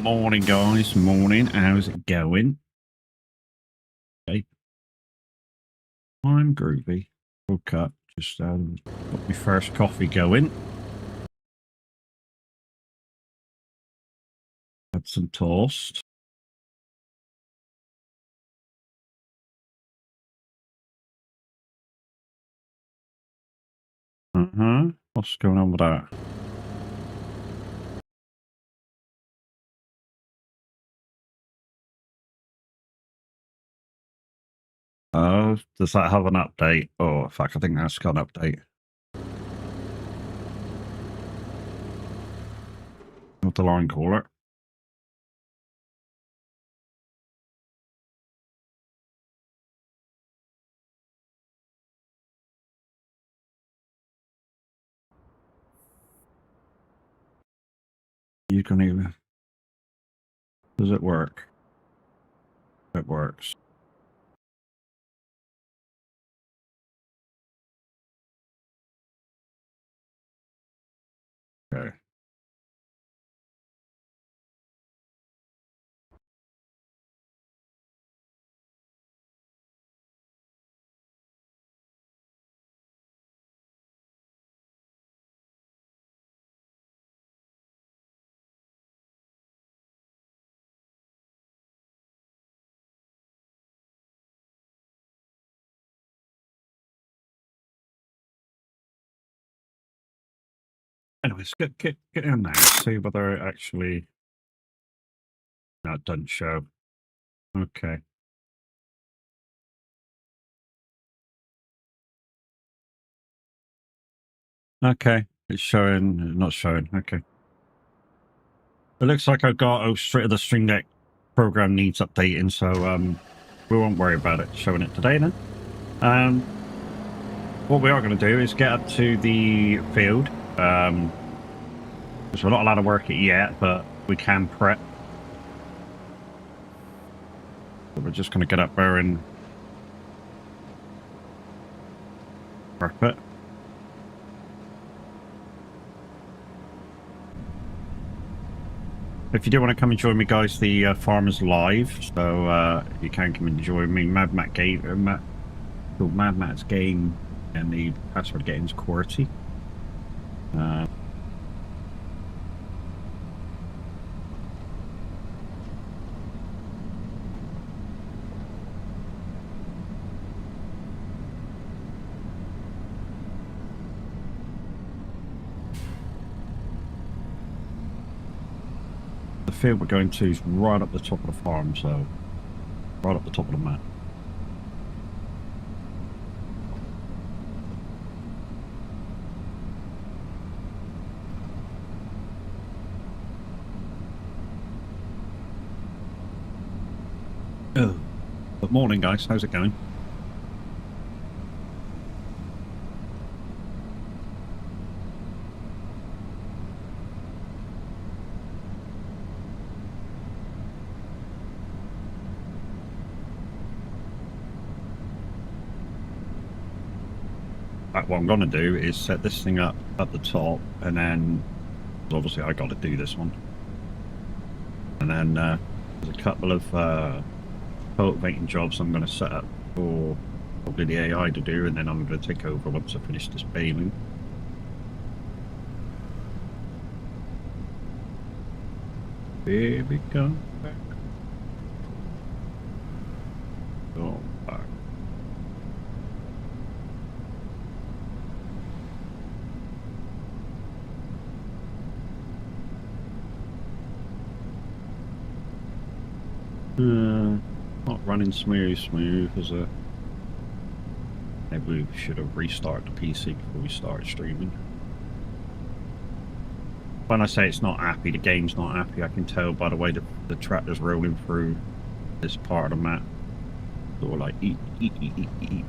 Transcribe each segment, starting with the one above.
Morning, guys. Morning. How's it going? Okay. I'm groovy. Woke up. Just got my first coffee going. Had some toast. What's going on with that? Oh, does that have an update? Oh, fuck, I think that's got an update. What the line caller? You can even... Does it work? It works. Okay. Anyways, get in there. See whether it actually... No, it doesn't show. Okay. Okay. It's showing... Not showing. Okay. It looks like I've got the Stream Deck program needs updating, so we won't worry about it showing it today then. What we are going to do is get up to the field. Because we're not allowed to work it yet, but we can prep. So we're just going to get up there and prep it. If you do want to come and join me, guys, the farm is live, so you can come and join me. Mad Matt Matt's game, and the password getting is QWERTY. The field we're going to is right up the top of the farm, so right up the top of the map. Oh, good morning, guys. How's it going? What I'm going to do is set this thing up at the top, and then obviously I got to do this one. And then there's a couple of cultivating jobs I'm going to set up for probably the AI to do, and then I'm going to take over once I finish this baling. Here we go. Go back. Not running smooth, is it? Maybe we should have restarted the PC before we started streaming. When I say it's not happy, the game's not happy. I can tell by the way the tractor's rolling through this part of the map. Sort of like eat, eat, eat, eat, eat.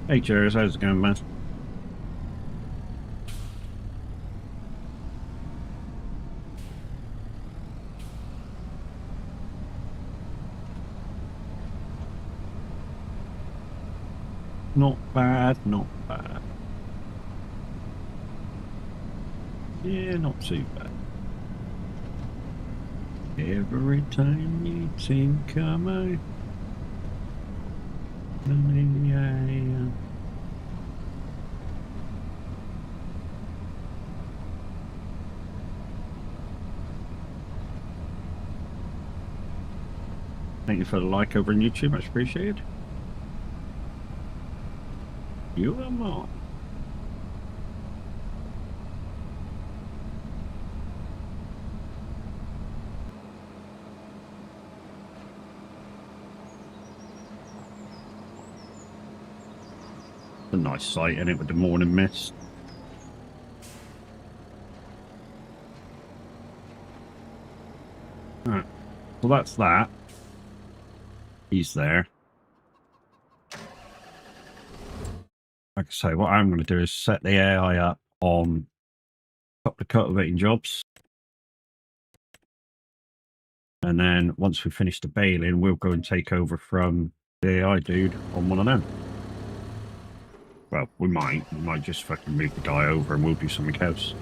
Hey, Cheers, how's it going, man? Not bad, not bad. Yeah, not too bad. Every time you think I'm out, thank you for the like over on YouTube, much appreciated. You are more. A nice sight, isn't it, with the morning mist? Alright, well that's that. He's there. Like I say, what I'm going to do is set the AI up on a couple of cultivating jobs. And then once we finish the baling, we'll go and take over from the AI dude on one of them. Well, we might just fucking move the guy over and we'll do something else.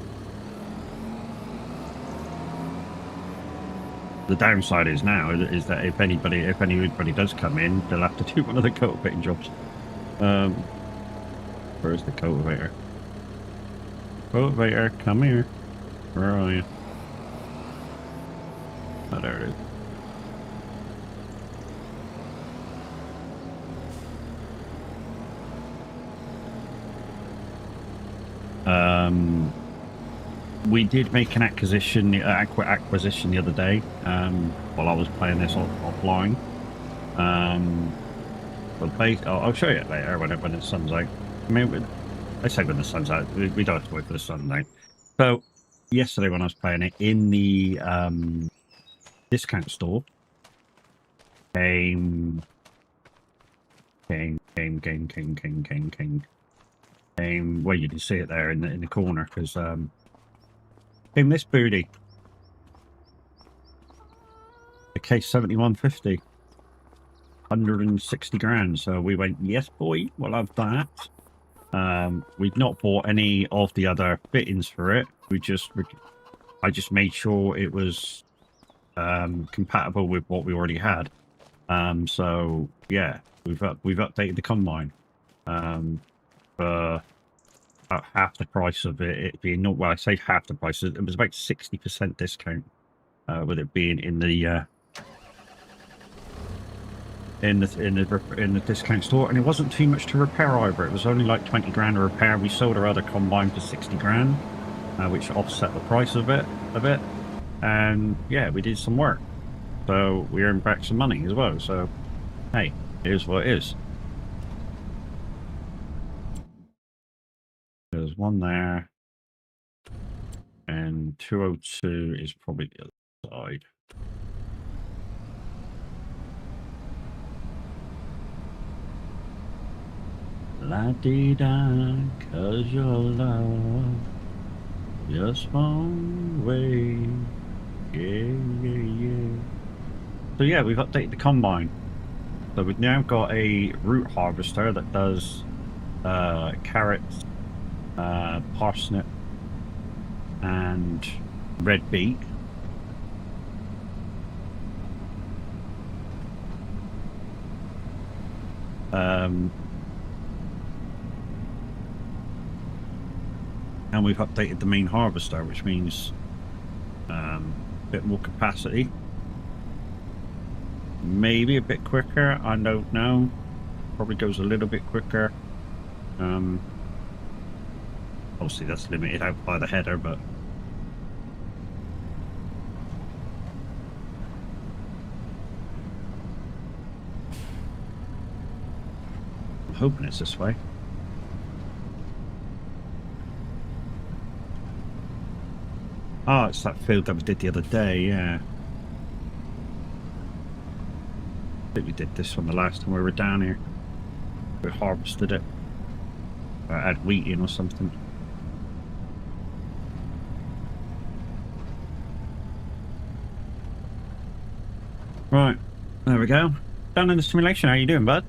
The downside is now is that if anybody does come in, they'll have to do one of the cultivating jobs. Where's the cultivator? Cultivator, come here. Where are you? Oh, there it is. We did make an acquisition the other day while I was playing this offline. I'll show you it later when the sun's out. I mean, I say when the sun's out. We don't have to wait for the sun now. So yesterday when I was playing it in the discount store, came. Well, you can see it there in the corner because came this booty, a case 7150, 160 grand. So we went, yes, boy, we'll have that. We've not bought any of the other fittings for it. I just made sure it was compatible with what we already had. So yeah, we've updated the combine for about half the price of it being not. Well, I say half the price. It was about 60% discount with it being in the discount store, and it wasn't too much to repair either. It was only like 20 grand to repair. We sold our other combine for 60 grand, which offset the price of it a bit. And yeah, we did some work, so we earned back some money as well. So hey, it is what it is. There's one there, and 202 is probably the other side. La-dee-da, 'cause your love just won't wait. Yeah. So yeah, we've updated the combine. So we've now got a root harvester that does carrots, parsnip, and red beet. And we've updated the main harvester, which means a bit more capacity. maybe a bit quicker. I don't know. Probably goes a little bit quicker. Obviously that's limited out by the header, but I'm hoping it's this way. Oh, it's that field that we did the other day, yeah. I think we did this one the last time we were down here. We harvested it. Or had wheat in or something. Right, there we go. Done in the simulation. How you doing, bud?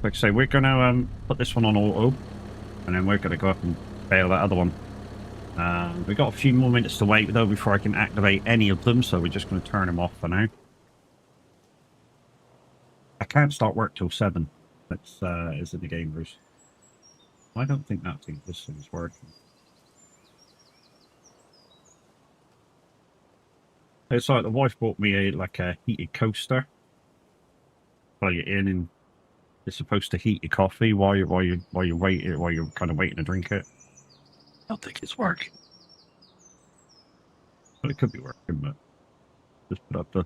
Like I say, we're gonna put this one on auto, and then we're gonna go up and bail that other one. We've got a few more minutes to wait though before I can activate any of them, so we're just going to turn them off for now. I can't start work till 7. That's is in the game, Bruce. I don't think this thing's working. It's like the wife bought me a heated coaster. Plug it in, and it's supposed to heat your coffee while you're kind of waiting to drink it. I don't think it's working. Well, it could be working, but just put it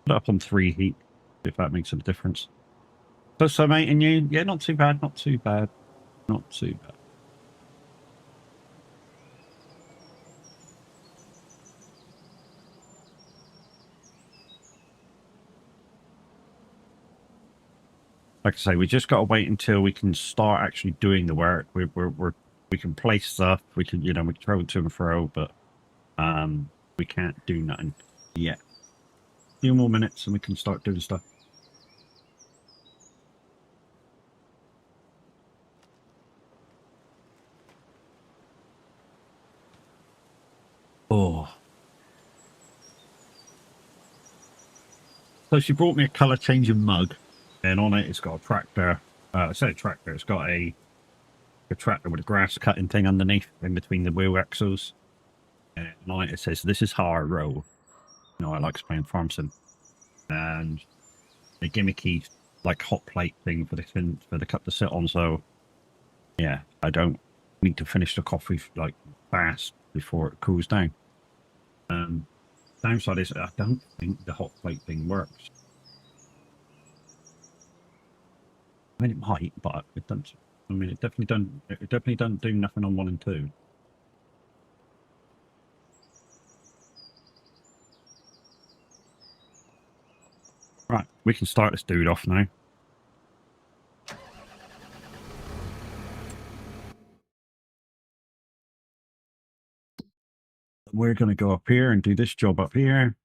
up on 3 heat, if that makes a difference. So mate, and you? Yeah, not too bad, not too bad. Not too bad. Like I say, we just got to wait until we can start actually doing the work. We can place stuff, we can, we can throw it to and fro, but we can't do nothing yet. A few more minutes and we can start doing stuff. Oh. So she brought me a colour changing mug, and on it it's got a tractor. I say a tractor, it's got a tractor with a grass cutting thing underneath in between the wheel axles. And on it says, "This is how I roll." I like playing farm sim. And a gimmicky like hot plate thing for the cup to sit on, so yeah, I don't need to finish the coffee like fast before it cools down. Downside is I don't think the hot plate thing works. I mean, it might, but it doesn't. I mean, it definitely don't do nothing on 1 and 2. Right, we can start this dude off now. We're going to go up here and do this job up here.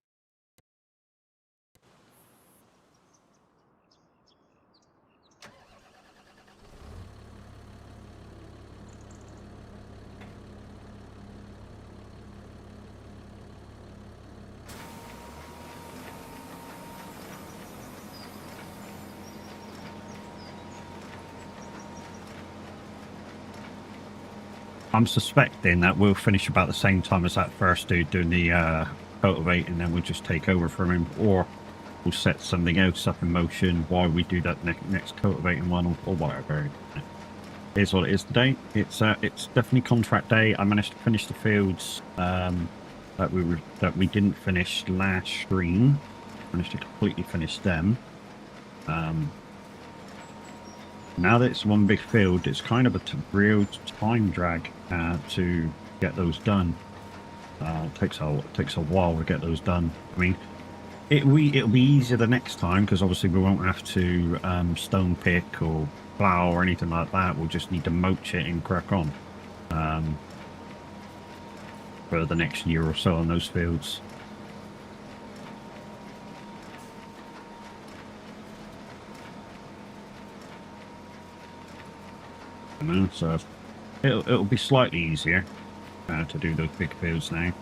I'm suspecting that we'll finish about the same time as that first dude doing the cultivate, and then we'll just take over from him, or we'll set something else up in motion while we do that next cultivating one, or whatever. Here's what it is today. It's definitely contract day. I managed to finish the fields that we didn't finish last stream. Managed to completely finish them. Now that it's one big field, it's kind of a real time drag to get those done. It takes a while to get those done. I mean, it'll be easier the next time because obviously we won't have to stone pick or plow or anything like that. We'll just need to mulch it and crack on for the next year or so on those fields. So it'll be slightly easier to do those big fields now.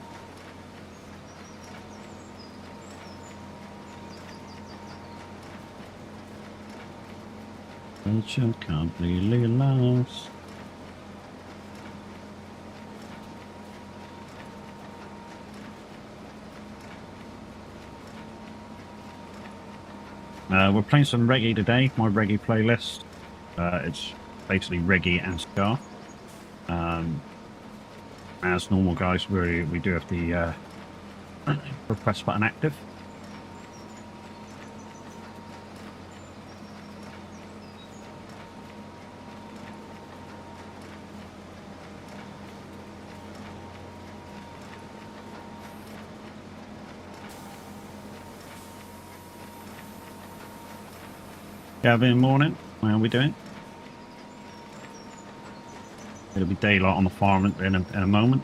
But you're completely lost. We're playing some reggae today, my reggae playlist. It's basically reggae and ska. As normal, guys, we do have the request button active. Gavin, morning. How are we doing? It'll be daylight on the farm in a moment.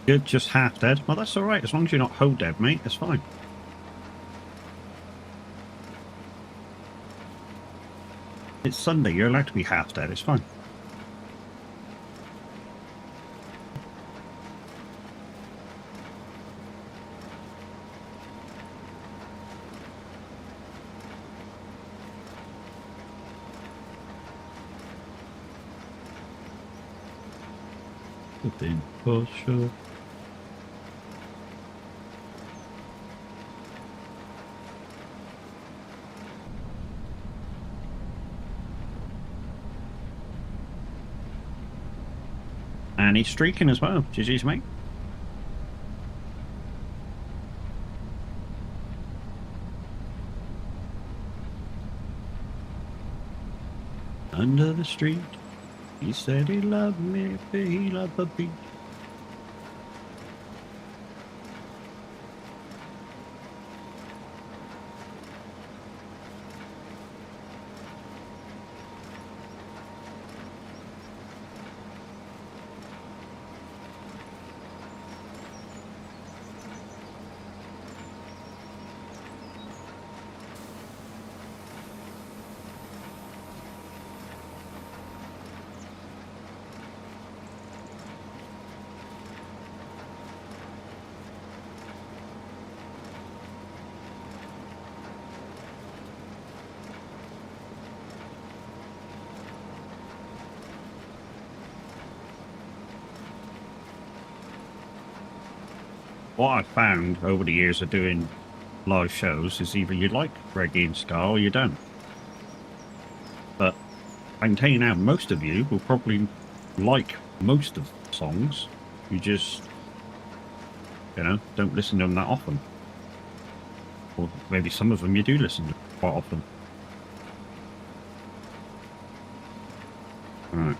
Good, just half dead. Well, that's all right. As long as you're not whole dead, mate, it's fine. It's Sunday. You're allowed to be half dead. It's fine. Good thing for sure. And he's streaking as well. GG's, mate. Under the street, he said he loved me, but he loved the beat. What I've found over the years of doing live shows is either you like reggae and ska or you don't. But I can tell you now, most of you will probably like most of the songs. You just, don't listen to them that often. Or maybe some of them you do listen to quite often. Alright,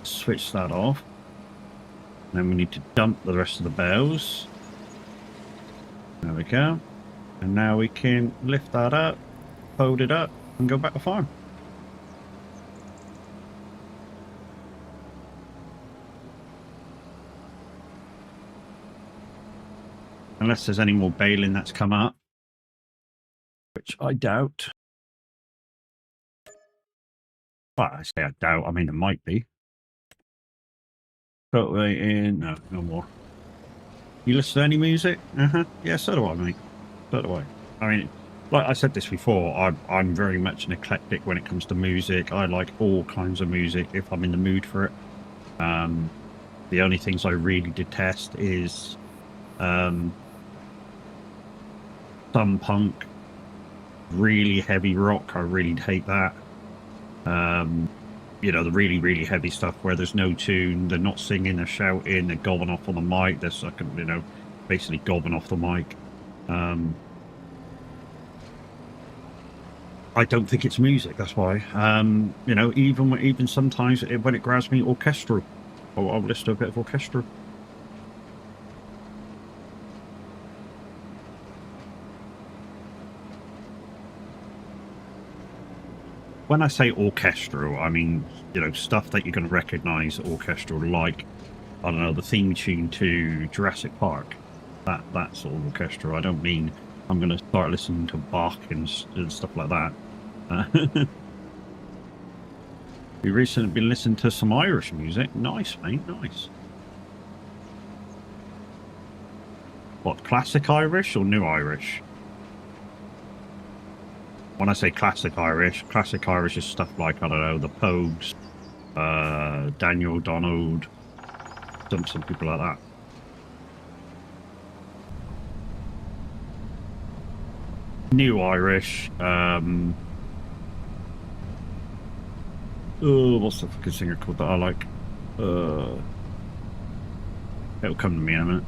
switch that off. Then we need to dump the rest of the bells. There we go. And now we can lift that up, fold it up, and go back to farm. Unless there's any more baling that's come up, which I doubt. Well, I say I doubt, I mean, there might be. Put right in, no more. You listen to any music? Yeah, so do I, mate. So do I. I mean, like I said this before, I'm very much an eclectic when it comes to music. I like all kinds of music if I'm in the mood for it. The only things I really detest is some punk, really heavy rock. I really hate that. The really, really heavy stuff where there's no tune, they're not singing, they're shouting, they're gobbing off on the mic, they're sucking, basically gobbing off the mic. I don't think it's music, that's why. Even sometimes when it grabs me orchestral, I'll listen to a bit of orchestral. When I say orchestral, I mean, stuff that you're going to recognize orchestral, like, I don't know, the theme tune to Jurassic Park. That sort of orchestral. I don't mean I'm going to start listening to Bach and stuff like that. We recently been listening to some Irish music. Nice, mate, nice. What, classic Irish or new Irish? When I say classic Irish is stuff like, I don't know, the Pogues, Daniel Donald, some people like that. New Irish, oh, what's the fucking singer called that I like? It'll come to me in a minute.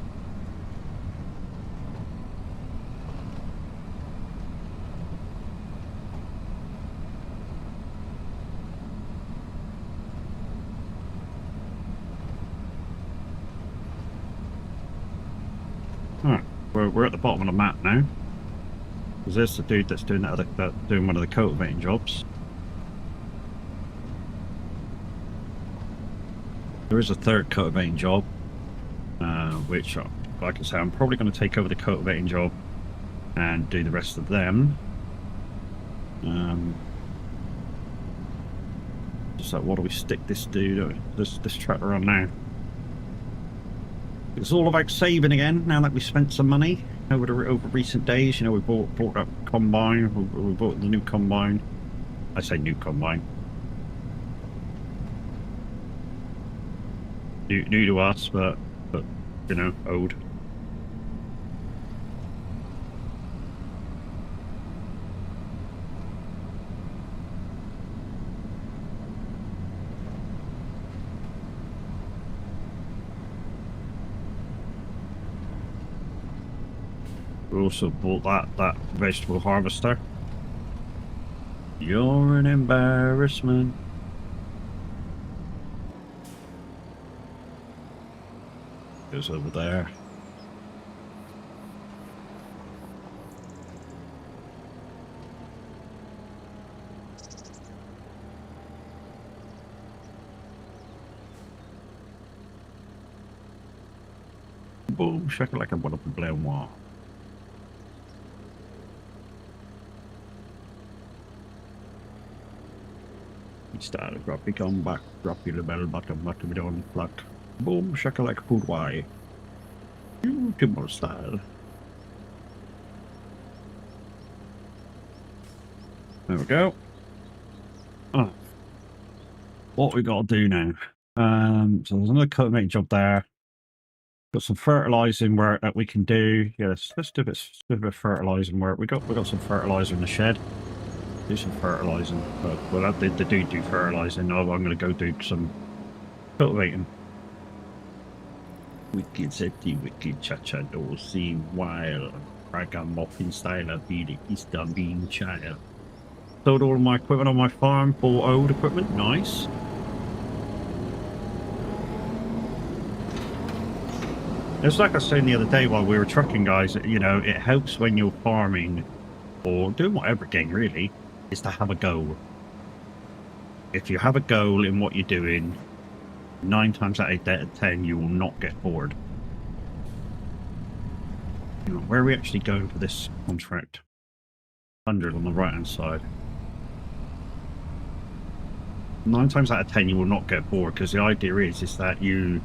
Alright, we're at the bottom of the map now. Is this the dude that's doing doing one of the cultivating jobs? There is a third cultivating job, which, like I say, I'm probably going to take over the cultivating job and do the rest of them. Just like, what do we stick this dude, this tractor on now? It's all about saving again. Now that we spent some money over recent days, you know, we bought that combine. We bought the new combine. I say new combine. New to us, but you know, old. We also bought that vegetable harvester. You're an embarrassment. Goes over there. Boom, shaka like a one up the blue wall. Style, drop it, come back, drop you the bell bottom, bottom down, flat. Boom, shaka like food why. Beautiful style. There we go. Oh. What we gotta do now? So there's another cultivating job there. Got some fertilizing work that we can do. Yes, let's do a bit of fertilizing work. We got some fertilizer in the shed. Do some fertilizing, but well, they do fertilizing. No, I'm going to go do some cultivating. Wicked safety, wicked cha-cha dorsey, while ragamuffin style of being Eastern being child. Sold all my equipment on my farm, bought old equipment, nice. It's like I was saying the other day while we were trucking, guys, you know, it helps when you're farming or doing whatever again, really, is to have a goal. If you have a goal in what you're doing, 9 times out of 10 you will not get bored. You know, where are we actually going for this contract? 100 on the right hand side. 9 times out of 10 you will not get bored, because the idea is that you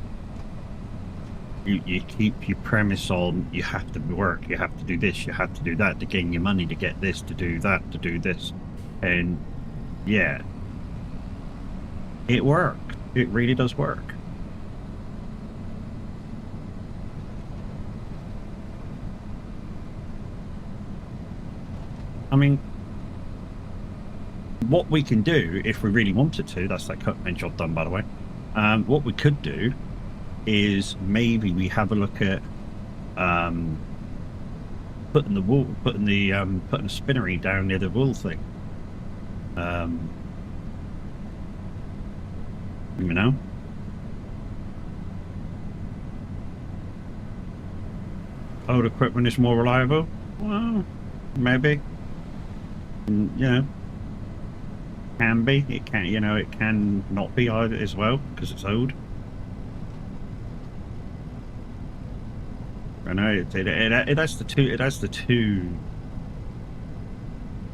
keep your premise on you have to work, you have to do this, you have to do that to gain your money, to get this, to do that, to do this. And yeah, it works. It really does work. I mean, what we can do if we really wanted to, that's that cutting job done, by the way. What we could do is maybe we have a look at putting a spinnery down near the wool thing. You know, old equipment is more reliable. Well, maybe. You know, can be. It can. You know, it can not be either as well because it's old. I know it has the two. It has the two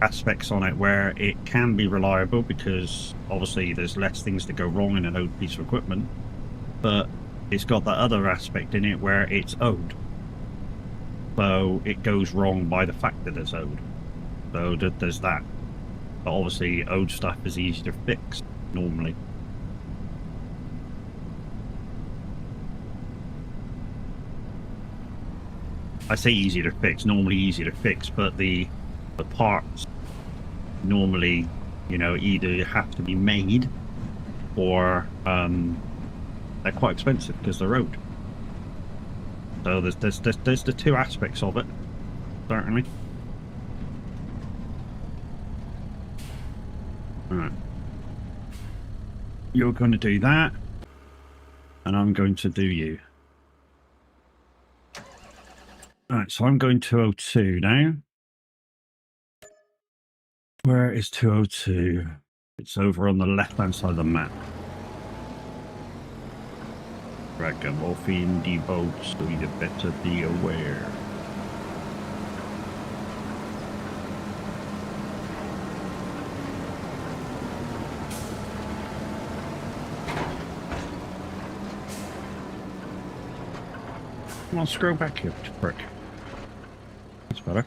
aspects on it where it can be reliable because obviously there's less things that go wrong in an owed piece of equipment, but it's got that other aspect in it where it's owed. So it goes wrong by the fact that it's owed. So there's that. But obviously owed stuff is easy to fix normally. I say easy to fix, normally easy to fix, but the parts normally, you know, either have to be made or they're quite expensive because they're owed. So there's the two aspects of it, certainly. Alright. You're going to do that, and I'm going to do you. Alright, so I'm going 202 now. Where is 202? It's over on the left-hand side of the map. Ragamuffin the boat, so you better be aware. Come on, scroll back here, prick. That's better.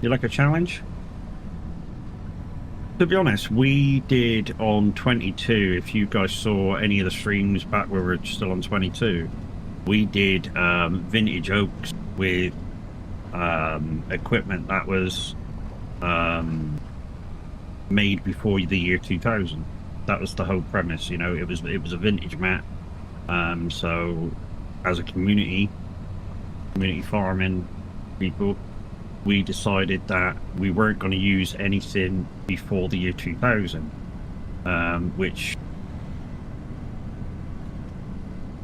You like a challenge? To be honest, we did on 22, if you guys saw any of the streams back where we were still on 22, we did vintage oaks with equipment that was made before the year 2000. That was the whole premise, you know, it was a vintage map. So as a community farming people, we decided that we weren't going to use anything before the year 2000, which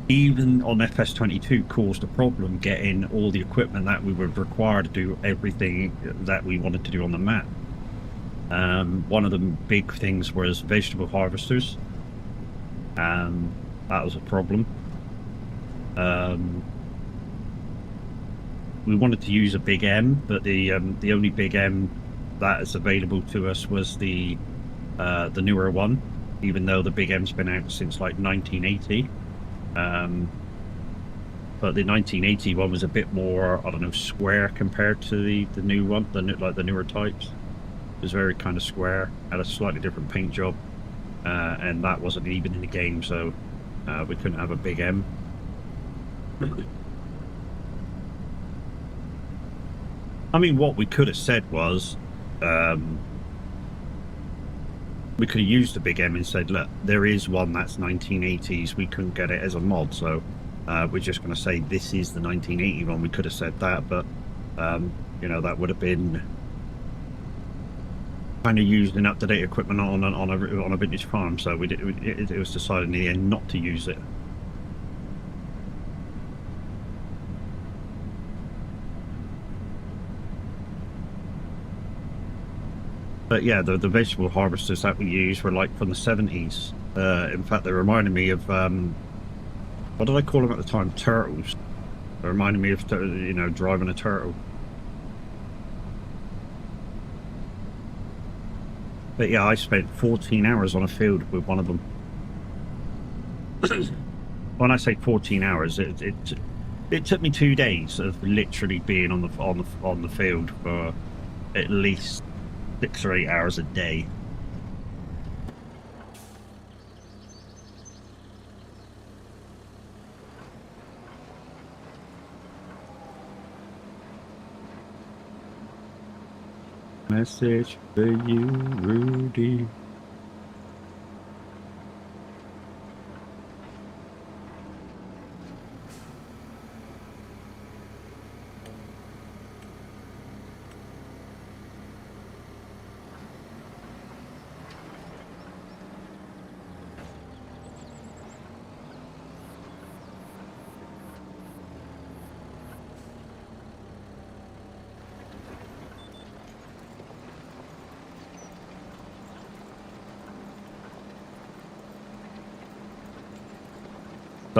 even on FS22 caused a problem getting all the equipment that we were required to do everything that we wanted to do on the map. One of the big things was vegetable harvesters. That was a problem. We wanted to use a Big M, but the only Big M that is available to us was the newer one, even though the Big M's been out since like 1980. But the 1980 one was a bit more, I don't know, square compared to the new one, like the newer types. It was very kind of square, had a slightly different paint job, and that wasn't even in the game, so we couldn't have a Big M. I mean, what we could have said was, we could have used the Big M and said, look, there is one that's 1980s, we couldn't get it as a mod, so we're just going to say this is the 1980 one. We could have said that, but, you know, that would have been kind of using up-to-date equipment on a vintage farm, so it was decided in the end not to use it. But yeah, the vegetable harvesters that we used were like from the 70s. In fact, they reminded me of, what did I call them at the time? Turtles. They reminded me of, you know, driving a turtle. But yeah, I spent 14 hours on a field with one of them. When I say 14 hours, it took me 2 days of literally being on the field for at least 6 or 8 hours a day. Message for you, Rudy.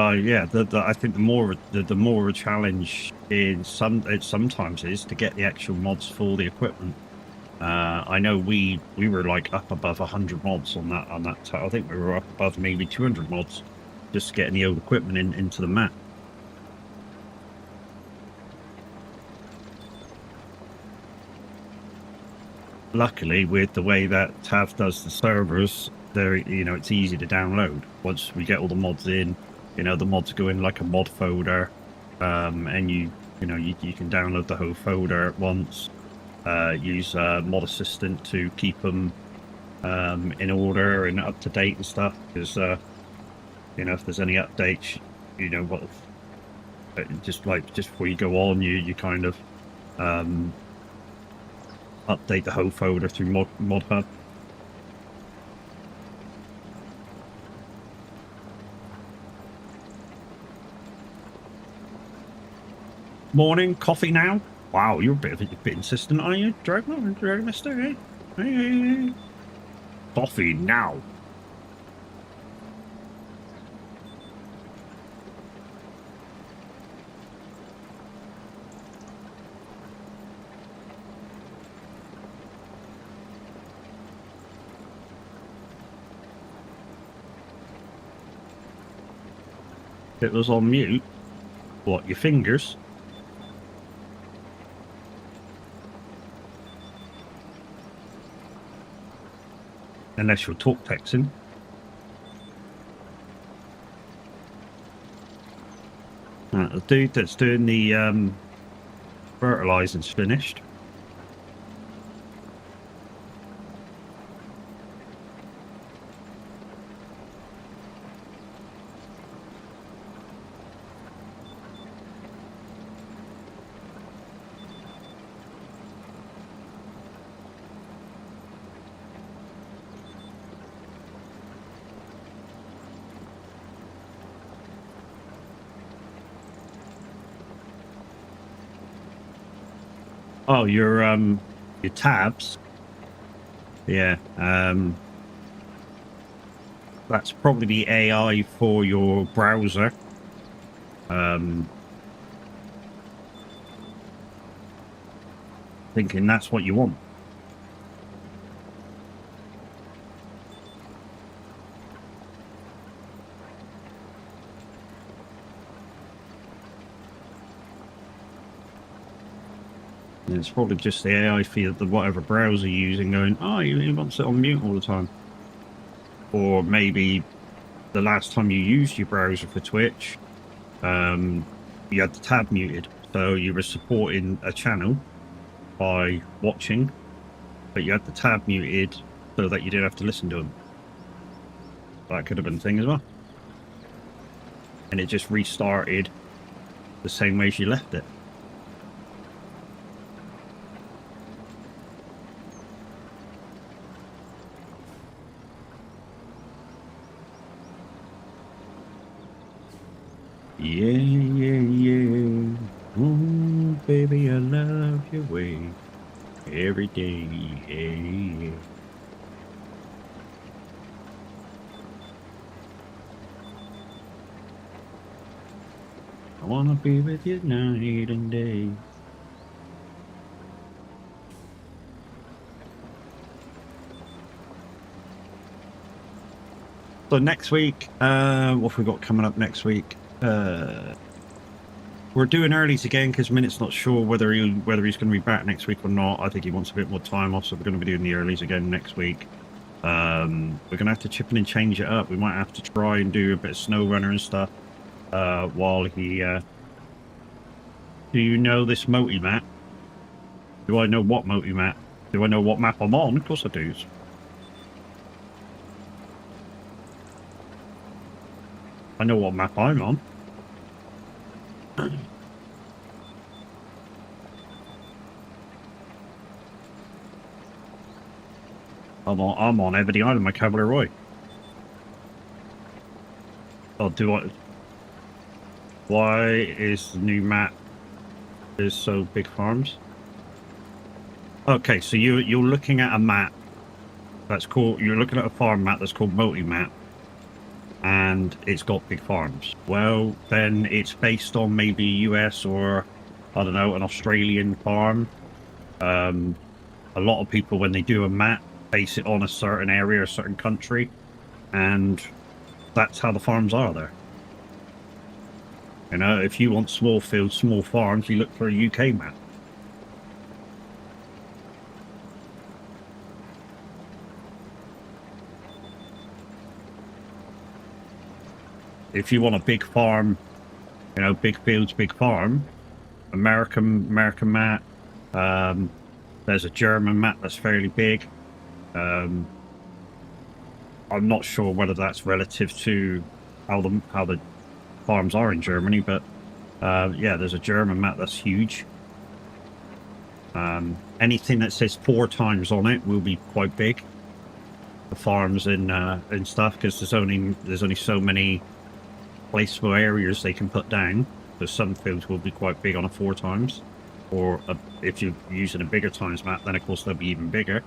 yeah, I think the more a challenge in sometimes is to get the actual mods for the equipment. I know we were like up above 100 mods on that I think we were up above maybe 200 mods just getting the old equipment into the map. Luckily, with the way that Tav does the servers, there, it's easy to download. Once we get all the mods in, the mods go in like a mod folder, and you can download the whole folder at once. Use Mod Assistant to keep them in order and up to date and stuff. Because if there's any updates, what just before you go on, you kind of update the whole folder through Mod Hub. Morning, coffee now? Wow, you're a bit insistent, are you, Dragon Mister? Hey. Coffee now. It was on mute. What, your fingers? Unless you're talk texting. The dude that's doing the fertilizing's finished. Oh, your tabs. Yeah. That's probably the AI for your browser. Thinking that's what you want. It's probably just the AI feed the whatever browser you're using going, oh, he wants it on mute all the time. Or maybe the last time you used your browser for Twitch, you had the tab muted. So you were supporting a channel by watching, but you had the tab muted so that you didn't have to listen to them. That could have been a thing as well. And it just restarted the same way as you left it. Yeah. Oh, baby, I love your way every day. Yeah. I wanna be with you night and day. So next week, what have we got coming up next week? We're doing earlies again because Minute's not sure whether he's going to be back next week or not. I think he wants a bit more time off, so we're going to be doing the earlies again next week. We're going to have to chip in and change it up. We might have to try and do a bit of snow runner and stuff while he. Do you know this multi map? Do I know what multi map? Do I know what map I'm on? Of course I do. I know what map I'm on. I'm on Ebony Island, my Cavalier Roy. Oh, do I? Why is the new map is so big farms? Okay, so you're looking at a map that's called. You're looking at a farm map that's called multi map. and it's got big farms. Well, then it's based on maybe US or, I don't know, an Australian farm. A lot of people, when they do a map, base it on a certain area, a certain country, and that's how the farms are there. You know, if you want small fields, small farms, you look for a UK map. If you want a big farm, you know, big fields, big farm, American map. There's a German map that's fairly big. I'm not sure whether that's relative to how the farms are in Germany, but yeah, there's a German map that's huge. Anything that says 4 times on it will be quite big. The farms and stuff, because there's only so many placeable areas they can put down. So some fields will be quite big on a 4 times, or if you're using a bigger times map, then of course they'll be even bigger.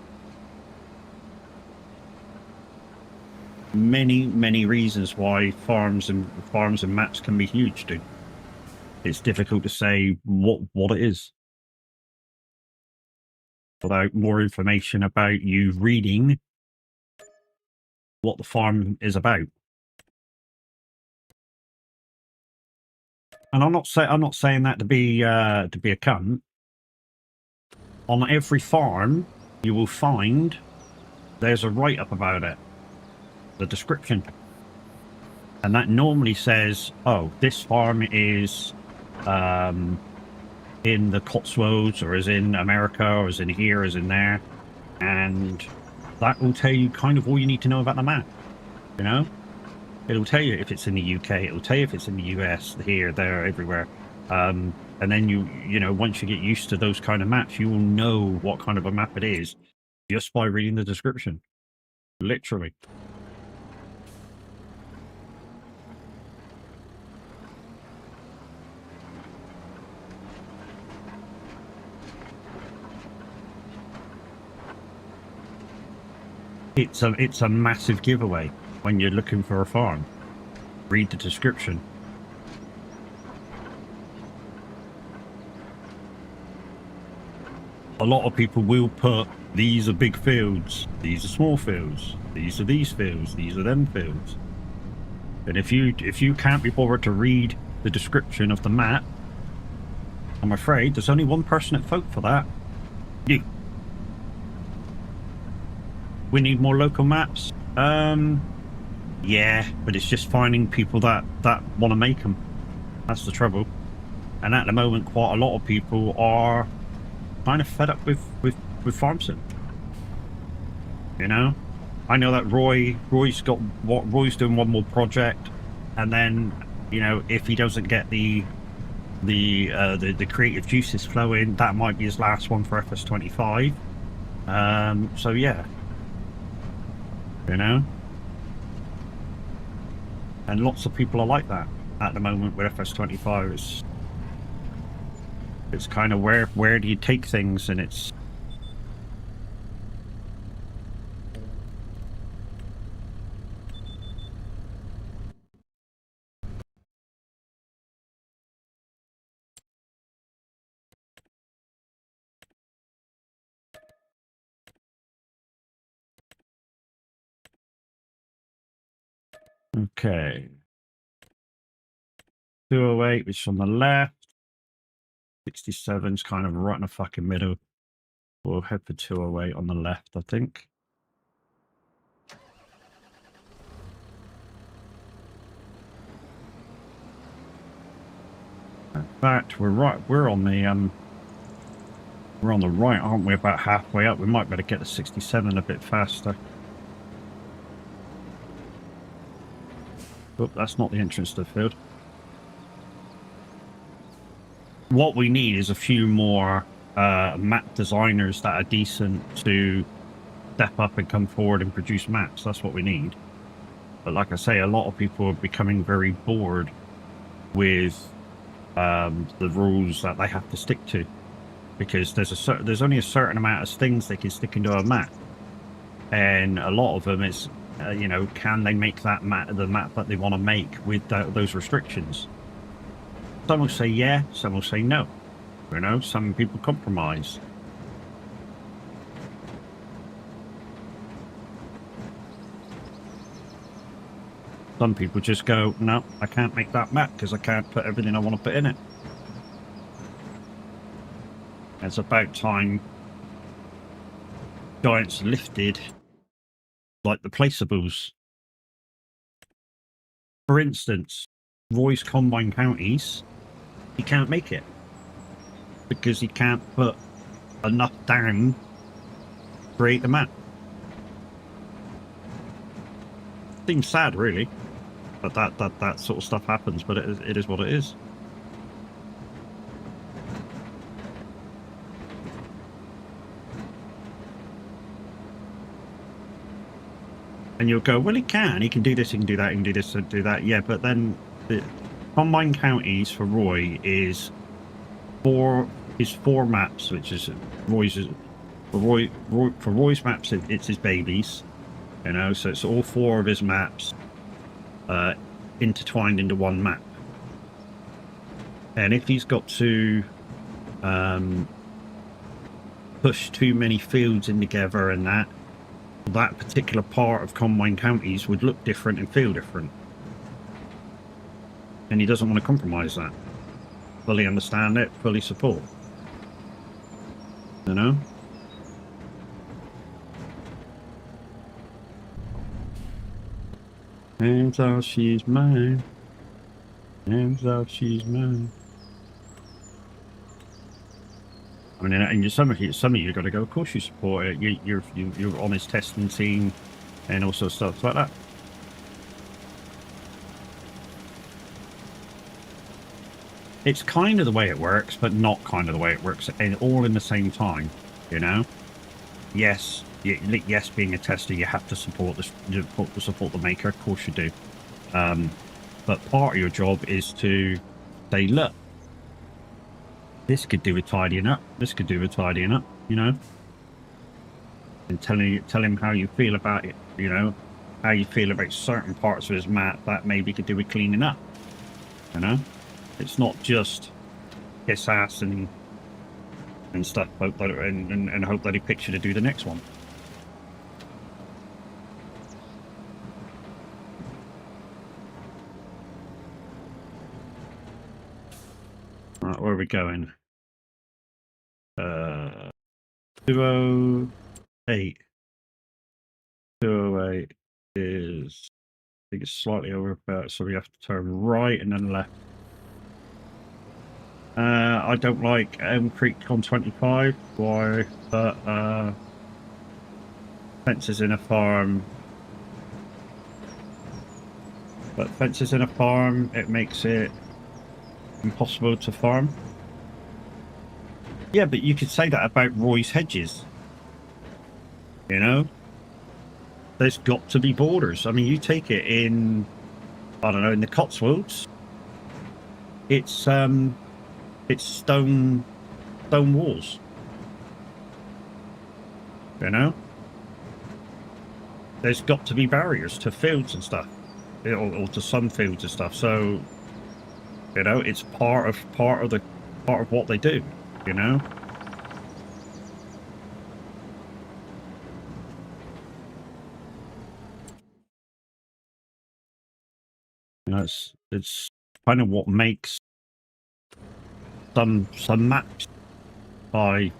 Many reasons why farms and maps can be huge, dude. It's difficult to say what it is without more information about you reading what the farm is about. And I'm not saying that to be a cunt. On every farm, you will find there's a write-up about it, the description, and that normally says, "Oh, this farm is in the Cotswolds, or is in America, or is in here, or is in there," and that will tell you kind of all you need to know about the map. You know, it'll tell you if it's in the UK, it'll tell you if it's in the US, here, there, everywhere. And then you know, once you get used to those kind of maps, you will know what kind of a map it is just by reading the description. Literally. It's a massive giveaway when you're looking for a farm. Read the description. A lot of people will put, these are big fields, these are small fields, these are these fields, these are them fields. And if you can't be bothered to read the description of the map, I'm afraid there's only one person at fault for that. You. We need more local maps. Yeah, but it's just finding people that want to make them. That's the trouble. And at the moment, quite a lot of people are kind of fed up with FarmSim. You know, I know that Roy's doing one more project, and then, you know, if he doesn't get the creative juices flowing, that might be his last one for FS25. So yeah, you know, and lots of people are like that at the moment with FS25. It's kind of where do you take things, and it's okay. 208, which is on the left. 67's kind of right in the fucking middle. We'll head for 208 on the left, I think. In fact, we're on the right, aren't we? About halfway up. We might better get the 67 a bit faster. Oh, that's not the entrance to the field. What we need is a few more map designers that are decent to step up and come forward and produce maps. That's what we need. But like I say, a lot of people are becoming very bored with the rules that they have to stick to, because there's only a certain amount of things they can stick into a map, and a lot of them is You know, can they make that the map that they want to make with those restrictions? Some will say yeah, some will say no. You know, some people compromise. Some people just go, no, I can't make that map because I can't put everything I want to put in it. It's about time Giants lifted like the placeables. For instance, Roy's Combine Counties, he can't make it because he can't put enough down to create the map. Seems sad, really, but that sort of stuff happens. But it is what it is. And you'll go, well, he can do this, he can do that, he can do this, and do that. Yeah, but then the Combine Counties for Roy is four maps, which is Roy's. For Roy's maps, it's his babies, you know. So it's all 4 of his maps intertwined into one map. And if he's got to push too many fields in together, and that particular part of Combine Counties would look different and feel different. And he doesn't want to compromise that. Fully understand it, fully support. You know? Hands off, she's mine. Hands off, she's mine. I mean, and some of you got to go. Of course, you support it. You're on his testing team, and also stuff like that. It's kind of the way it works, but not kind of the way it works, and all in the same time. You know? Yes, yes. Being a tester, you have to support the maker. Of course, you do. But part of your job is to say, look, this could do with tidying up. This could do with tidying up, you know? And tell him how you feel about it, you know? How you feel about certain parts of his map that maybe could do with cleaning up, you know? It's not just kiss ass and stuff, and hope that he picks you to do the next one. Right, where are we going? 208. 208 is, I think it's slightly over, so we have to turn right and then left. I don't like Elm Creek on 25. Why? But fences in a farm. But fences in a farm, it makes it impossible to farm. Yeah, but you could say that about Roy's hedges. You know? There's got to be borders. I mean, you take it in, I don't know, in the Cotswolds. It's stone walls. You know? There's got to be barriers to fields and stuff. Or to some fields and stuff. So, you know, it's part of what they do, you know? You know, it's kind of what makes some maps by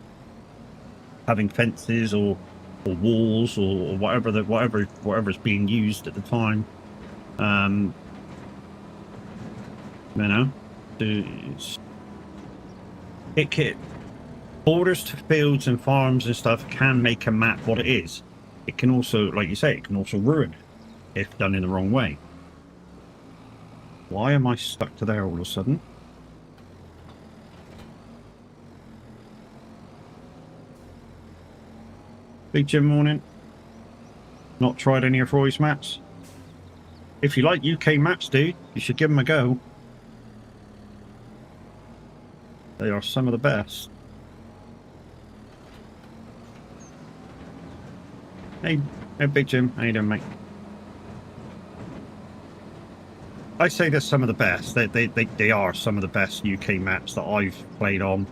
having fences or walls or whatever's being used at the time. You know, borders to fields and farms and stuff can make a map what it is. It can also, like you say, it can also ruin it if done in the wrong way. Why am I stuck to there all of a sudden? Big Jim morning. Not tried any of Roy's maps? If you like UK maps, dude, you should give them a go. They are some of the best. Hey Big Jim, how you doing, mate? I say they're some of the best. They are some of the best UK maps that I've played on.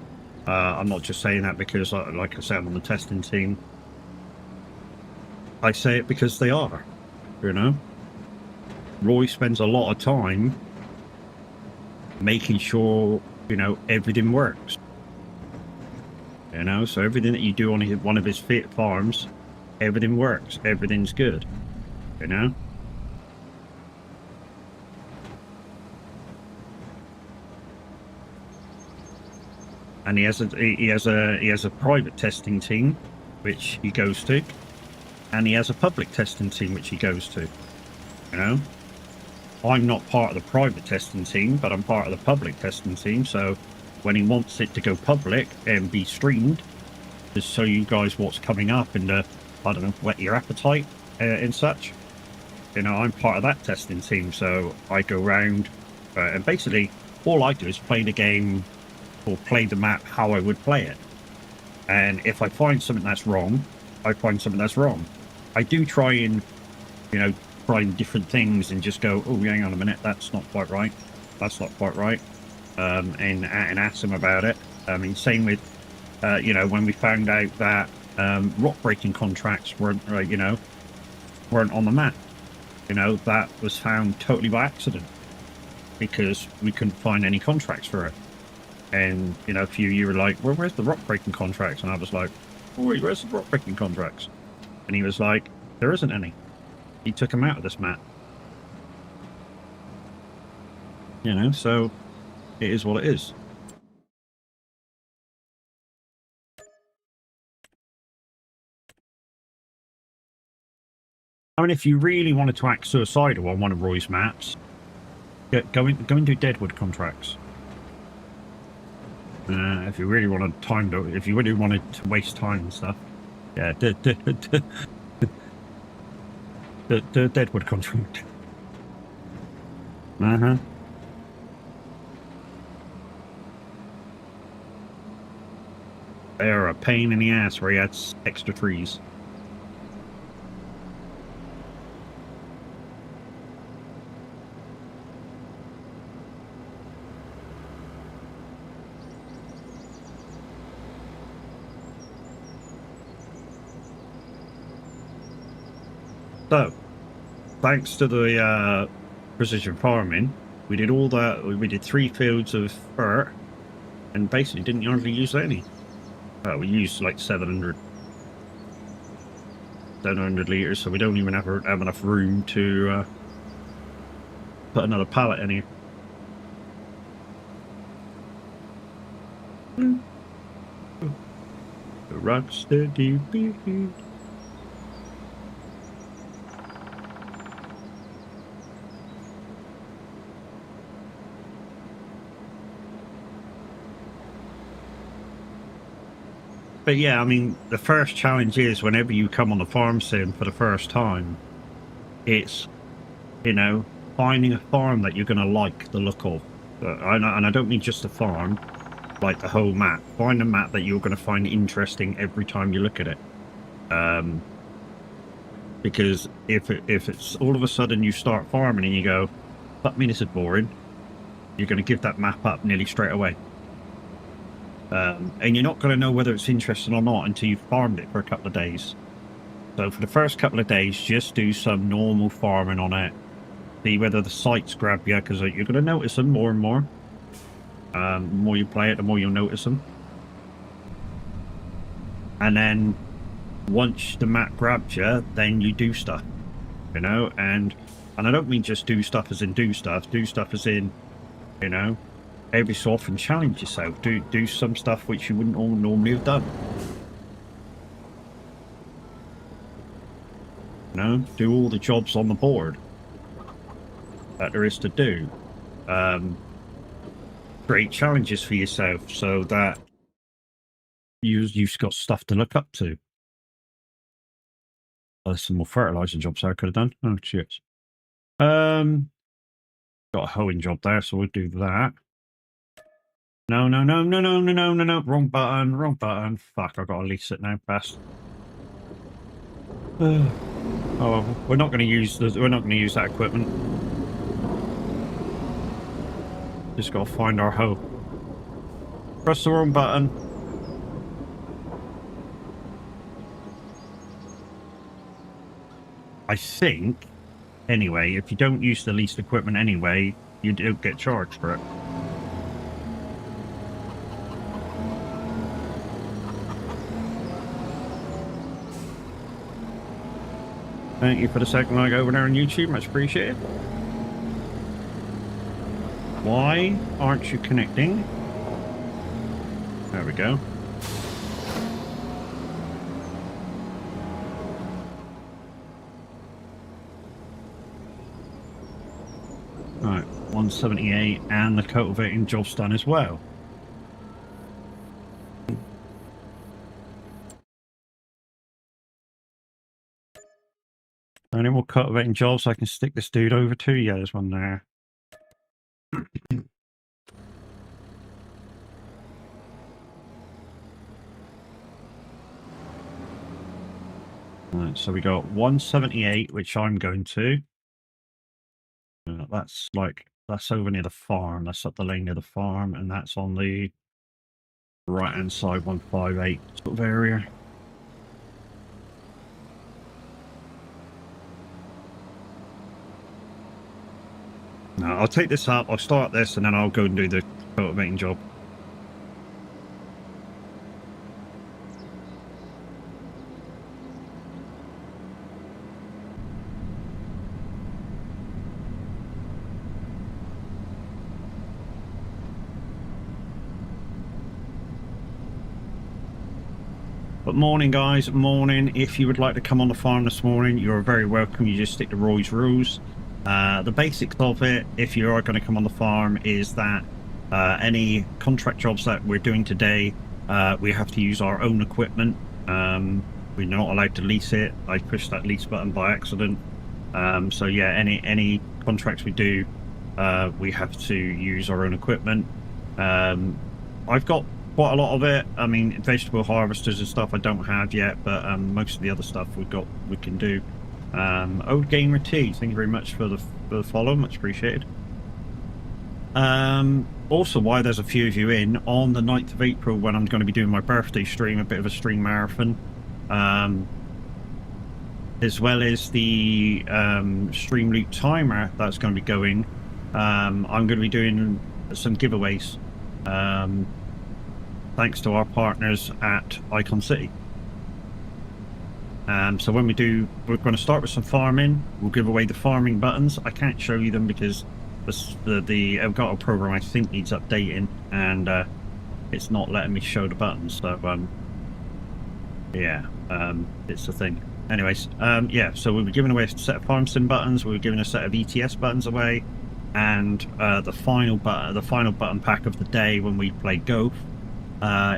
I'm not just saying that because, like I said, I'm on the testing team. I say it because they are, you know. Roy spends a lot of time making sure, you know, everything works. You know, so everything that you do on one of his fit farms, everything works. Everything's good, you know. And he has a private testing team, which he goes to, and he has a public testing team which he goes to. You know, I'm not part of the private testing team, but I'm part of the public testing team. So when he wants it to go public and be streamed, to show you guys what's coming up and I don't know, whet your appetite and such. You know, I'm part of that testing team, so I go around and basically all I do is play the game or play the map how I would play it. And if I find something that's wrong, I find something that's wrong. I do try and, you know, try different things and just go, oh, hang on a minute, that's not quite right. That's not quite right. And ask them about it. I mean, same with, you know, when we found out that rock breaking contracts weren't, you know, weren't on the map. You know, that was found totally by accident because we couldn't find any contracts for it. And, you know, you were like, well, where's the rock breaking contracts? And I was like, oh, where's the rock breaking contracts? And he was like, there isn't any. He took them out of this map. You know, so it is what it is. I mean, if you really wanted to act suicidal on one of Roy's maps, go and do Deadwood contracts. If you really want to if you really wanted to waste time and stuff, yeah, the Deadwood contract. They're a pain in the ass where he adds extra trees. So, thanks to the precision farming, we did all that. We did 3 fields of fir, and basically didn't hardly use any. We used like 700 liters, so we don't even have enough room to put another pallet in here. The Rocksteady beat. But yeah, I mean, the first challenge is whenever you come on the farm sim for the first time, it's, you know, finding a farm that you're going to like the look of. And I don't mean just a farm, like the whole map. Find a map that you're going to find interesting every time you look at it. Because if it's all of a sudden you start farming and you go, fuck me, this is boring, you're going to give that map up nearly straight away. And you're not going to know whether it's interesting or not until you've farmed it for a couple of days. So for the first couple of days, just do some normal farming on it. See whether the sites grab you, because you're going to notice them more and more. The more you play it, the more you'll notice them. And then once the map grabs you, then you do stuff. You know, and I don't mean just do stuff as in do stuff. Do stuff as in, you know, every so often challenge yourself. Do some stuff which you wouldn't normally have done. You know, do all the jobs on the board that there is to do. Create challenges for yourself so that you've got stuff to look up to. There's some more fertilizer jobs I could have done. Oh shit. Got a hoeing job there, so we'll do that. No. Wrong button. Fuck, I've got to lease it now. Best. Oh, we're not going to use that equipment. Just gotta find our hoe. Press the wrong button. I think, anyway, if you don't use the leased equipment anyway, you don't get charged for it. Thank you for the second like over there on YouTube, much appreciated. Why aren't you connecting? There we go. Right, 178 and the cultivating job's done as well. Any more cultivating jobs I can stick this dude over to? Yeah, there's one there. Right, so we got 178, which I'm going to. That's over near the farm. That's up the lane near the farm, and that's on the right hand side, 158 sort of area. Now I'll take this up, I'll start this, and then I'll go and do the cultivating job. But morning guys, morning. If you would like to come on the farm this morning, you're very welcome. You just stick to Roy's rules. The basics of it, if you are going to come on the farm, is that any contract jobs that we're doing today, we have to use our own equipment. We're not allowed to lease it. I pushed that lease button by accident. So yeah, any contracts we do, we have to use our own equipment. I've got quite a lot of it. I mean, vegetable harvesters and stuff I don't have yet, but most of the other stuff we can do. Old Gamer T, thank you very much for the follow, much appreciated. Also, why there's a few of you in, on the 9th of April when I'm going to be doing my birthday stream, a bit of a stream marathon, as well as the stream loop timer that's going to be going, I'm going to be doing some giveaways, thanks to our partners at Icon City. So when we're going to start with some farming. We'll give away the farming buttons. I can't show you them because the Elgato program I think needs updating, and it's not letting me show the buttons. So yeah, it's the thing. Anyways, yeah. So we'll be giving away a set of farm sim buttons. We're giving a set of ETS buttons away, and the final button pack of the day when we play Go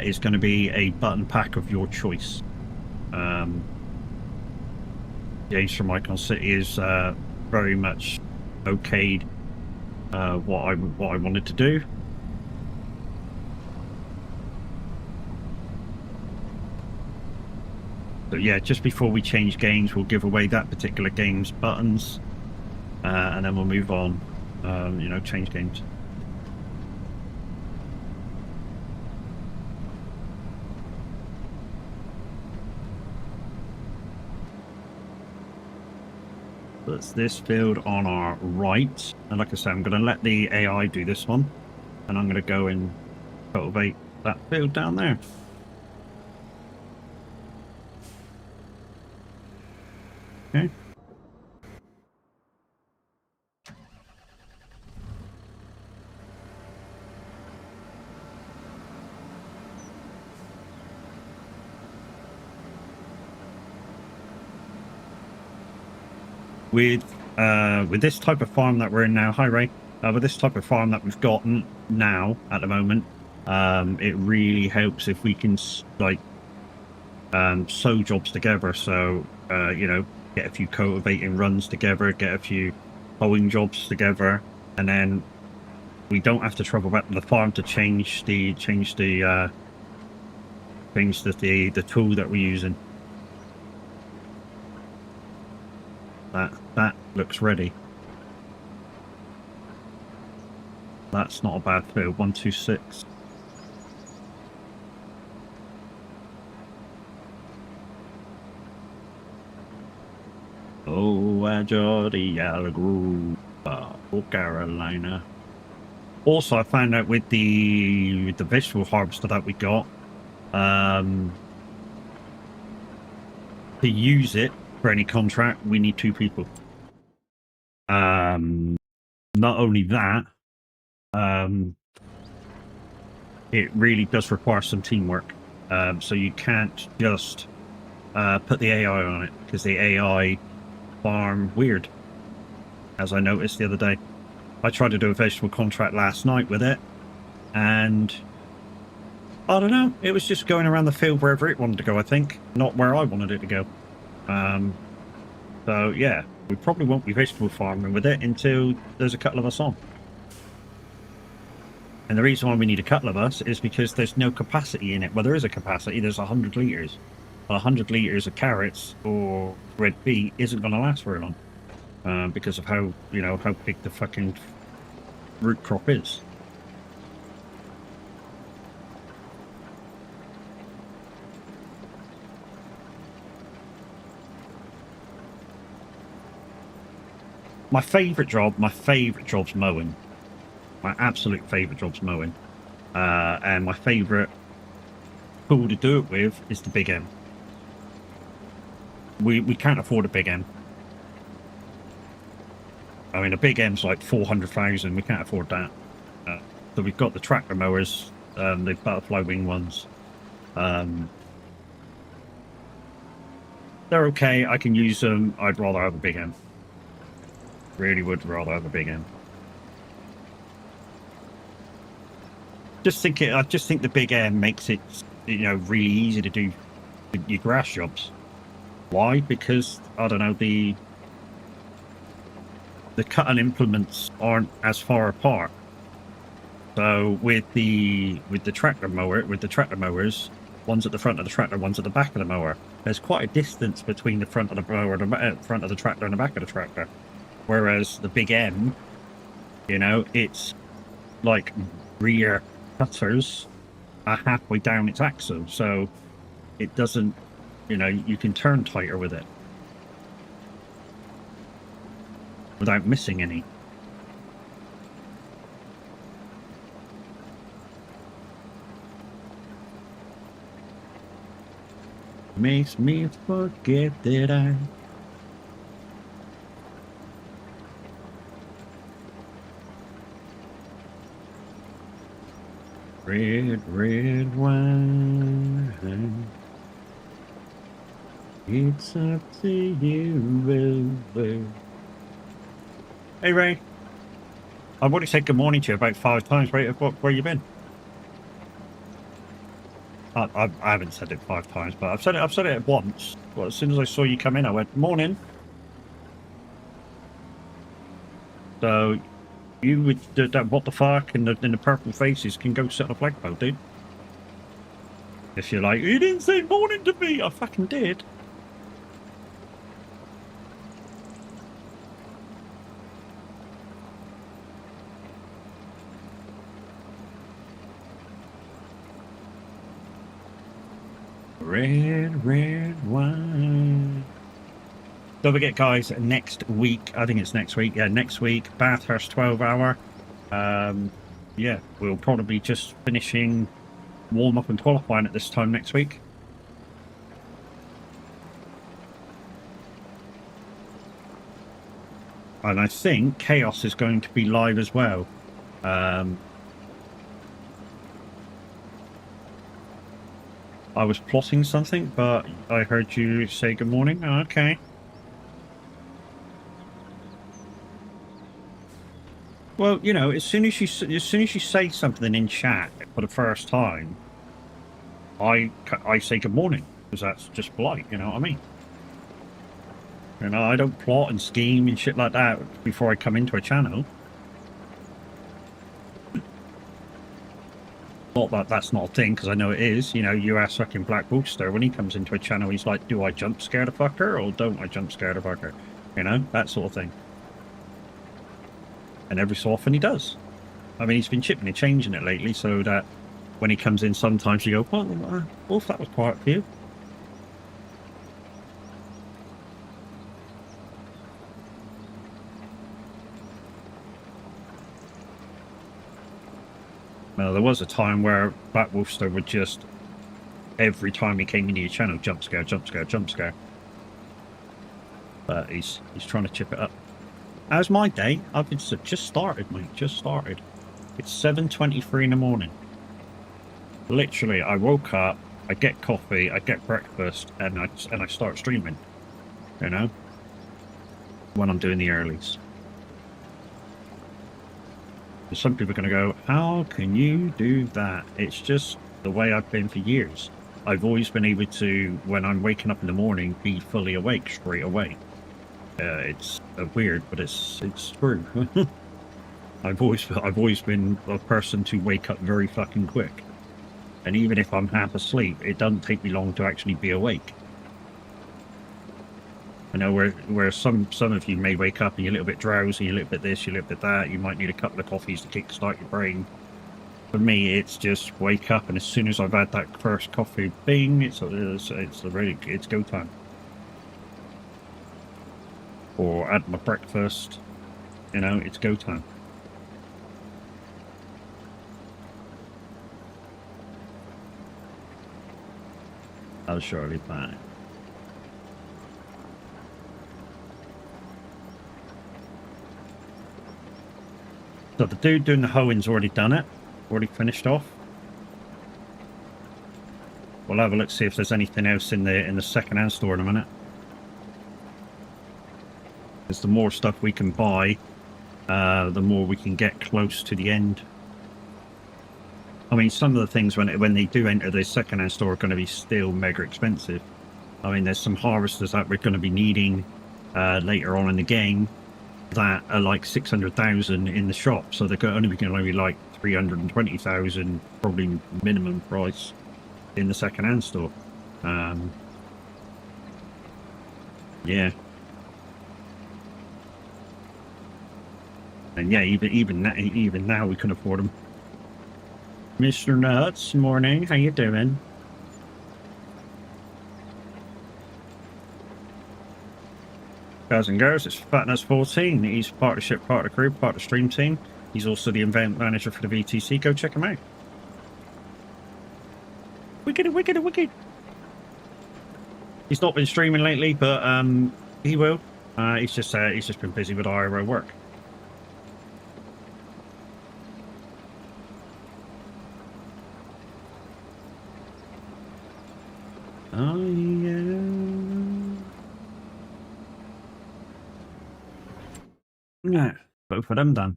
is going to be a button pack of your choice. James from Icon City is very much okayed what I wanted to do. So yeah, just before we change games, we'll give away that particular game's buttons, and then we'll move on. You know, change games. That's this field on our right, and like I said, I'm going to let the AI do this one, and I'm going to go and cultivate that field down there. Okay. With this type of farm that we're in now, hi Ray, with this type of farm that we've got now at the moment, it really helps if we can like sew jobs together. So you know, get a few cultivating runs together, get a few hoeing jobs together, and then we don't have to travel back to the farm to change the tool that we're using. That looks ready. That's not a bad field. 126. Oh, Jordy Allegro, Carolina. Also, I found out with the vegetable harvester that we got, to use it for any contract, we need 2 people. Not only that, it really does require some teamwork. So you can't just put the AI on it, because the AI farm weird, as I noticed the other day. I tried to do a vegetable contract last night with it, and I don't know, it was just going around the field wherever it wanted to go, I think, not where I wanted it to go. So yeah, we probably won't be vegetable farming with it until there's a couple of us on. And the reason why we need a couple of us is because there's no capacity in it. Well, there is a capacity, there's 100 litres. Well, 100 litres of carrots or red beet isn't going to last very long. Because of how, you know, how big the fucking root crop is. My favourite job's mowing. My absolute favourite job's mowing. And my favourite tool to do it with is the Big M. We can't afford a Big M. I mean, a Big M's like 400,000. We can't afford that. So we've got the tractor mowers, the butterfly wing ones. They're okay. I can use them. I'd rather have a Big M. Really would rather have a Big M. I just think the Big M makes it, you know, really easy to do your grass jobs. Why? Because I don't know, the cutting implements aren't as far apart. So with the tractor mowers, one's at the front of the tractor, one's at the back of the mower. There's quite a distance between the front of the mower, front of the tractor, and the back of the tractor. Whereas the Big M, you know, it's like rear cutters are halfway down its axle, so it doesn't, you know, you can turn tighter with it without missing any. Makes me forget that I red wine. It's up to you, baby. Hey, Ray. I've already said good morning to you about 5 times. Ray, where you been? I haven't said it 5 times, but I've said it once. Well, as soon as I saw you come in, I went, morning. So you with that what the fuck and the purple faces can go sit on a flagpole, dude. If you're like, you didn't say morning to me, I fucking did. Red wine. Don't forget, guys, next week, I think it's next week, yeah, next week, Bathurst 12 hour. Yeah, we'll probably be just finishing warm-up and qualifying at this time next week. And I think Chaos is going to be live as well. I was plotting something, but I heard you say good morning. Oh, okay. Well, you know, as soon as you say something in chat for the first time, I say good morning, because that's just polite. You know what I mean? You know, I don't plot and scheme and shit like that before I come into a channel. Not that that's not a thing, because I know it is. You know, you ask fucking Black Booster when he comes into a channel, he's like, do I jump scare the fucker or don't I jump scare the fucker? You know, that sort of thing. And every so often he does. I mean, he's been chipping and changing it lately, so that when he comes in, sometimes you go, well, Wolf, that was quiet for you. Well, there was a time where that Wolfster would just, every time he came into your channel, jump scare, jump scare, jump scare. But he's trying to chip it up. How's my day? I've just started, mate. Just started. It's 7:23 in the morning. Literally, I woke up, I get coffee, I get breakfast, and I start streaming. You know, when I'm doing the earlies. Some people are going to go, how can you do that? It's just the way I've been for years. I've always been able to, when I'm waking up in the morning, be fully awake straight away. It's weird, but it's true. I've always been a person to wake up very fucking quick, and even if I'm half asleep, it doesn't take me long to actually be awake. I know where some of you may wake up and you're a little bit drowsy, you're a little bit this, you're a little bit that. You might need a couple of coffees to kickstart your brain. For me, it's just wake up, and as soon as I've had that first coffee, bing, it's go time. Or add my breakfast, you know, it's go time. I'll surely back. So the dude doing the hoeing's already done it, already finished off. We'll have a look, see if there's anything else in the second-hand store in a minute. Because the more stuff we can buy, the more we can get close to the end. I mean, some of the things when they do enter the second-hand store are going to be still mega expensive. I mean, there's some harvesters that we're going to be needing later on in the game that are like 600,000 in the shop, so they're only going to be like 320,000 probably minimum price in the second-hand store. Yeah. And yeah, even now we can afford them. Mr. Nuts, morning. How you doing? Guys and girls, it's Fatnuts14. He's part of the ship, part of the crew, part of the stream team. He's also the event manager for the VTC. Go check him out. Wicked. He's not been streaming lately, but he will. He's just been busy with IRO work. Oh yeah. Yeah, both of them done.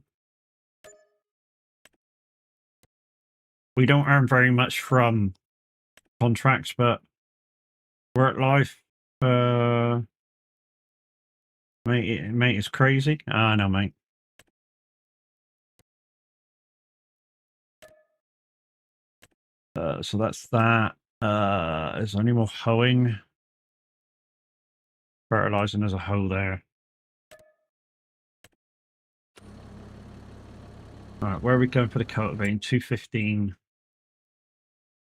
We don't earn very much from contracts, but work life, mate, it's crazy. I know, mate. So that's that. Is there any more hoeing? Fertilizing as a hoe there. Alright, where are we going for the cultivating? 215.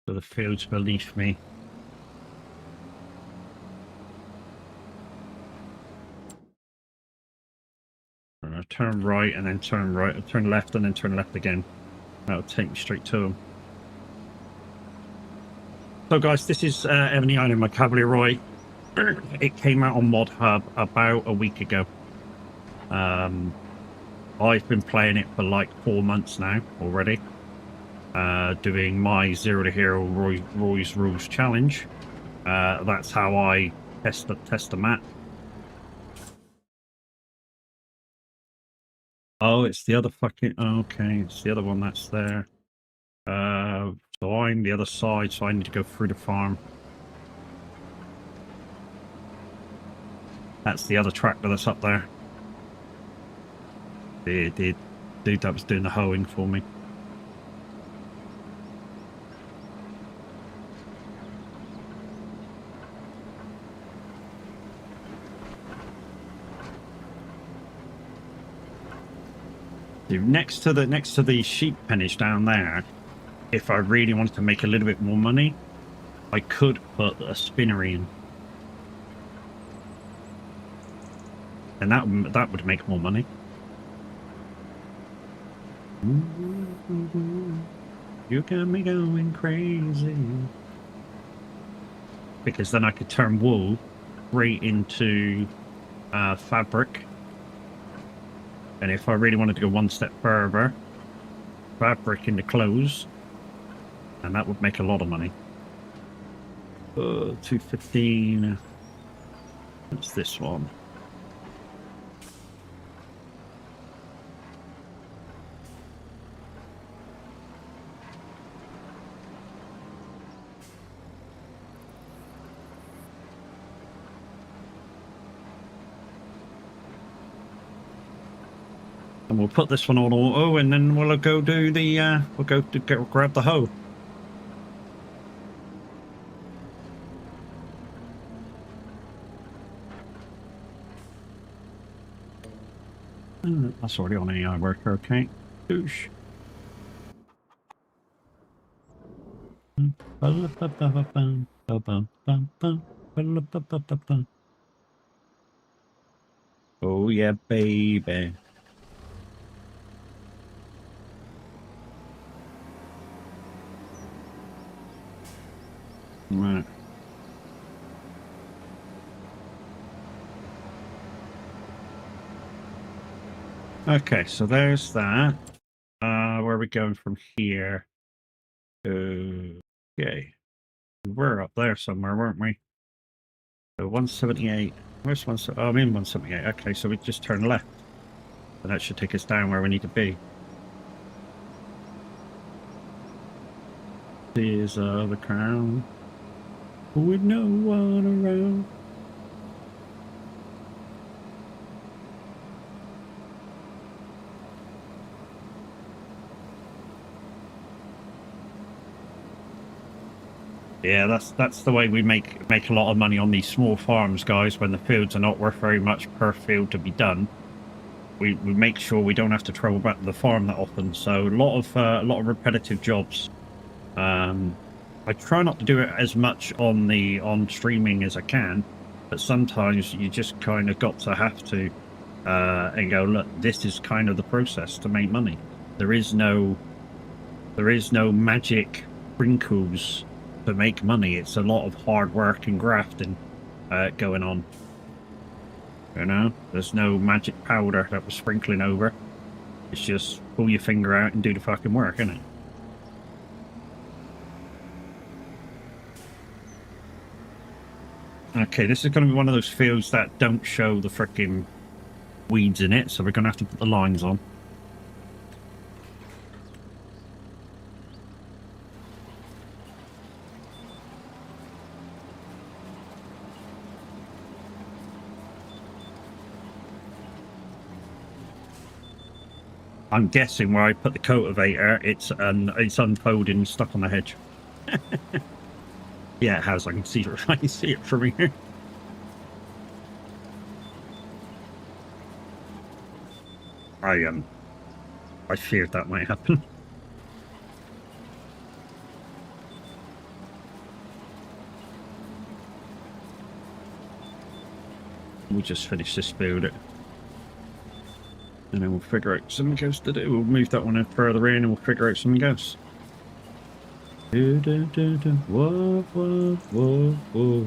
So the fields beneath me. I'm gonna turn right and then turn right, turn left and then turn left again. That'll take me straight to them. So guys, this is Ebony Island, my Cavalier Roy. It came out on Mod Hub about a week ago. I've been playing it for like 4 months now already. Doing my Zero to Hero Roy's Rules Challenge. That's how I test the map. Oh, it's the other fucking... Okay, it's the other one that's there. So I'm the other side, so I need to go through the farm. That's the other tractor that's up there. The dude that was doing the hoeing for me. Next to the sheep pennage down there, if I really wanted to make a little bit more money, I could put a spinnery in, and that would make more money. You got me going crazy. Because then I could turn wool straight into fabric. And if I really wanted to go one step further, fabric into clothes. And that would make a lot of money. 215. What's this one? And we'll put this one on auto, and then we'll go do the we'll go to grab the hoe. That's already on AI worker, okay. Douche. Oh yeah, baby. Right. Okay, so there's that. Where are we going from here? Okay. We were up there somewhere, weren't we? So 178. Where's 178? Oh, I'm in 178. Okay, so we just turn left. And that should take us down where we need to be. Here's the crown. With no one around. Yeah, that's the way we make a lot of money on these small farms, guys. When the fields are not worth very much per field to be done, we make sure we don't have to travel back to the farm that often. So a lot of repetitive jobs. I try not to do it as much on streaming as I can, but sometimes you just kind of got to have to and go, look, this is kind of the process to make money. There is no magic sprinkles to make money. It's a lot of hard work and grafting going on. You know, there's no magic powder that we're sprinkling over. It's just pull your finger out and do the fucking work, isn't it? Okay, this is going to be one of those fields that don't show the frickin' weeds in it, so we're going to have to put the lines on. I'm guessing where I put the cultivator, it's unfolding, stuck on the hedge. Yeah, it has. I can see it. I can see it from here. I feared that might happen. We'll just finish this build, and then we'll figure out something else to do. We'll move that one further in, and we'll figure out something else. Whoa, whoa, whoa, whoa.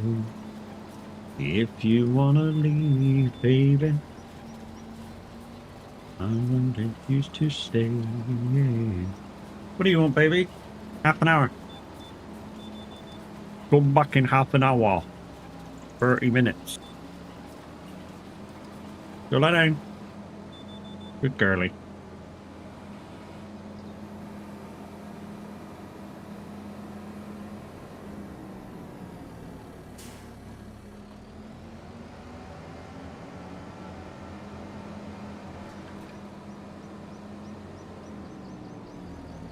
If you wanna leave, baby, I wonder used to stay. What do you want, baby? Half an hour. Come back in half an hour. 30 minutes. Go lie down. Good girly.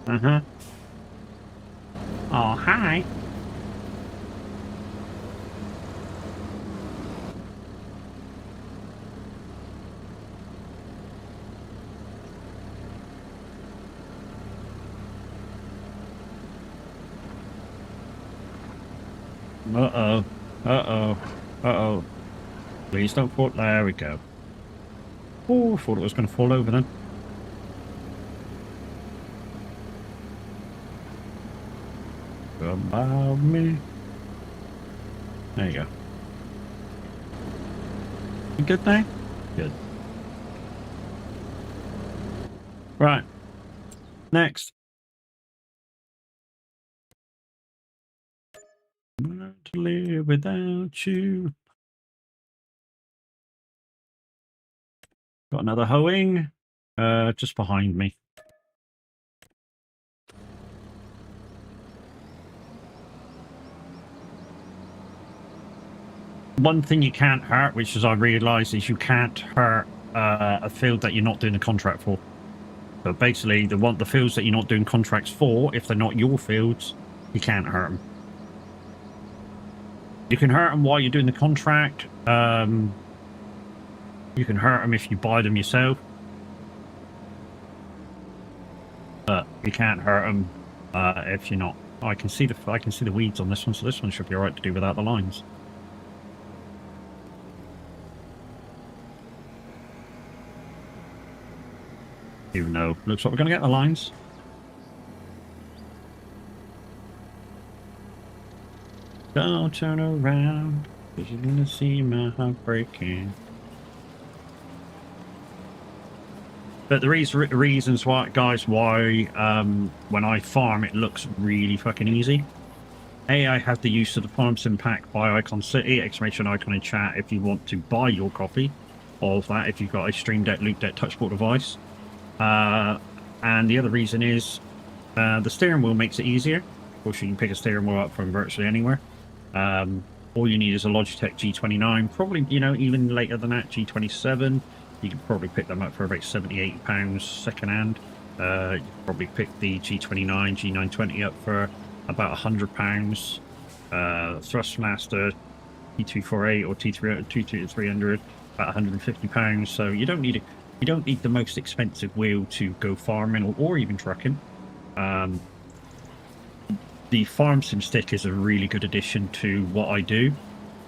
Uh-huh. Oh, hi. Uh-oh. Uh-oh. Uh-oh. Please don't fall. There we go. Oh, I thought it was going to fall over then. About me. There you go. You good now? Good. Right. Next. Learn to live without you. Got another hoeing. Just behind me. One thing you can't hurt, which is I realised, is you can't hurt a field that you're not doing a contract for. So basically, the fields that you're not doing contracts for, if they're not your fields, you can't hurt them. You can hurt them while you're doing the contract. You can hurt them if you buy them yourself. But you can't hurt them if you're not. Oh, I can see the weeds on this one, so this one should be alright to do without the lines. Even though looks like we're going to get the lines. Don't turn around, because you're going to see my heart breaking. But the reasons why, guys, why when I farm it looks really fucking easy. I have the use of the Farm Sim Pack by Icon City, exclamation icon in chat if you want to buy your copy of that, if you've got a Stream Deck, Loop Deck, Touchport device. And the other reason is the steering wheel makes it easier. Of course, you can pick a steering wheel up from virtually anywhere. All you need is a Logitech G29, probably, you know, even later than that, G27. You can probably pick them up for about £70–80 second hand. You can probably pick the G29, G920 up for about £100. Thrustmaster T248 or T300 about £150. So you don't need the most expensive wheel to go farming or even trucking. The Farm Sim stick is a really good addition to what I do.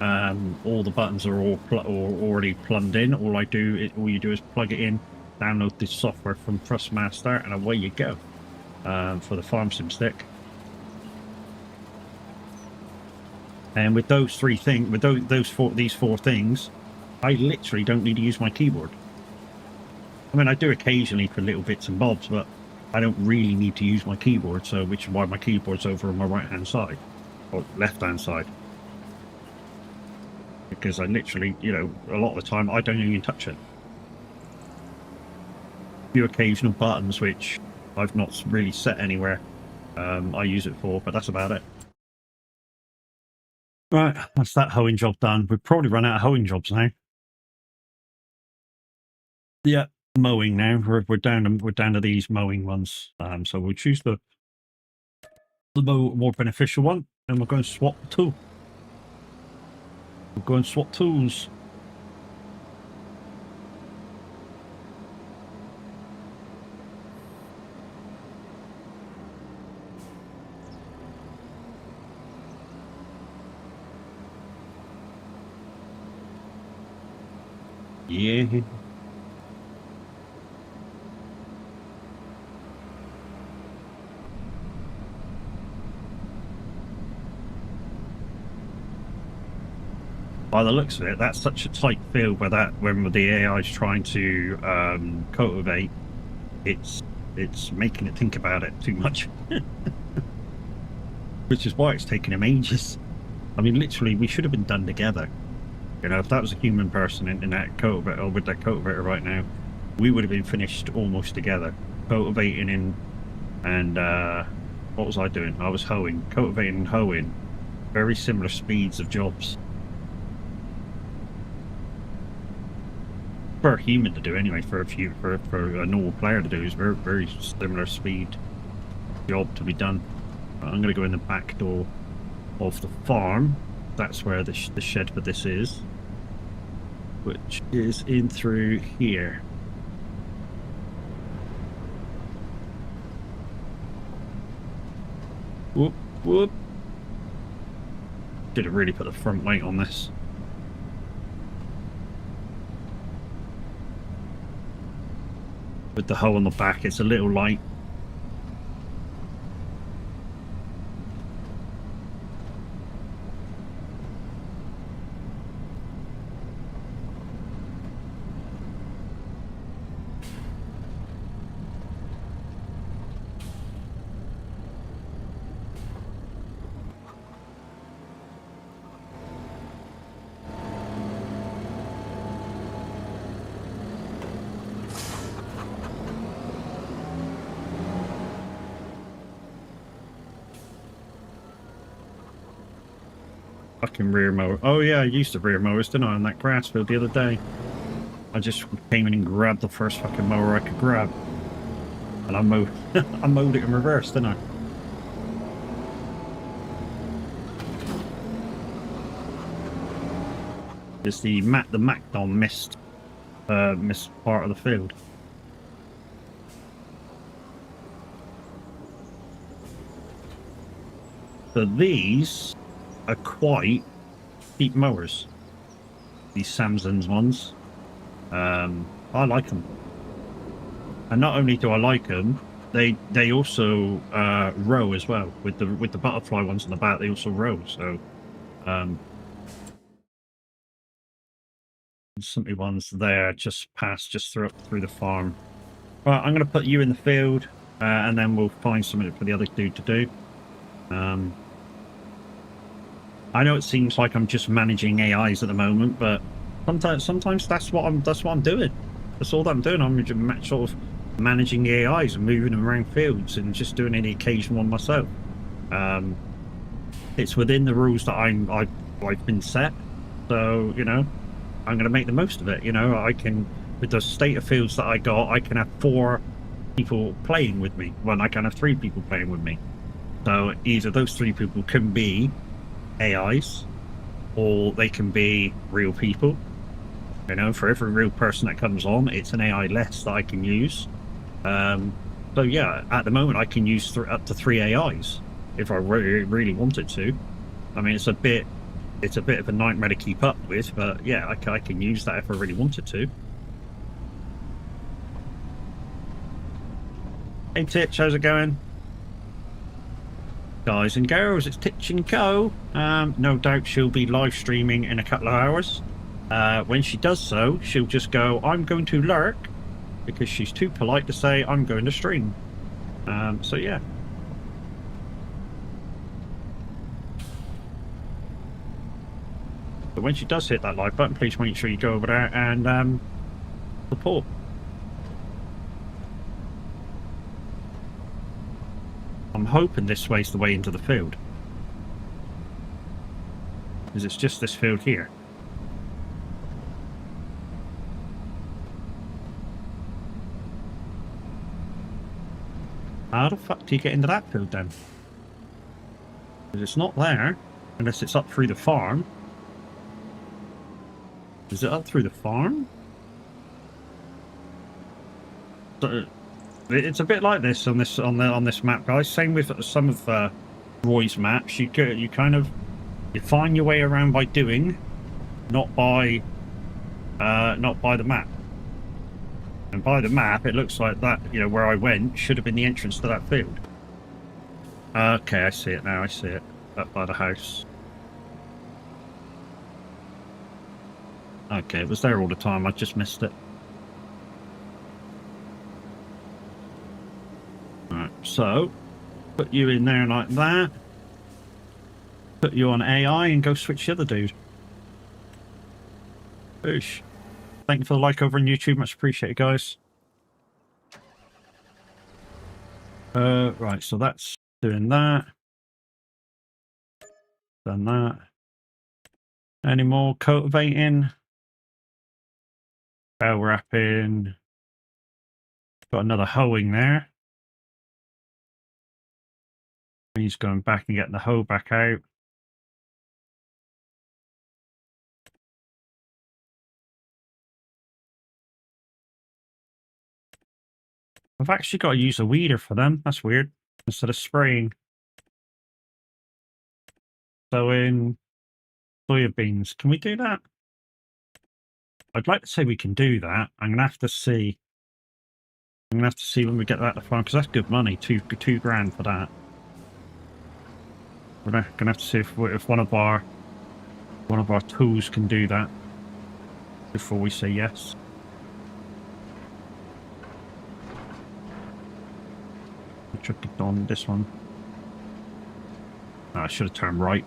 All the buttons are all already plumbed in. All you do is plug it in, download the software from Thrustmaster, and away you go for the Farm Sim stick. And with those three things, with these four things, I literally don't need to use my keyboard. I mean, I do occasionally for little bits and bobs, but I don't really need to use my keyboard. So, which is why my keyboard's over on my right-hand side or left-hand side. Because I literally, you know, a lot of the time I don't even touch it. A few occasional buttons which I've not really set anywhere. I use it for, but that's about it. Right, that's that hoeing job done. We've probably run out of hoeing jobs now. Yeah, mowing now. We're down to these mowing ones. So we'll choose the more beneficial one, and we'll go and swap the tool. We'll go and swap tools. Yeah. By the looks of it, that's such a tight field where when the AI is trying to cultivate, it's making it think about it too much. Which is why it's taking him ages. I mean, literally, we should have been done together. You know, if that was a human person in that cultivator, or with that cultivator right now, we would have been finished almost together. Cultivating and what was I doing? I was hoeing. Cultivating and hoeing. Very similar speeds of jobs. For a human to do anyway, for a normal player to do is very similar speed job to be done. I'm going to go in the back door of the farm. That's where the shed for this is, which is in through here. Whoop whoop. Should have really put the front weight on this. With the hole on the back, it's a little light. Fucking rear mower. Oh yeah, I used to rear mowers, didn't I, on that grass field the other day. I just came in and grabbed the first fucking mower I could grab. And I mowed, I mowed it in reverse, didn't I? It's the MacDon missed part of the field. So these are quite cheap mowers. These Samson's ones. I like them. And not only do I like them, they also row as well. With the butterfly ones on the back, they also row. So simply ones there just through the farm. Right, I'm going to put you in the field, and then we'll find something for the other dude to do. I know it seems like I'm just managing AIs at the moment, but sometimes that's what I'm doing. That's all that I'm doing. I'm just sort of managing the AIs and moving them around fields and just doing any occasion one myself. It's within the rules that I've been set, so you know I'm going to make the most of it. You know, I can, with the state of fields that I got, I can have 4 people playing with me. Well, I can have 3 people playing with me. So either those 3 people can be AIs, or they can be real people. You know, for every real person that comes on, it's an AI less that I can use. So yeah, at the moment I can use up to 3 AIs if I really wanted to. I mean, it's a bit of a nightmare to keep up with, but yeah, I can use that if I really wanted to. Hey Titch, how's it going? Guys and girls, it's Titch and Co. No doubt she'll be live streaming in a couple of hours. When she does so, she'll just go, I'm going to lurk, because she's too polite to say, I'm going to stream. So yeah. But when she does hit that like button, please make sure you go over there and support. I'm hoping this way's the way into the field, because it's just this field here. How the fuck do you get into that field then? Because it's not there, unless it's up through the farm. Is it up through the farm? So, it's a bit like this on this map, guys. Same with some of Roy's maps. You find your way around by doing, not by the map. And by the map, it looks like that, you know, where I went should have been the entrance to that field. Okay, I see it now. I see it up by the house. Okay, it was there all the time. I just missed it. Alright, so put you in there like that. Put you on AI and go switch the other dude. Boosh. Thank you for the like over on YouTube. Much appreciated, guys. Right, so that's doing that. Done that. Any more cultivating? Bell wrapping. Got another hoeing there. He's going back and getting the hoe back out. I've actually got to use a weeder for them. That's weird. Instead of spraying. So in Soybeans. Can we do that? I'd like to say we can do that. I'm gonna have to see. I'm gonna have to see when we get that to farm, because that's good money. Two grand for that. We're gonna have to see if one of our tools can do that before we say yes. Chuck it on this one. Oh, I should have turned right.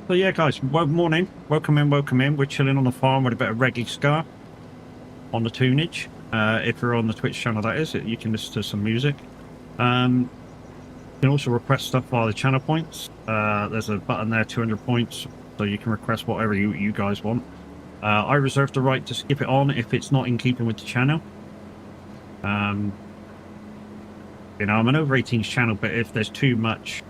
So yeah, guys, morning. Welcome in. We're chilling on the farm with a bit of Reggae Ska on the tunage. If you're on the Twitch channel, that is, you can listen to some music. You can also request stuff via the channel points. There's a button there, 200 points, so you can request whatever you guys want. I reserve the right to skip it on if it's not in keeping with the channel. You know, I'm an over 18s channel, but if there's too much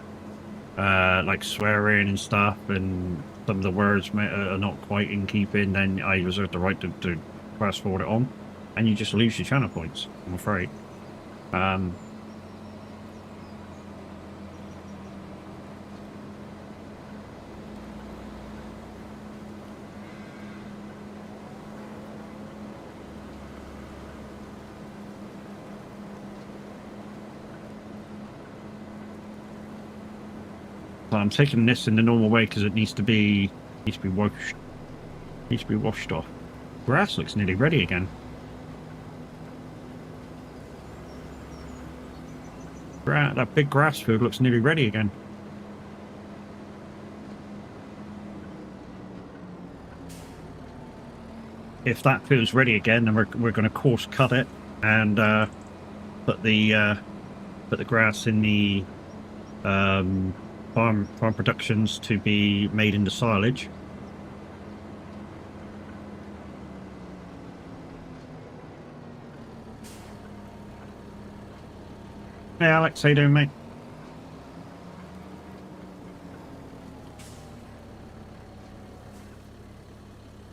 like swearing and stuff, and some of the words are not quite in keeping, then I reserve the right to fast forward it on, and you just lose your channel points, I'm afraid. So I'm taking this in the normal way because it needs to be washed off. Grass looks nearly ready again. That big grass field looks nearly ready again. If that field's ready again, then we're going to course cut it and put the grass in the farm productions to be made into silage. Hey Alex, how you doing, mate?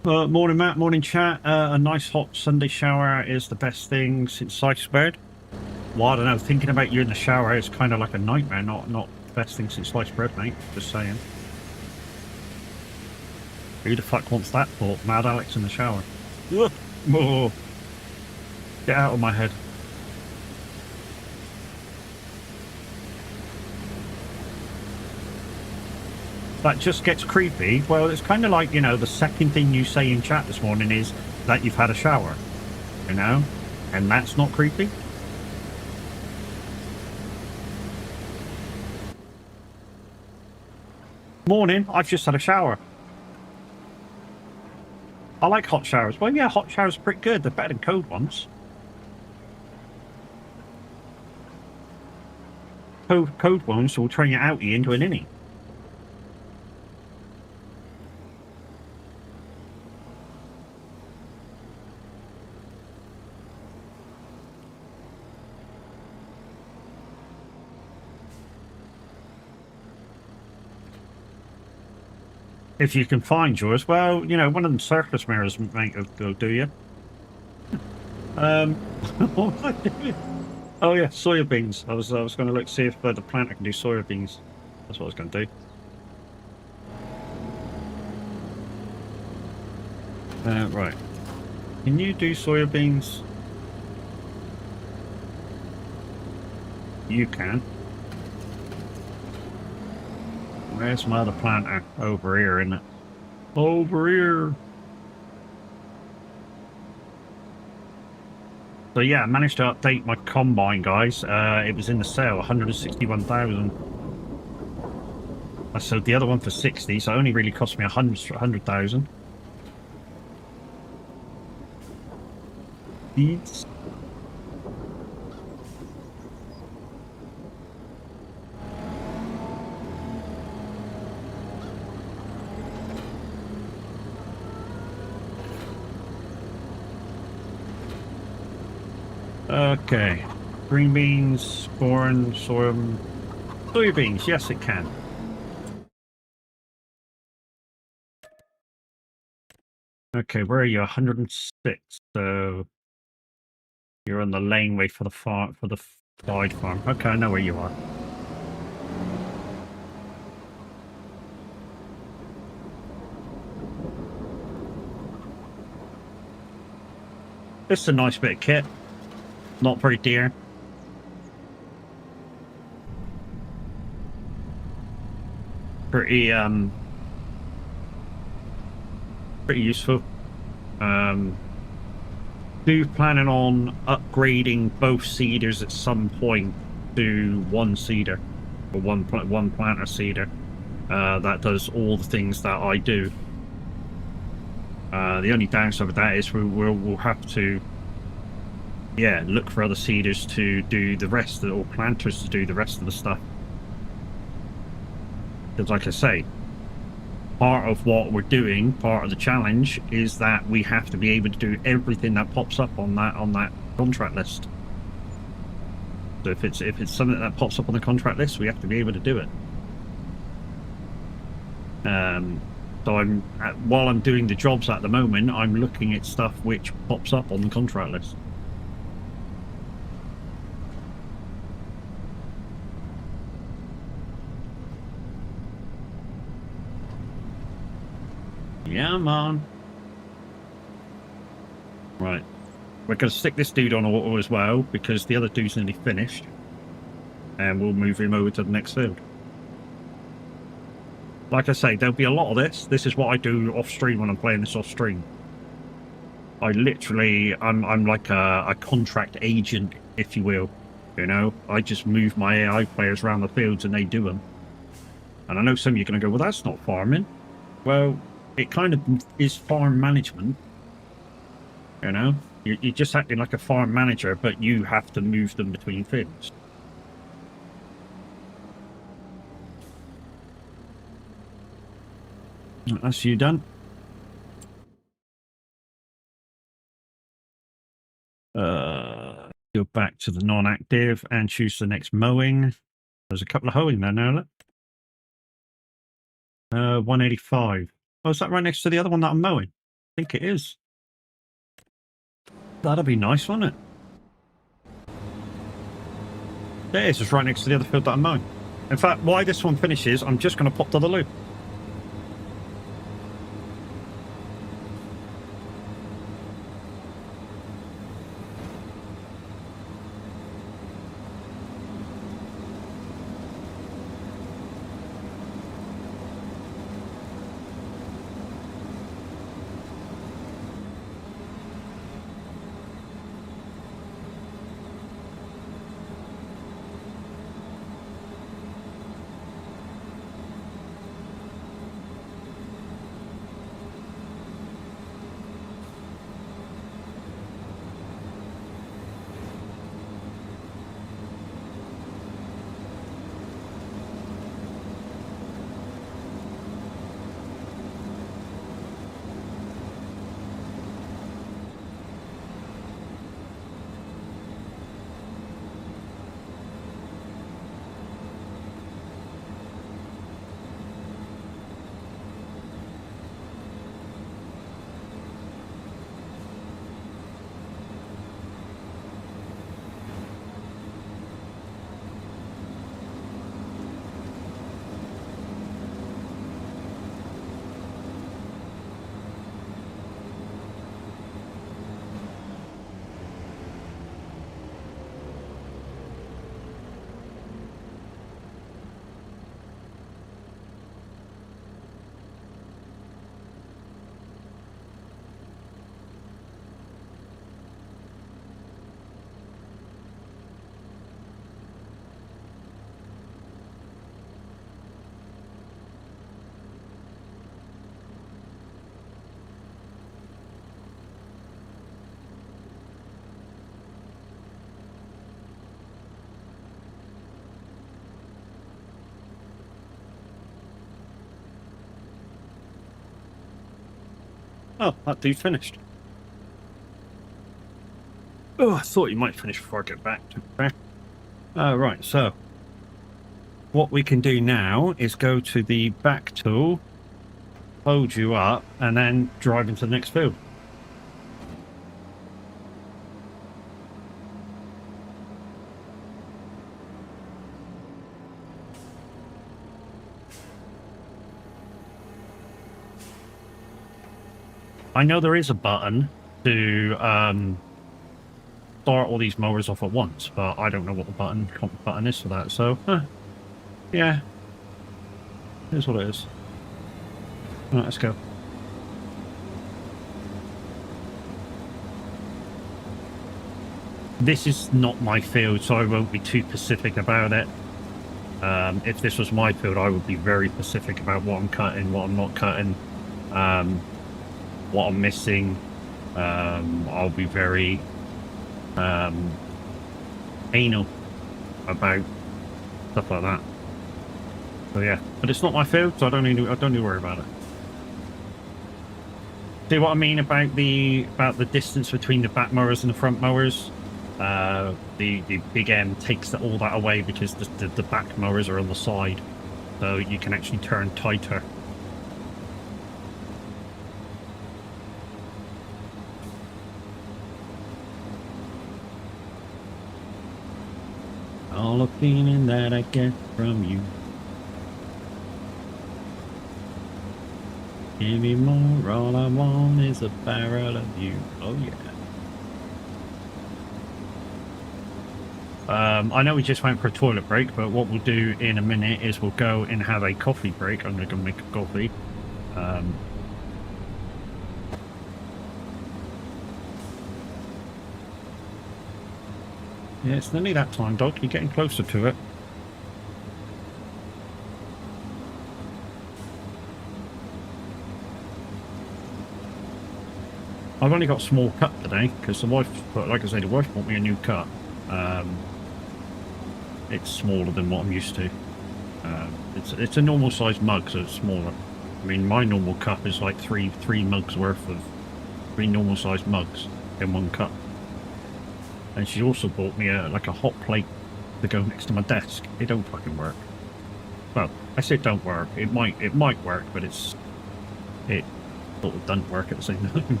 Morning Matt, morning chat. A nice hot Sunday shower is the best thing since sliced bread. Well, I don't know, thinking about you in the shower is kind of like a nightmare, not the best thing since sliced bread, mate. Just saying. Who the fuck wants that for? Mad Alex in the shower. Ugh. Oh. Get out of my head. That just gets creepy. Well, it's kind of like, you know, the second thing you say in chat this morning is that you've had a shower, you know, and that's not creepy. Morning, I've just had a shower. I like hot showers. Well, yeah, hot showers are pretty good. They're better than cold ones. Cold ones will turn your outie into an innie. If you can find yours, well, you know, one of them surface mirrors, mate, will do you. What was I doing? Oh yeah, soya beans. I was going to look see if the planter can do soya beans. That's what I was going to do. Right. Can you do soya beans? You can. Where's my other planter? Over here, isn't it? Over here. So yeah, I managed to update my combine, guys. It was in the sale, 161,000. I sold the other one for 60, so it only really cost me 100,000. Seeds. Okay. Green beans, corn, soybeans. Yes, it can. Okay, where are you? 106. So you're on the laneway for the farm, for the side farm. Okay, I know where you are. It's a nice bit of kit. Not very dear. Pretty pretty useful. Do planning on upgrading both seeders at some point to one seeder or one planter seeder that does all the things that I do. The only downside of that is we'll have to, yeah, look for other seeders to do the rest, or planters to do the rest of the stuff. Because, like I say, part of what we're doing, part of the challenge, is that we have to be able to do everything that pops up on that contract list. So if it's something that pops up on the contract list, we have to be able to do it. So while I'm doing the jobs at the moment, I'm looking at stuff which pops up on the contract list. Yeah, man. Right. We're going to stick this dude on auto as well, because the other dude's nearly finished. And we'll move him over to the next field. Like I say, there'll be a lot of this. This is what I do off stream when I'm playing this off stream. I literally, I'm like a contract agent, if you will. You know, I just move my AI players around the fields and they do them. And I know some of you are going to go, well, that's not farming. Well, it kind of is farm management. You know, you're just acting like a farm manager, but you have to move them between fields. That's you done. Go back to the non-active and choose the next mowing. There's a couple of hoeing there now, look. 185. Oh, is that right next to the other one that I'm mowing? I think it is. That'd be nice, wouldn't it? There it is, just right next to the other field that I'm mowing. In fact, while this one finishes, I'm just going to pop to the loop. Oh, that dude finished. Oh, I thought you might finish before I get back, to be fair. Right, so what we can do now is go to the back tool, hold you up, and then drive into the next field. I know there is a button to start all these mowers off at once, but I don't know what the button is for that, so yeah, here's what it is. All right, let's go. This is not my field, so I won't be too specific about it. If this was my field, I would be very specific about what I'm cutting, what I'm not cutting, what I'm missing. I'll be very anal about stuff like that. So yeah, but it's not my field, so I don't need to worry about it. See what I mean about the distance between the back mowers and the front mowers? The big M takes all that away because the back mowers are on the side, so you can actually turn tighter. All the feeling that I get from you. Give me more, all I want is a barrel of you. Oh yeah. I know we just went for a toilet break, but what we'll do in a minute is we'll go and have a coffee break. I'm going to go make a coffee. Yeah, it's nearly that time, Doc. You're getting closer to it. I've only got a small cut today because the wife, like I say, the wife bought me a new cut. It's smaller than what I'm used to. It's a normal sized mug, so it's smaller. I mean, my normal cup is like three mugs worth of 3 normal sized mugs in one cup. And she also bought me like a hot plate to go next to my desk. It don't fucking work. Well, I say it don't work. It might work, but it sort of doesn't work at the same time.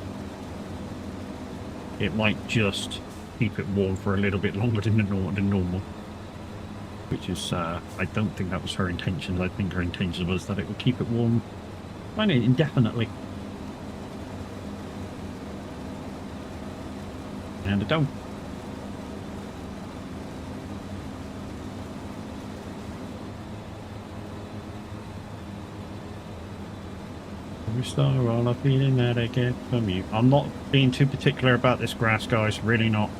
It might just keep it warm for a little bit longer than normal. Which is, I don't think that was her intention. I think her intention was that it would keep it warm indefinitely. And it don't. Star, all the feeling that I get from you. I'm not being too particular about this grass, guys. Really not.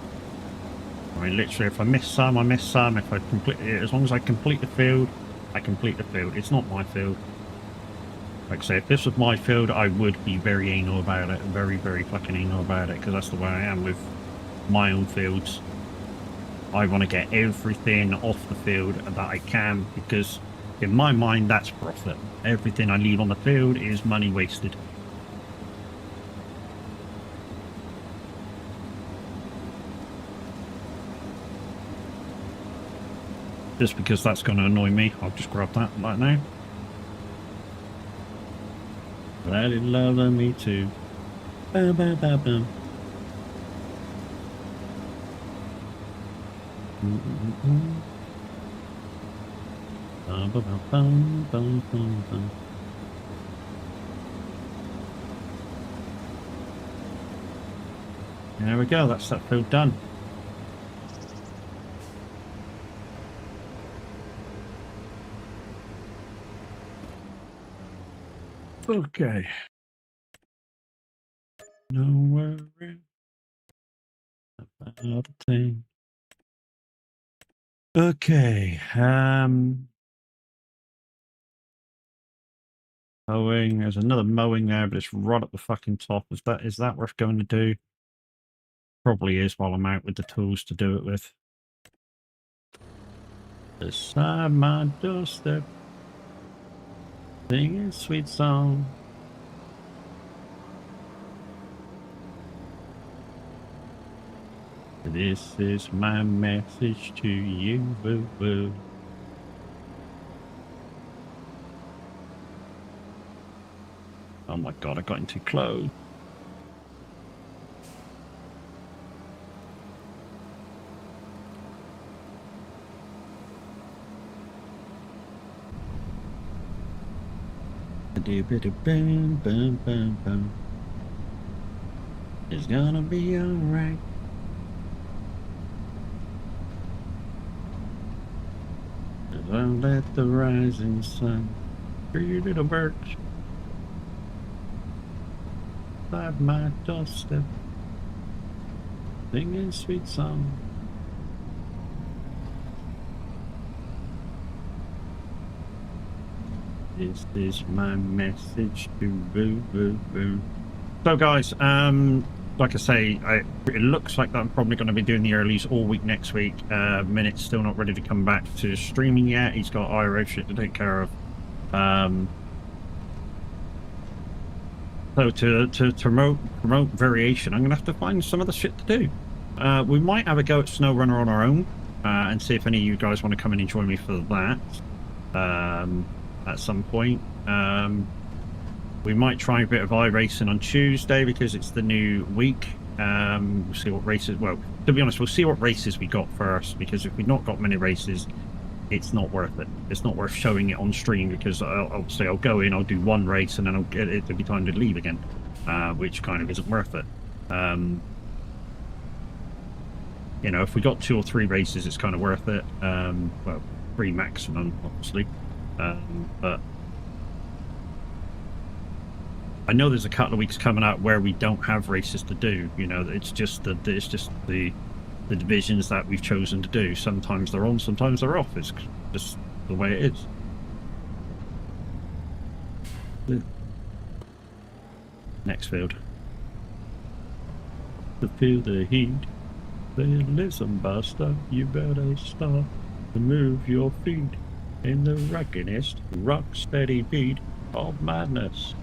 I mean, literally, if I miss some, I miss some. If I complete it, as long as I complete the field, I complete the field. It's not my field. Like I say, if this was my field, I would be very anal about it. Very, very fucking anal about it, because that's the way I am with my own fields. I want to get everything off the field that I can, because in my mind, that's profit. Everything I leave on the field is money wasted. Just because that's going to annoy me, I'll just grab that right now. Let it love me too. Bum, bum, bum, bum. Bum, bum, bum, bum, bum, bum. There we go, that's that field done. Okay. No worry about a thing. Okay. Mowing. There's another mowing there, but it's right at the fucking top. Is that worth going to do? Probably is while I'm out with the tools to do it with. Beside my doorstep, singing a sweet song. This is my message to you, boo boo. Oh my god, I got in too close. It's gonna be alright. I'll let the rising sun, three little birds, by my doorstep, singing sweet song. This is my message to boo boo boo. So guys, like I say, it looks like that I'm probably going to be doing the earlies all week next week. Minute's still not ready to come back to streaming yet. He's got IRO shit to take care of. So to promote variation, I'm going to have to find some other shit to do. We might have a go at SnowRunner on our own and see if any of you guys want to come in and join me for that at some point. We might try a bit of iRacing on Tuesday because it's the new week. We'll see what races... Well, to be honest, we'll see what races we got first, because if we've not got many races, it's not worth it. It's not worth showing it on stream, because I'll go in, I'll do one race, and then it'll be time to leave again, which kind of isn't worth it. You know, if we got 2 or 3 races, it's kind of worth it. Well, 3 maximum, obviously. But I know there's a couple of weeks coming out where we don't have races to do. You know, it's just the divisions that we've chosen to do. Sometimes they're on, sometimes they're off. It's just the way it is. Next field. To feel the heat, then listen, Buster, you better start to move your feet in the rockinest, rock steady beat of madness.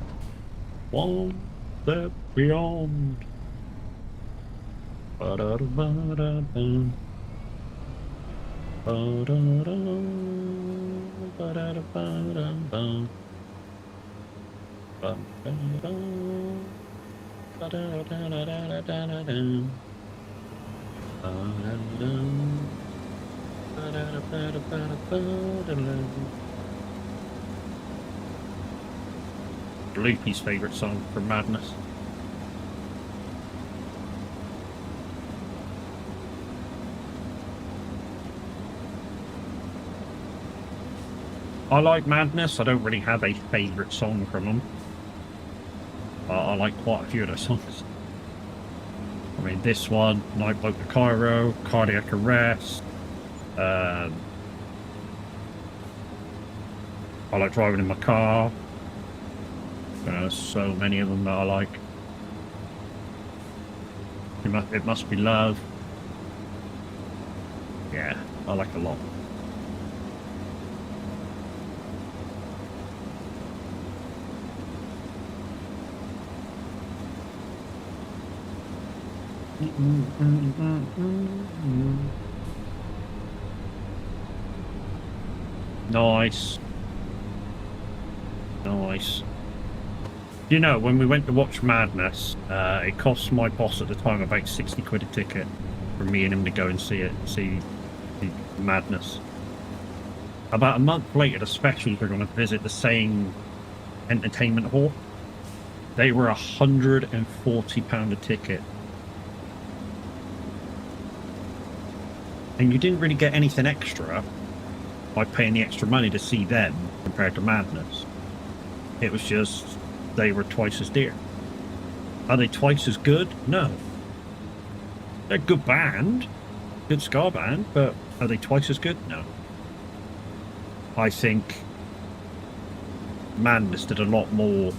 One step beyond. Ba-da-da-ba-da-bum. Ba-da-da-dum. Ba-da-da-ba-da-bum. Ba-da-da-dum. Ba-da-da-da-da-da-da-dum. Ba-da-da-dum. Ba-da-da-ba-da-ba-da-ba-da-dum. Loopy's favourite song from Madness. I like Madness. I don't really have a favourite song from them. I like quite a few of their songs. I mean, this one, Nightboat to Cairo, Cardiac Arrest. I like Driving in My Car. There's so many of them that I like. It must be love. Yeah, I like a lot. Nice. Nice. You know, when we went to watch Madness, it cost my boss at the time about 60 quid a ticket for me and him to go and see Madness. About a month later, the specials were going to visit the same entertainment hall. They were £140 a ticket. And you didn't really get anything extra by paying the extra money to see them compared to Madness. It was just, they were twice as dear. Are they twice as good? No. They're a good band, good ska band, but are they twice as good? No. I think Madness did a lot more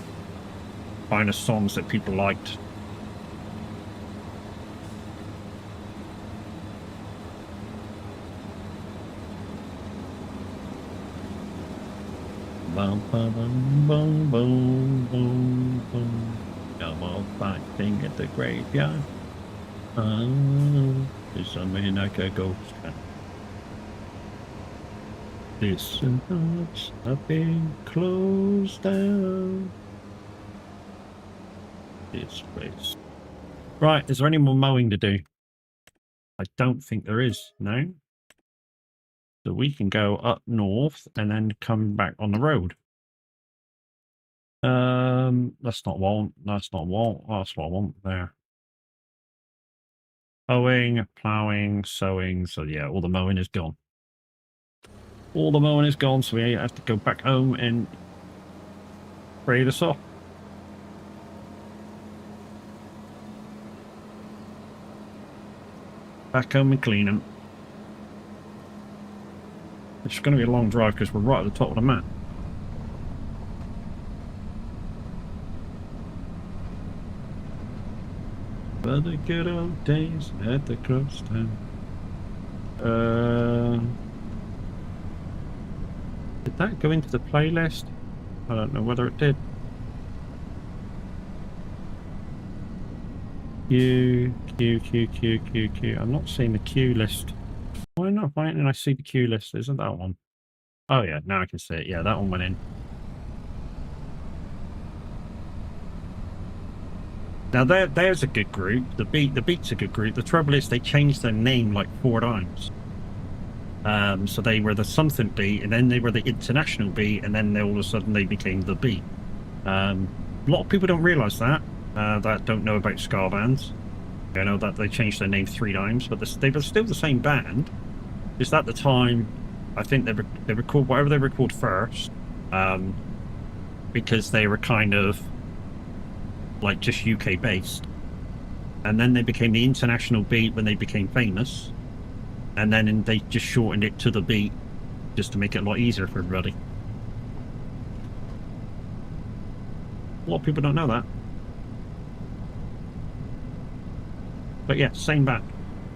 kind of songs that people liked. Bum, bum, bum, bum, bum, bum. No more fighting at the graveyard. Is I mean like a ghost cat. This house have been closed down. This place. Right, is there any more mowing to do? I don't think there is, no. So we can go up north and then come back on the road. That's not one. That's not one. That's what I want there. Mowing, ploughing, sowing. So yeah, all the mowing is gone. All the mowing is gone, so we have to go back home and spray this off. Back home and clean them. It's going to be a long drive because we're right at the top of the map. For the good old days at the close town. Did that go into the playlist? I don't know whether it did. Q. I'm not seeing the queue list. Why not? Why didn't I see the queue list? Isn't that one? Oh yeah, now I can see it. Yeah, that one went in. Now there's a good group. The Beat's a good group. The trouble is they changed their name like 4 times. So they were the something Beat, and then they were the International Beat, and then all of a sudden they became the Beat. A lot of people don't realise that. That don't know about ska bands. You know that they changed their name 3 times, but they were still the same band. Just at the time, I think they record whatever they record first, because they were kind of like just UK based, and then they became the International Beat when they became famous, and then they just shortened it to the Beat just to make it a lot easier for everybody. A lot of people don't know that. But yeah, same band.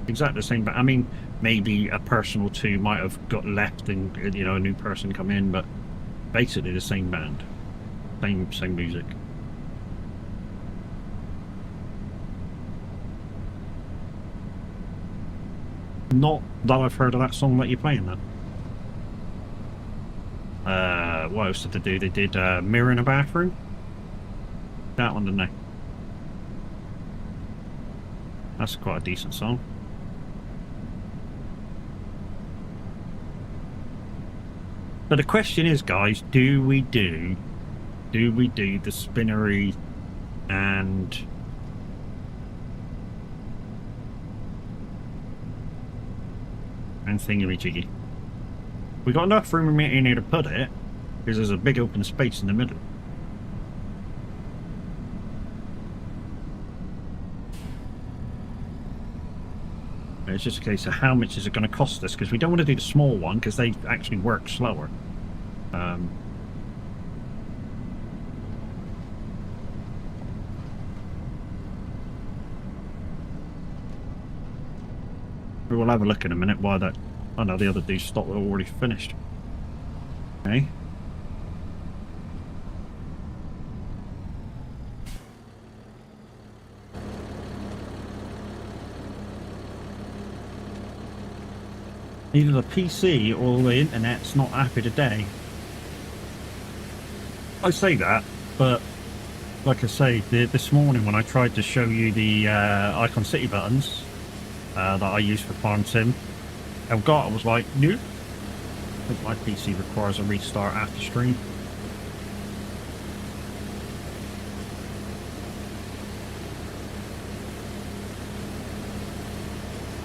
Exactly the same band. I mean, maybe a person or two might have got left and, you know, a new person come in, but basically the same band. Same music. Not that I've heard of that song that you're playing then. What else did they do? They did Mirror in a Bathroom. That one, didn't they? That's quite a decent song. But the question is, guys, do we do the Spinnery and thingy-jiggy? We got enough room in here to put it, because there's a big open space in the middle. It's just a case of how much is it going to cost us, because we don't want to do the small one because they actually work slower. We will have a look in a minute why that. Oh no, the other dude's stopped already finished. Okay. Either the PC or the internet's not happy today. I say that, but like I say, this morning when I tried to show you the Icon City buttons that I use for Farm Sim, Elgato was like, nope. I think my PC requires a restart after stream.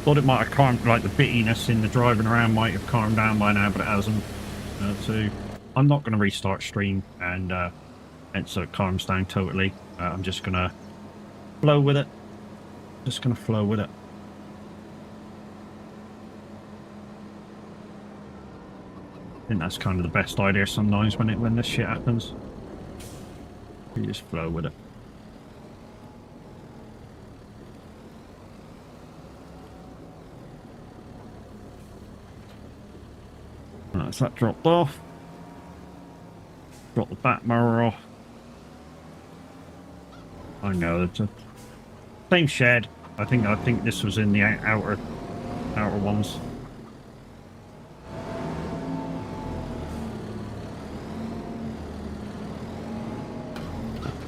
Thought it might have calmed, like the bittiness in the driving around might have calmed down by now, but it hasn't. So I'm not going to restart stream and so it calms down totally. I'm just going to flow with it. Just going to flow with it. I think that's kind of the best idea sometimes when this shit happens. You just flow with it. Right, so that dropped off. Drop the back mirror off. I know it's a same shed. I think this was in the outer outer ones.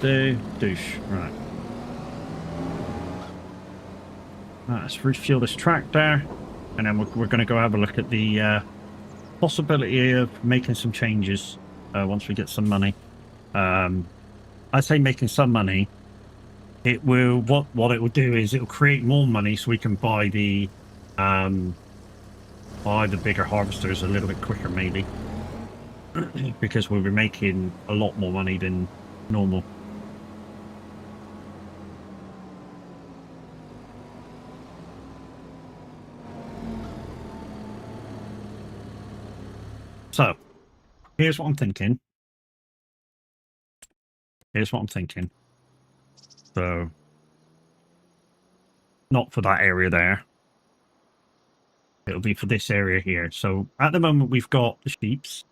Douche. Right. Let's refuel this tractor, and then we're going to go have a look at the possibility of making some changes once we get some money. I say making some money. It will what it will do is it will create more money so we can buy the bigger harvesters a little bit quicker, maybe, because we'll be making a lot more money than normal. So, here's what I'm thinking. So, not for that area there. It'll be for this area here. So, at the moment, we've got the sheeps.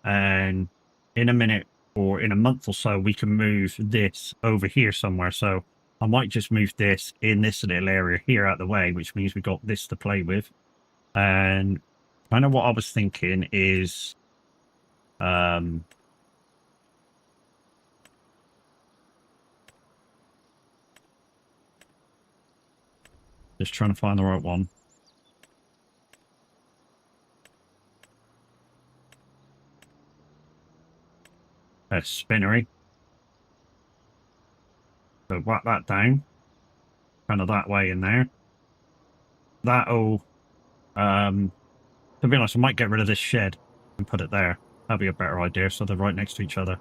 And in a minute or in a month or so, we can move this over here somewhere. So, I might just move this in this little area here out of the way, which means we've got this to play with. And kind of what I was thinking is... just trying to find the right one. A spinnery. So whack that down. Kind of that way in there. That'll... to be honest, I might get rid of this shed and put it there. That'd be a better idea, so they're right next to each other.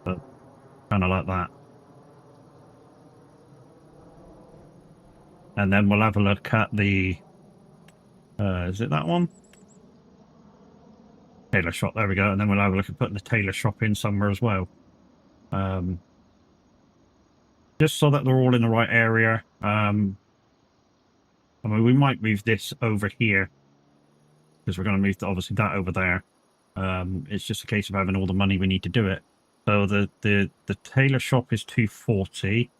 But kind of like that. And then we'll have a look at the... is it that one? Tailor shop, there we go. And then we'll have a look at putting the tailor shop in somewhere as well. Just so that they're all in the right area. I mean, we might move this over here, because we're going to move, obviously, that over there. It's just a case of having all the money we need to do it. So the tailor shop is 240,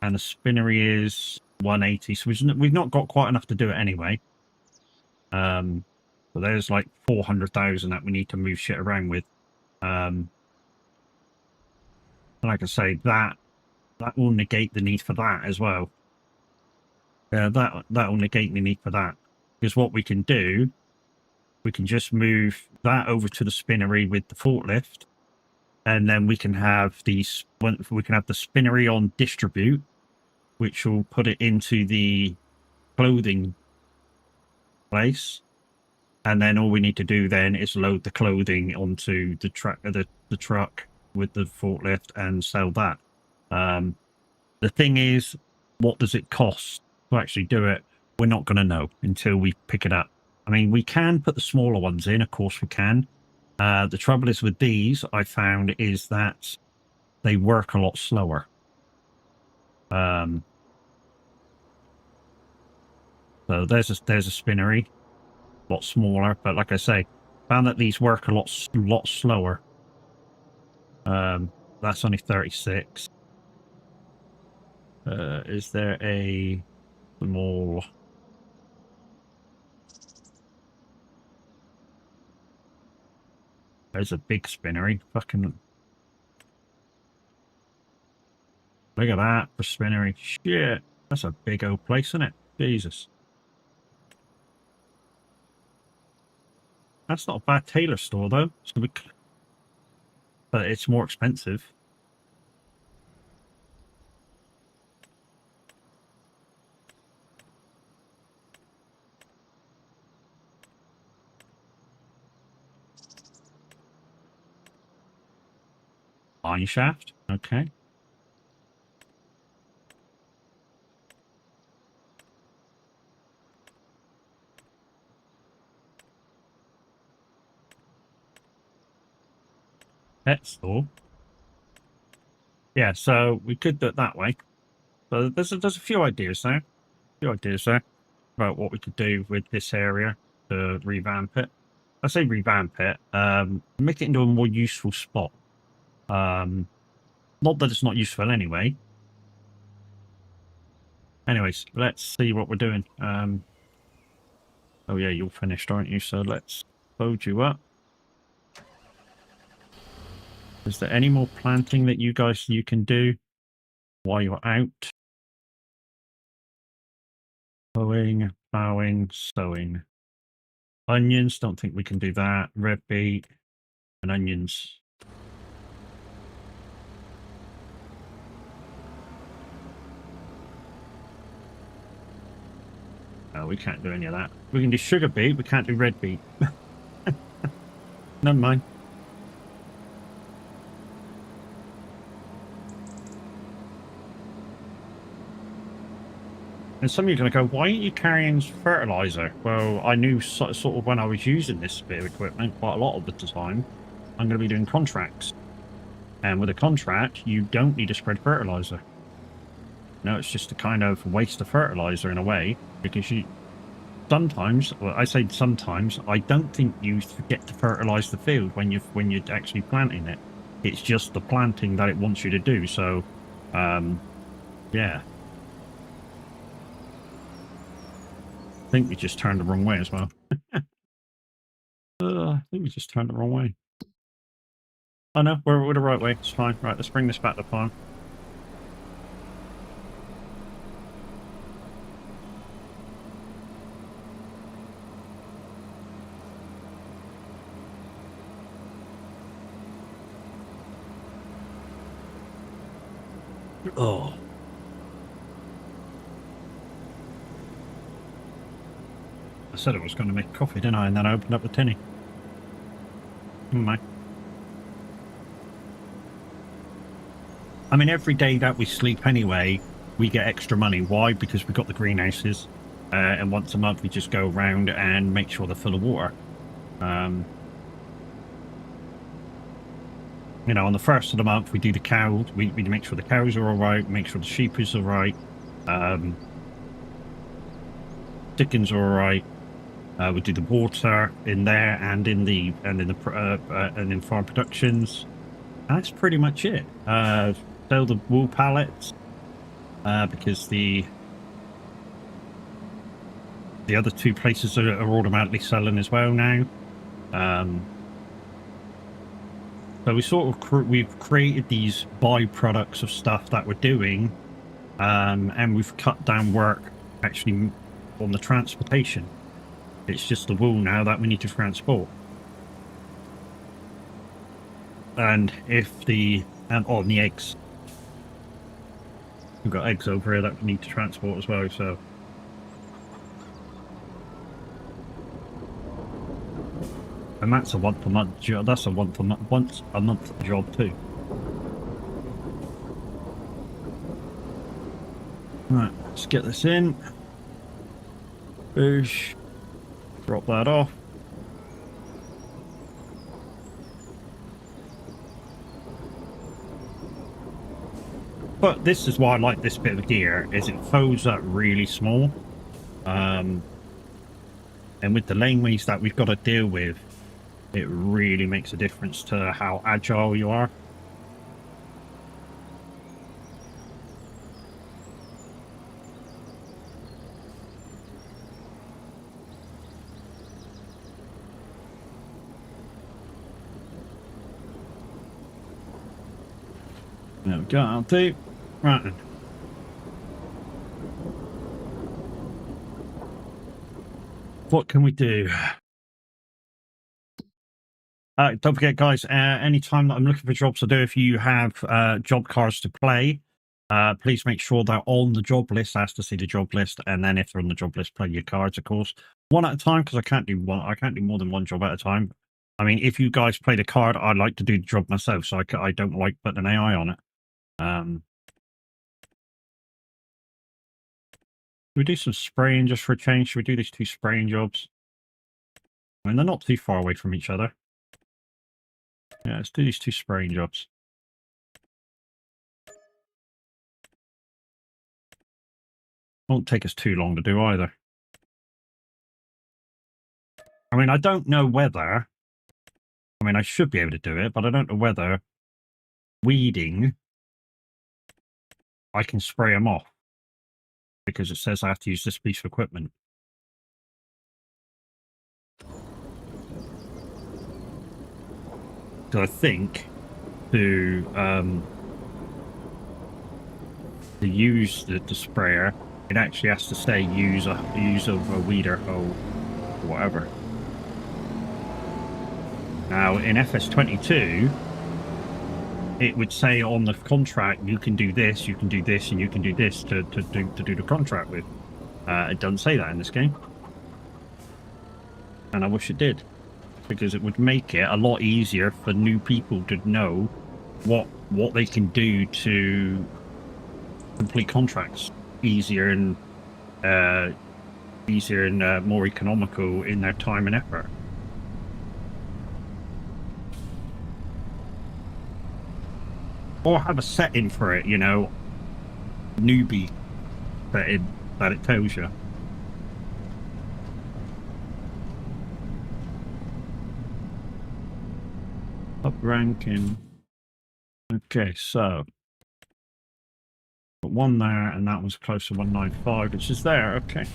and the spinnery is 180. So we've not got quite enough to do it anyway. So there's like 400,000 that we need to move shit around with. Like I say, that will negate the need for that as well. That will negate the need for that, because what we can do, we can just move that over to the spinnery with the forklift, and then we can have the spinnery on distribute, which will put it into the clothing place, and then all we need to do then is load the clothing onto the truck with the forklift and sell that. The thing is, what does it cost to actually do it? We're not going to know until we pick it up. I mean, we can put the smaller ones in, of course we can. The trouble is with these, I found, is that they work a lot slower. So there's a spinnery, a lot smaller, but like I say, found that these work a lot slower. That's only 36. Is there a small... There's a big spinnery. Fucking... Look at that for spinnery. Shit. That's a big old place, isn't it? Jesus. That's not a bad tailor store, though. It's gonna be... But it's more expensive. Mine shaft. Okay. Pet store. Yeah, so we could do it that way. So there's a few ideas there. About what we could do with this area to revamp it. I say revamp it, make it into a more useful spot. Not that it's not useful anyway. Anyways, let's see what we're doing. Oh yeah, you're finished, aren't you? So let's load you up. Is there any more planting that you can do while you're out? Sowing, plowing, sowing. Onions, don't think we can do that. Red beet and onions. No, we can't do any of that. We can do sugar beet, we can't do red beet. Never mind. And some of you are going to go, why aren't you carrying fertilizer? Well, I knew sort of when I was using this bit of equipment, quite a lot of the time, I'm going to be doing contracts. And with a contract, you don't need to spread fertilizer. No, it's just a kind of waste of fertilizer in a way, because you sometimes, well, I say sometimes, I don't think you forget to fertilize the field when you're actually planting it. It's just the planting that it wants you to do. So, yeah. I think we just turned the wrong way as well. I think we just turned the wrong way. Oh no, we're the right way. It's fine. Right, let's bring this back to farm. Oh. I said I was going to make coffee, didn't I? And then I opened up the tinny. Never mind. I mean, every day that we sleep anyway, we get extra money. Why? Because we've got the greenhouses. And once a month, we just go around and make sure they're full of water. You know, on the first of the month, we do the cows. We make sure the cows are all right, make sure the sheep is all right. Chickens are all right. We do the water in there and in farm productions. That's pretty much it. Sell the wool pallets because the other two places are automatically selling as well now. So we sort of we've created these byproducts of stuff that we're doing, and we've cut down work actually on the transportation. It's just the wool now that we need to transport. And if the on the eggs, we've got eggs over here that we need to transport as well. So and that's a once a month job. That's a once a month job too. Right, let's get this in. Boosh. Drop that off. But this is why I like this bit of gear, is it folds up really small. And with the laneways that we've got to deal with, it really makes a difference to how agile you are. There we go, I'll do. Right then. What can we do? Don't forget, guys, anytime that I'm looking for jobs to do, if you have job cards to play, please make sure they're on the job list. Ask to see the job list, and then if they're on the job list, play your cards, of course, one at a time, because I can't do more than one job at a time. I mean, if you guys play the card, I like to do the job myself, so I don't like putting an AI on it. Should we do some spraying just for a change? Should we do these two spraying jobs? I mean, they're not too far away from each other. Yeah, let's do these two spraying jobs. Won't take us too long to do either. I mean, I don't know whether... I mean, I should be able to do it, but I don't know whether weeding, I can spray them off. because it says I have to use this piece of equipment. So I think to use the sprayer, it actually has to say use a weeder hoe or whatever. Now in FS22, it would say on the contract you can do this, you can do this, and you can do this to do the contract with. It doesn't say that in this game, and I wish it did, because it would make it a lot easier for new people to know what they can do to complete contracts easier and more economical in their time and effort. Or have a setting for it, you know, newbie setting that it tells you. Up ranking. Okay, so got one there, and that was close to 195, which is there. Okay.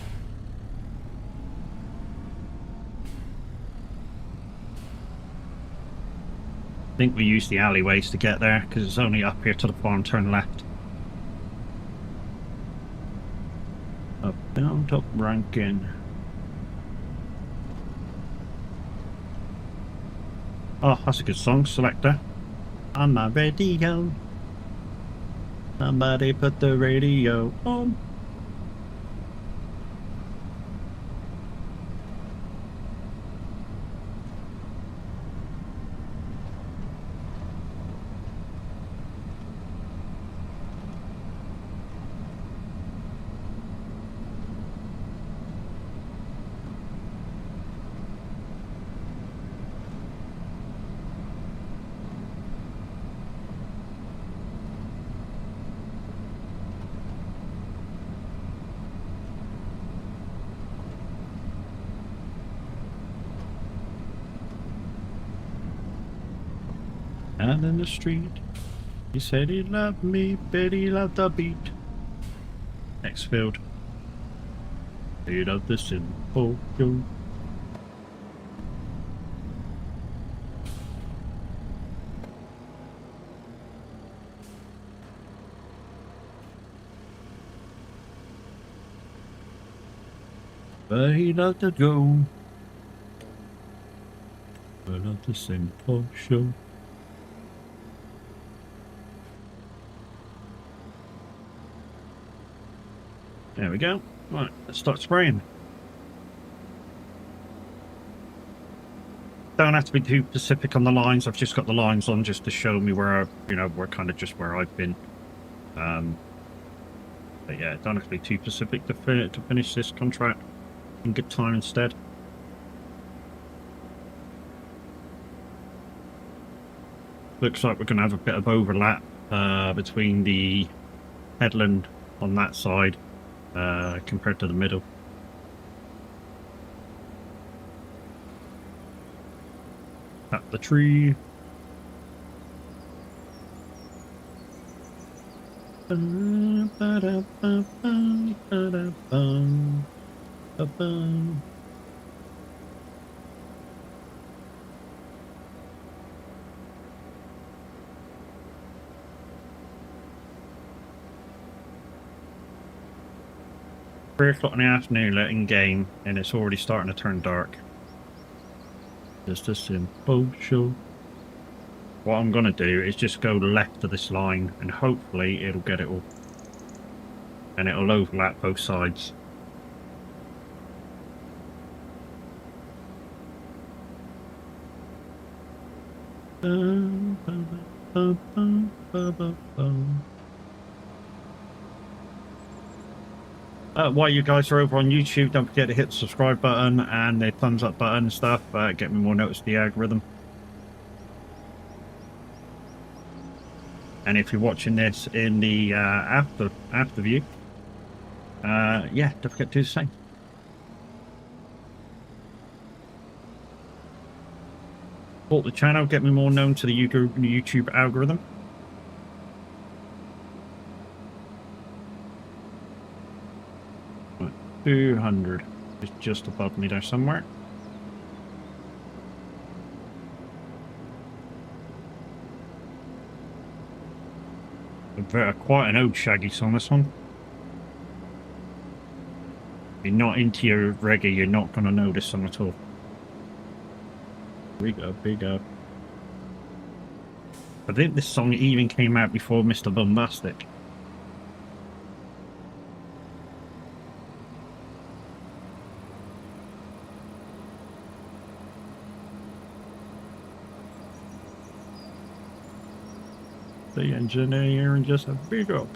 I think we use the alleyways to get there because it's only up here to the farm. Turn left. Up, down, top ranking. Oh, that's a good song. Selector. On my radio. Somebody put the radio on. Out in the street, he said he loved me, but he loved the beat. Next field. He loved the simple joke. But he loved to go. But loved the simple show. There we go. Right, let's start spraying. Don't have to be too specific on the lines. I've just got the lines on just to show me where, we're kind of just where I've been. But yeah, don't have to be too specific to finish this contract in good time instead. Looks like we're going to have a bit of overlap between the headland on that side compared to the middle. Up the tree. Three o'clock in the afternoon, letting game, and it's already starting to turn dark. Just a simple show. What I'm going to do is just go left of this line, and hopefully it'll get it all. And it'll overlap both sides. While you guys are over on YouTube, don't forget to hit the subscribe button and the thumbs up button and stuff. Get me more notice of the algorithm. And if you're watching this in the after view, yeah, don't forget to do the same. Support the channel, get me more known to the YouTube algorithm. 200. It's just above me there somewhere. Quite an old Shaggy song, this one. If you're not into your reggae, you're not going to know this song at all. Big up, big up. I think this song even came out before Mr. Bombastic. The engineer and just a big up.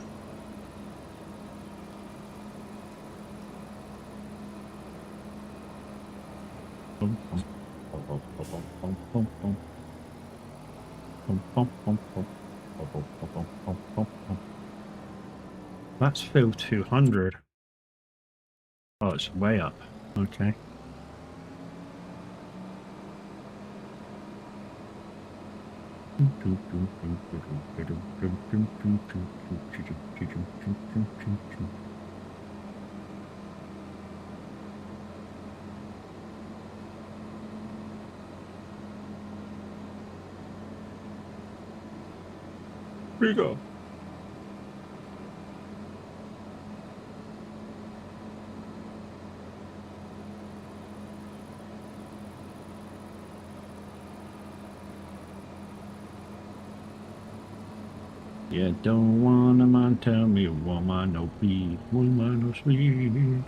That's Phil 200. Oh, it's way up. Okay. Here you go. You don't wanna man tell me woman no beat, woman no sweet.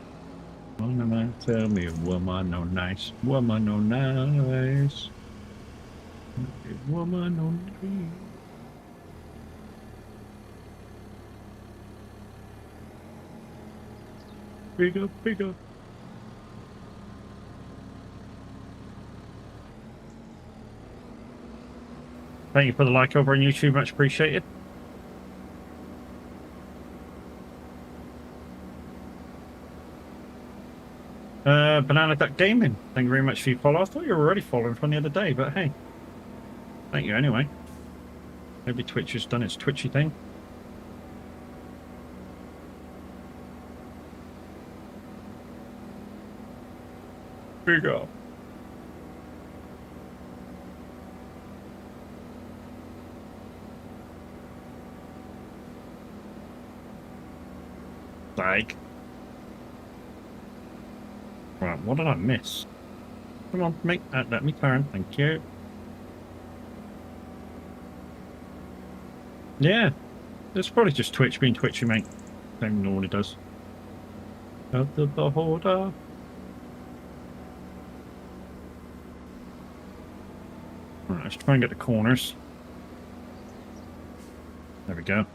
Wanna man tell me woman no nice, woman no nice, woman no sweet. Big up, big up. Thank you for the like over on YouTube, much appreciated. Banana Duck Gaming, thank you very much for your follow. I thought you were already following from the other day, but hey. Thank you anyway. Maybe Twitch has done its twitchy thing. Big up. Like. Right, what did I miss? Come on, let me turn, thank you. Yeah, it's probably just Twitch being twitchy, mate. Same normally does. Of the beholder. Right, let's try and get the corners. There we go.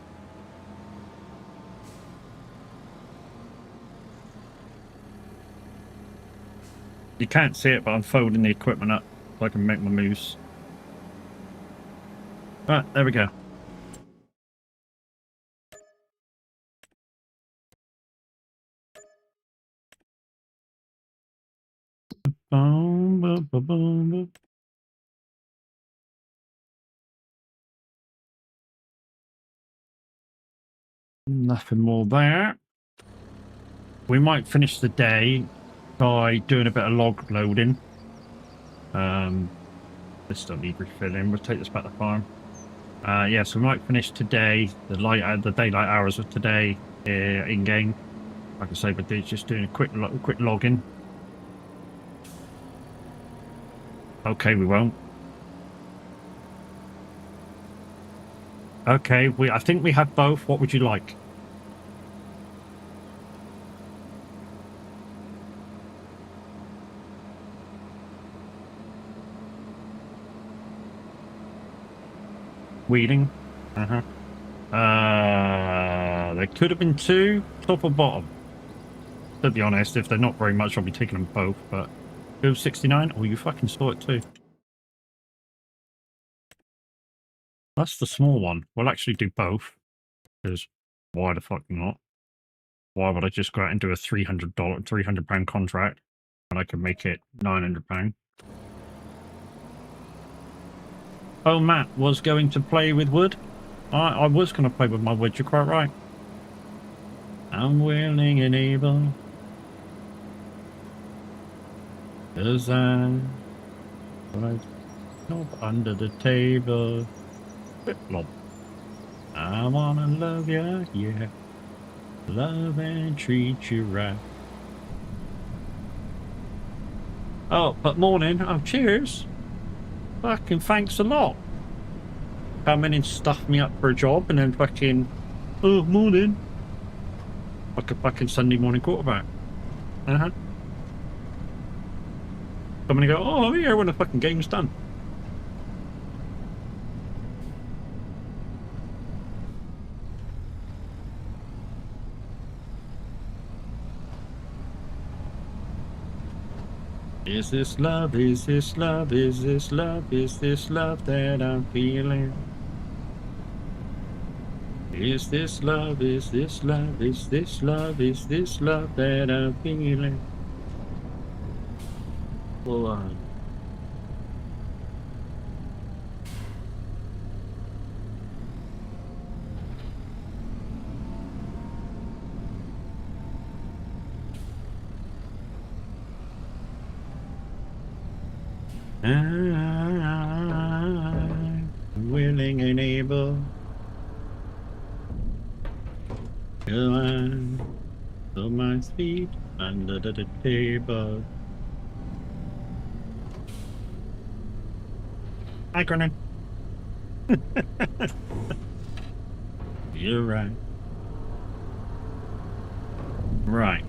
You can't see it, but I'm folding the equipment up so I can make my moves. Right, there we go. Boom, boom, boom, boom, boom. Nothing more there. We might finish the day by doing a bit of log loading. This don't need refilling. We'll take this back to the farm. Yeah, so we might finish today, the daylight hours of today in game. Like I say, but just doing a quick login. Okay, we won't. Okay, I think we have both. What would you like? Weeding. There could have been two, top or bottom. To be honest, if they're not very much, I'll be taking them both, but... Go 69? Oh, you fucking saw it too. That's the small one. We'll actually do both. Because why the fuck not? Why would I just go out and do a £300 contract when I can make it £900? Oh, Matt was going to play with wood. I was going to play with my wood, you're quite right. I'm willing and able. 'Cause I was up under the table. Flip flop. I wanna love ya, yeah. Love and treat you right. Oh, but morning. Oh, cheers. Fucking thanks a lot. Come in and stuff me up for a job and then fucking, oh, morning. Like a fucking Sunday morning quarterback. Uh-huh. Come and go, oh, I'm here when the fucking game's done. Is this love? Is this love? Is this love? Is this love that I'm feeling? Is this love? Is this love? Is this love? Is this love that I'm feeling? Hold on. I'm willing and able. Come on, put my feet under the table. Hi, Cronin. You're right. Right.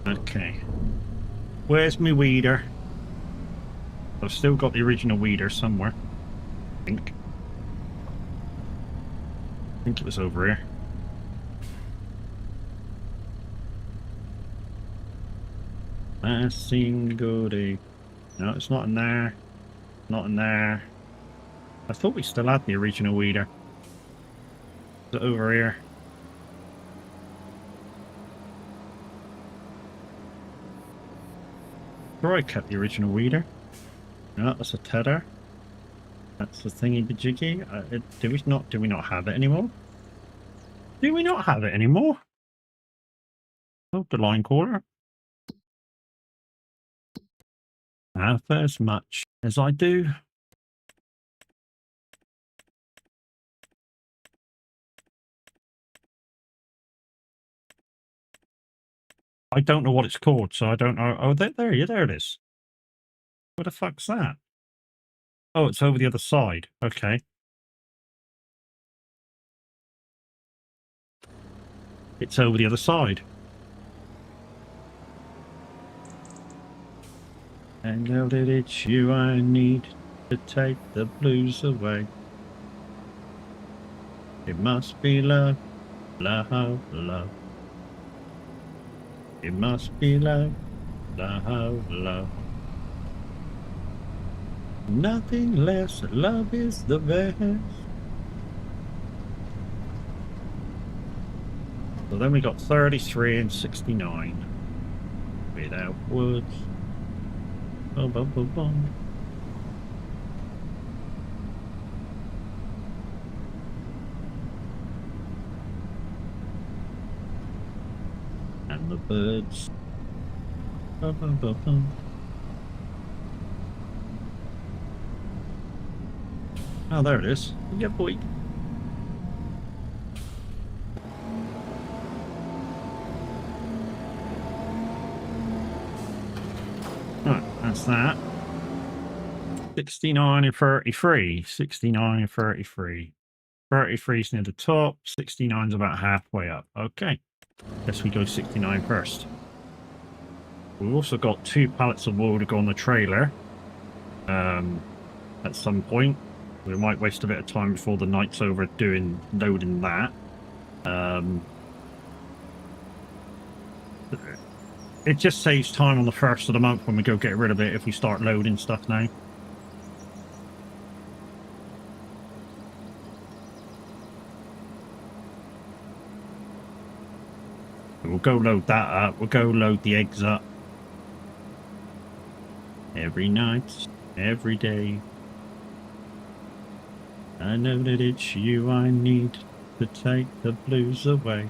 Okay. Where's my weeder? I've still got the original weeder somewhere. I think it was over here. A single day. No, it's not in there. Not in there. I thought we still had the original weeder. Is it over here? Sure, I kept the original weeder. No, that's a tether. That's the thingy bajiggy. Do we not have it anymore? Do we not have it anymore? Oh, the line caller. Half as much as I do. I don't know what it's called, so I don't know. Oh, there it is. What the fuck's that? Oh, it's over the other side. Okay. It's over the other side. I know that it's you I need to take the blues away. It must be love, love, love. It must be love, love, love. Nothing less, love is the best. So then we got 33 and 69. Without woods. Boom, boom, boom, boom. And the birds. Boom, boom, boom, boom. Oh, there it is. Yeah, boy. Right, that's that. 69 and 33. 69 and 33. 33 is near the top. 69 is about halfway up. Okay. Guess we go 69 first. We've also got 2 pallets of wool to go on the trailer. At some point. We might waste a bit of time before the night's over loading that. It just saves time on the first of the month when we go get rid of it if we start loading stuff now. We'll go load that up. We'll go load the eggs up. Every night, every day. I know that it's you I need to take the blues away.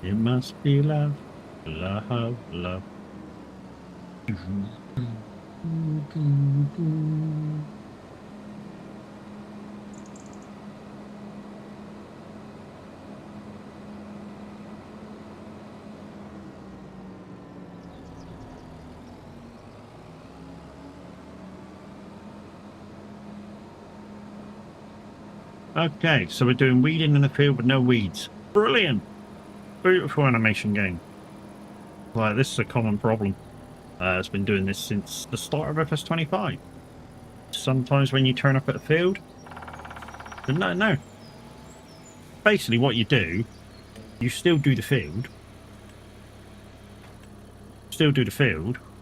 It must be love, love, love. Okay, so we're doing weeding in the field with no weeds. Brilliant. Beautiful animation game. Like, this is a common problem. It's been doing this since the start of FS25. Sometimes when you turn up at a field, but no. Basically what you do, you still do the field.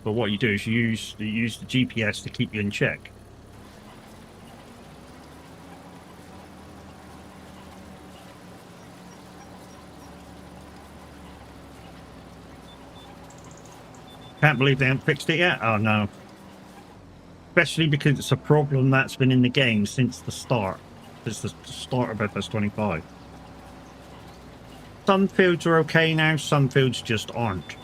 But what you do is you use the GPS to keep you in check. Can't believe they haven't fixed it yet. Oh no. Especially because it's a problem that's been in the game since the start. Since the start of FS25. Some fields are okay now, some fields just aren't.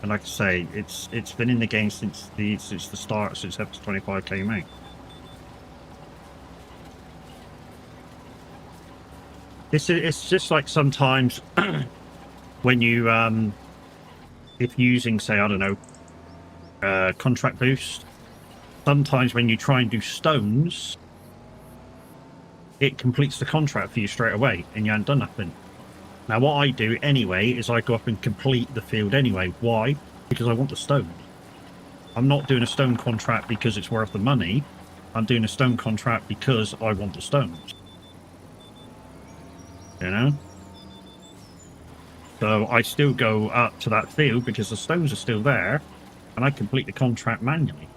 And like I say, it's been in the game since the start, since FS25 came out. It's just like sometimes when you if using, say, I don't know, contract boost, sometimes when you try and do stones, it completes the contract for you straight away and you haven't done nothing. Now what I do anyway is I go up and complete the field anyway. Why? Because I want the stones. I'm not doing a stone contract because it's worth the money. I'm doing a stone contract because I want the stones. You know? So I still go up to that field because the stones are still there, and I complete the contract manually.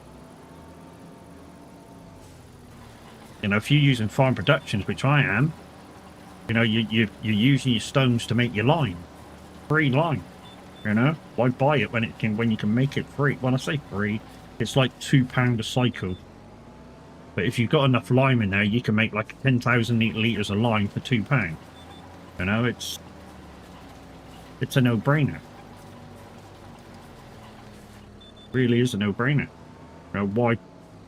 You know, if you're using farm productions, which I am, you know, you're using your stones to make your line, free line. You know, why buy it when you can make it free? When I say free, it's like £2 a cycle. But if you've got enough lime in there, you can make like 10,000 litres of lime for £2. You know, it's a no-brainer. Really is a no-brainer. You know,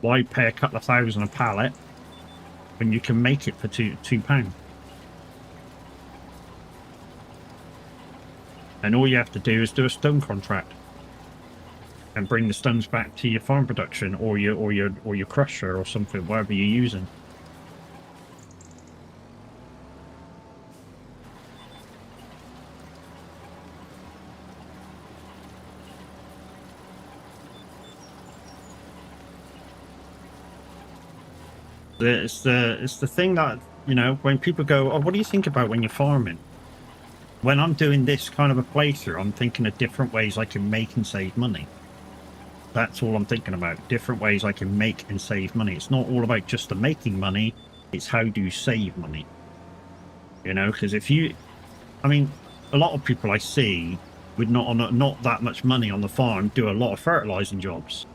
why pay a couple of thousand a pallet when you can make it for £2? And all you have to do is do a stone contract and bring the stones back to your farm production or your crusher or something, whatever you're using. It's the thing that, you know, when people go, oh, what do you think about when you're farming? When I'm doing this kind of a playthrough, I'm thinking of different ways I can make and save money. That's all I'm thinking about. Different ways I can make and save money. It's not all about just the making money. It's how do you save money? You know, because I mean, a lot of people I see with not that much money on the farm do a lot of fertilizing jobs.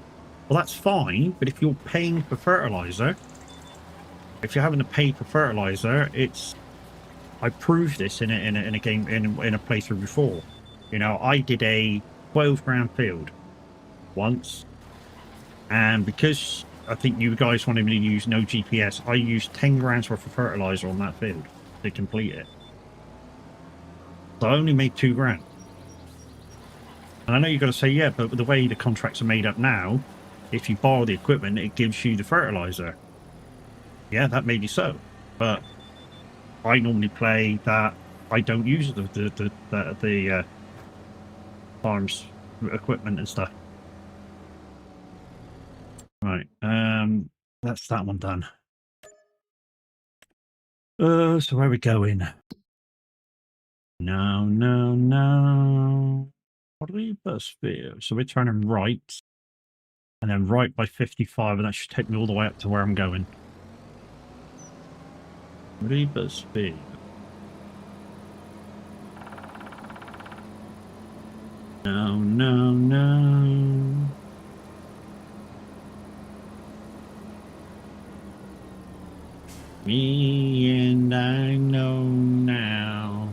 Well, that's fine, but if you're paying for fertilizer, if you're having to pay for fertilizer, I proved this in a game in a playthrough before. You know, I did a 12 grand field once, and because I think you guys wanted me to use no GPS, I used 10 grand's worth of fertilizer on that field to complete it. So I only made 2 grand. And I know you've got to say, yeah, but the way the contracts are made up now, if you borrow the equipment, it gives you the fertilizer. Yeah, that may be so, but I normally play that I don't use the farm's equipment and stuff. Right, that's that one done. So where are we going? No. What do we put sphere? So we're turning right, and then right by 55, and that should take me all the way up to where I'm going. Reba speed. No. Me and I know now.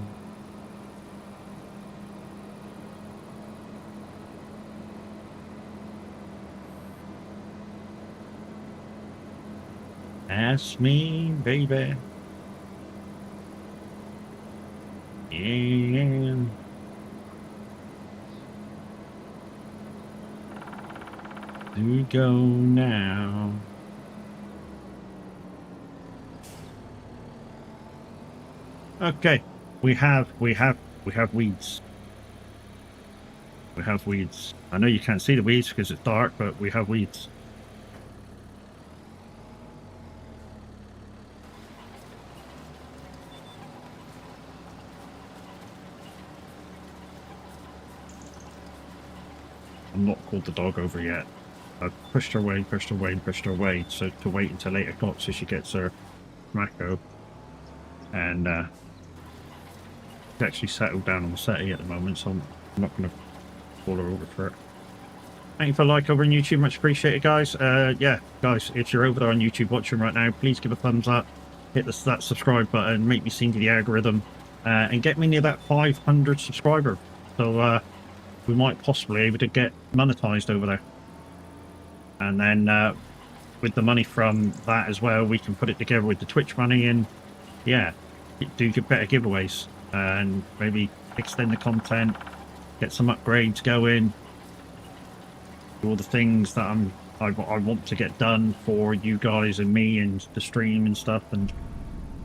Ask me, baby. Yeah. We go now. Okay, we have weeds. We have weeds. I know you can't see the weeds because it's dark, but we have weeds. I'm not called the dog over yet. I pushed her away, so to wait until 8 o'clock so she gets her Mako. And she's actually settled down on the settee at the moment, so I'm not going to call her over for it. Thank you for a like over on YouTube, much appreciated, guys. Yeah, guys, if you're over there on YouTube watching right now, please give a thumbs up, hit that subscribe button, make me seen to the algorithm, and get me near that 500 subscriber. So we might possibly be able to get monetized over there. And then with the money from that as well, we can put it together with the Twitch money and, yeah, do better giveaways and maybe extend the content, get some upgrades going, do all the things that I want to get done for you guys and me and the stream and stuff. And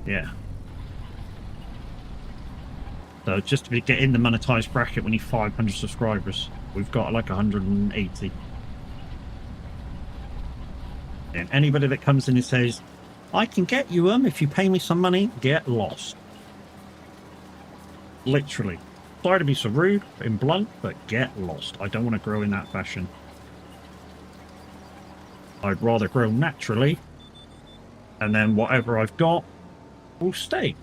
yeah, so just to get in the monetized bracket, we need 500 subscribers. We've got like 180. And anybody that comes in and says, I can get you them if you pay me some money, get lost. Literally. Sorry to be so rude and blunt, but get lost. I don't want to grow in that fashion. I'd rather grow naturally, and then whatever I've got will stay.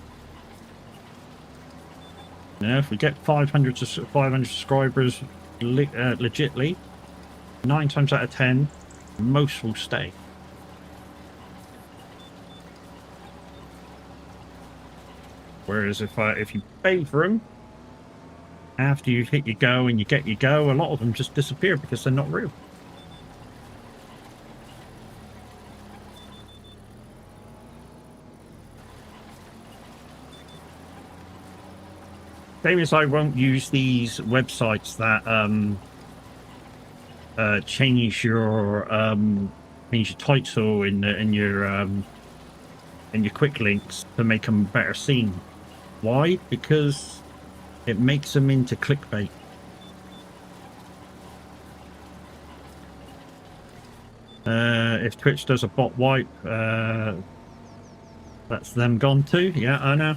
Now, if we get 500 subscribers legitly, 9 times out of 10, most will stay. Whereas if you pay for them, after you hit your go and you get your go, a lot of them just disappear because they're not real. Same as I won't use these websites that change your title in your quick links to make them better seen. Why? Because it makes them into clickbait. If Twitch does a bot wipe, that's them gone too. Yeah, I know.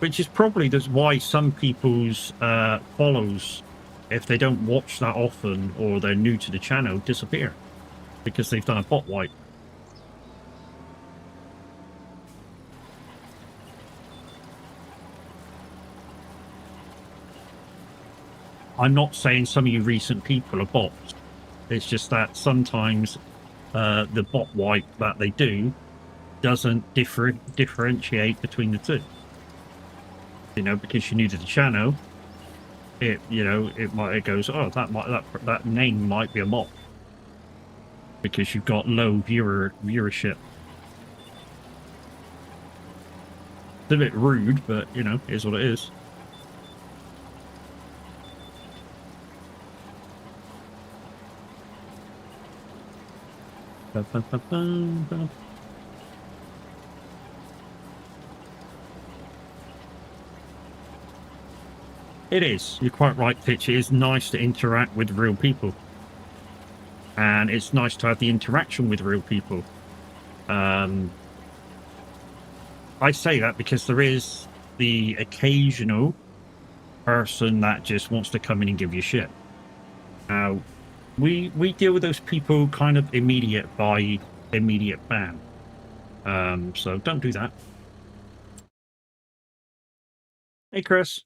Which is probably why some people's follows, if they don't watch that often or they're new to the channel, disappear because they've done a bot wipe. I'm not saying some of you recent people are bots. It's just that sometimes the bot wipe that they do doesn't differentiate between the two. You know, because you're new to the channel, it goes, oh, that name might be a bot because you've got low viewership. It's a bit rude, but you know, it is what it is. It is. You're quite right, Pitch. It is nice to interact with real people. And it's nice to have the interaction with real people. I say that because there is the occasional person that just wants to come in and give you shit. Now, we deal with those people kind of immediate ban. So don't do that. Hey, Chris.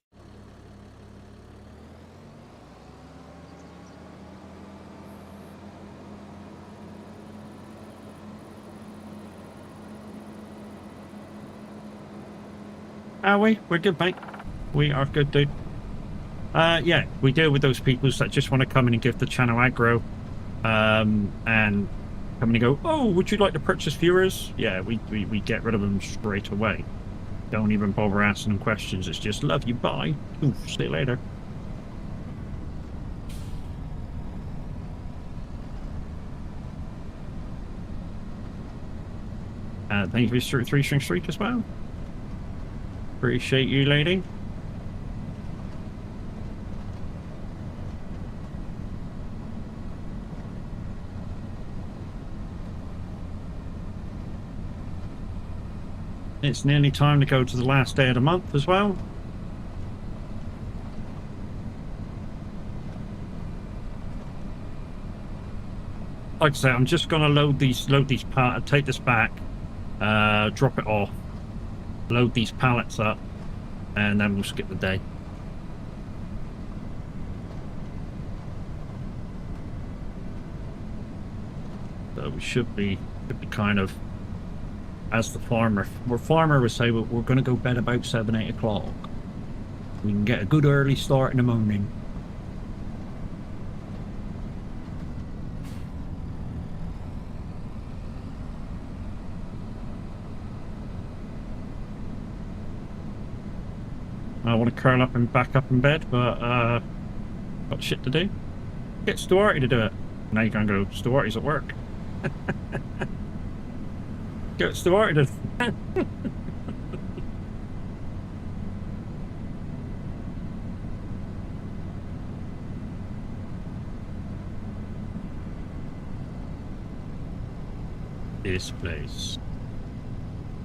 Are we? We're good, mate. We are good, dude. Yeah, we deal with those people that just want to come in and give the channel aggro, and come and go, oh, would you like to purchase viewers? Yeah, we get rid of them straight away. Don't even bother asking them questions. It's just, love you, bye. Oof, see you later. Thank you for 3 String Street as well. Appreciate you, lady. It's nearly time to go to the last day of the month as well. Like I say, I'm just gonna load these pallets, take this back, drop it off, load these pallets up, and then we'll skip the day. So we should be kind of, as the farmer would say, we're going to go bed about 7-8 o'clock. We can get a good early start in the morning. I want to curl up and back up in bed, but got shit to do. Get Stuarty to do it. Now you can go, Stuarty's at work. Get Stuarty to This place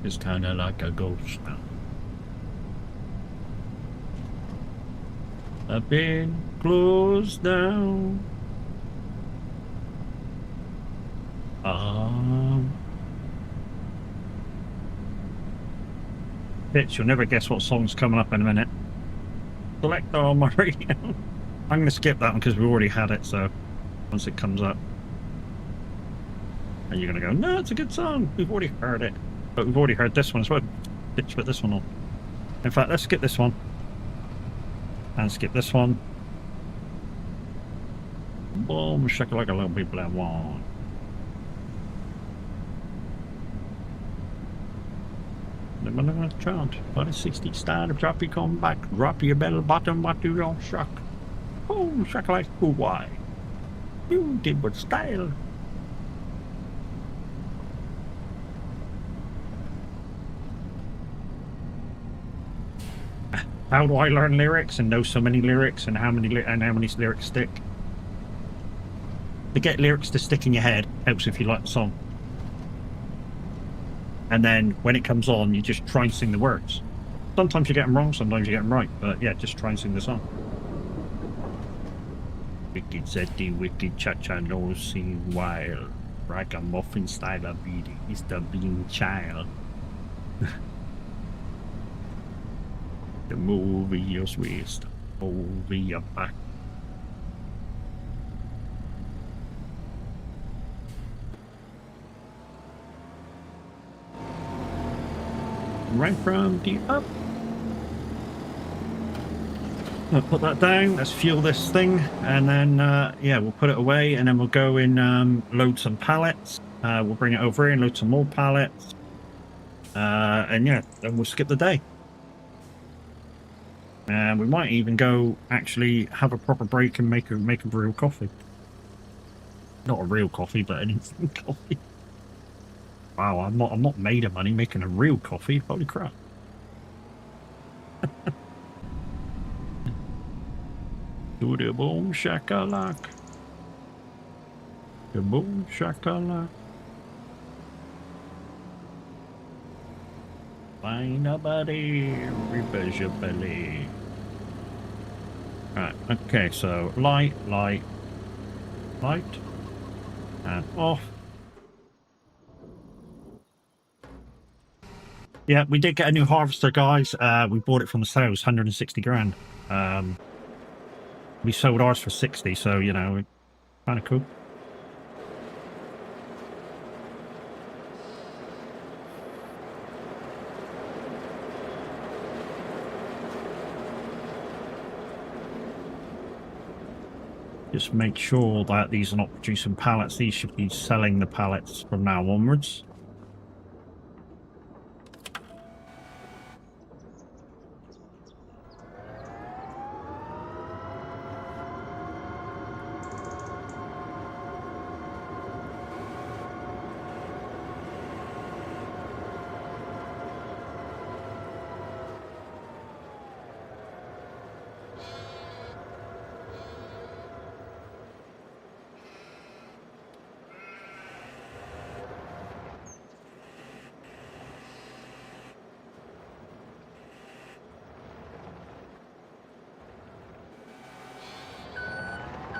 is kind of like a ghost town. I've been closed down. Bitch, you'll never guess what song's coming up in a minute. Select on my radio. I'm going to skip that one because we've already had it, so once it comes up. And you're going to go, no, it's a good song. We've already heard it. But we've already heard this one as well. Bitch, put this one on. In fact, let's skip this one. And skip this one. Boom, shake it like a little people that want. Chant, but a 60 star, drop your come back, drop your bell bottom, what do you shock? Oh, shock like who why? You did with style. How do I learn lyrics and know so many lyrics and how many lyrics stick? To get lyrics to stick in your head helps if you like the song. And then when it comes on, you just try and sing the words. Sometimes you get them wrong, sometimes you get them right. But yeah, just try and sing the song. Wicked Zeddy, wicked cha-cha, nosy, wild. Ragamuffin style of beauty is the bean child. The movie your waist, over your back. Right from the up. I'll put that down. Let's fuel this thing, and then yeah, we'll put it away, and then we'll go and load some pallets. We'll bring it over here and load some more pallets, and yeah, then we'll skip the day. And we might even go actually have a proper break and make a real coffee. Not a real coffee, but an instant coffee. Wow, I'm not made of money making a real coffee. Holy crap. Do the boom shakalak. The boom shakalak. Find a buddy, repairs your belly. Right, okay, so light, and off. Yeah, we did get a new harvester, guys. We bought it from the sales, 160 grand. We sold ours for 60, so, you know, kind of cool. Just make sure that these are not producing pallets. These should be selling the pallets from now onwards.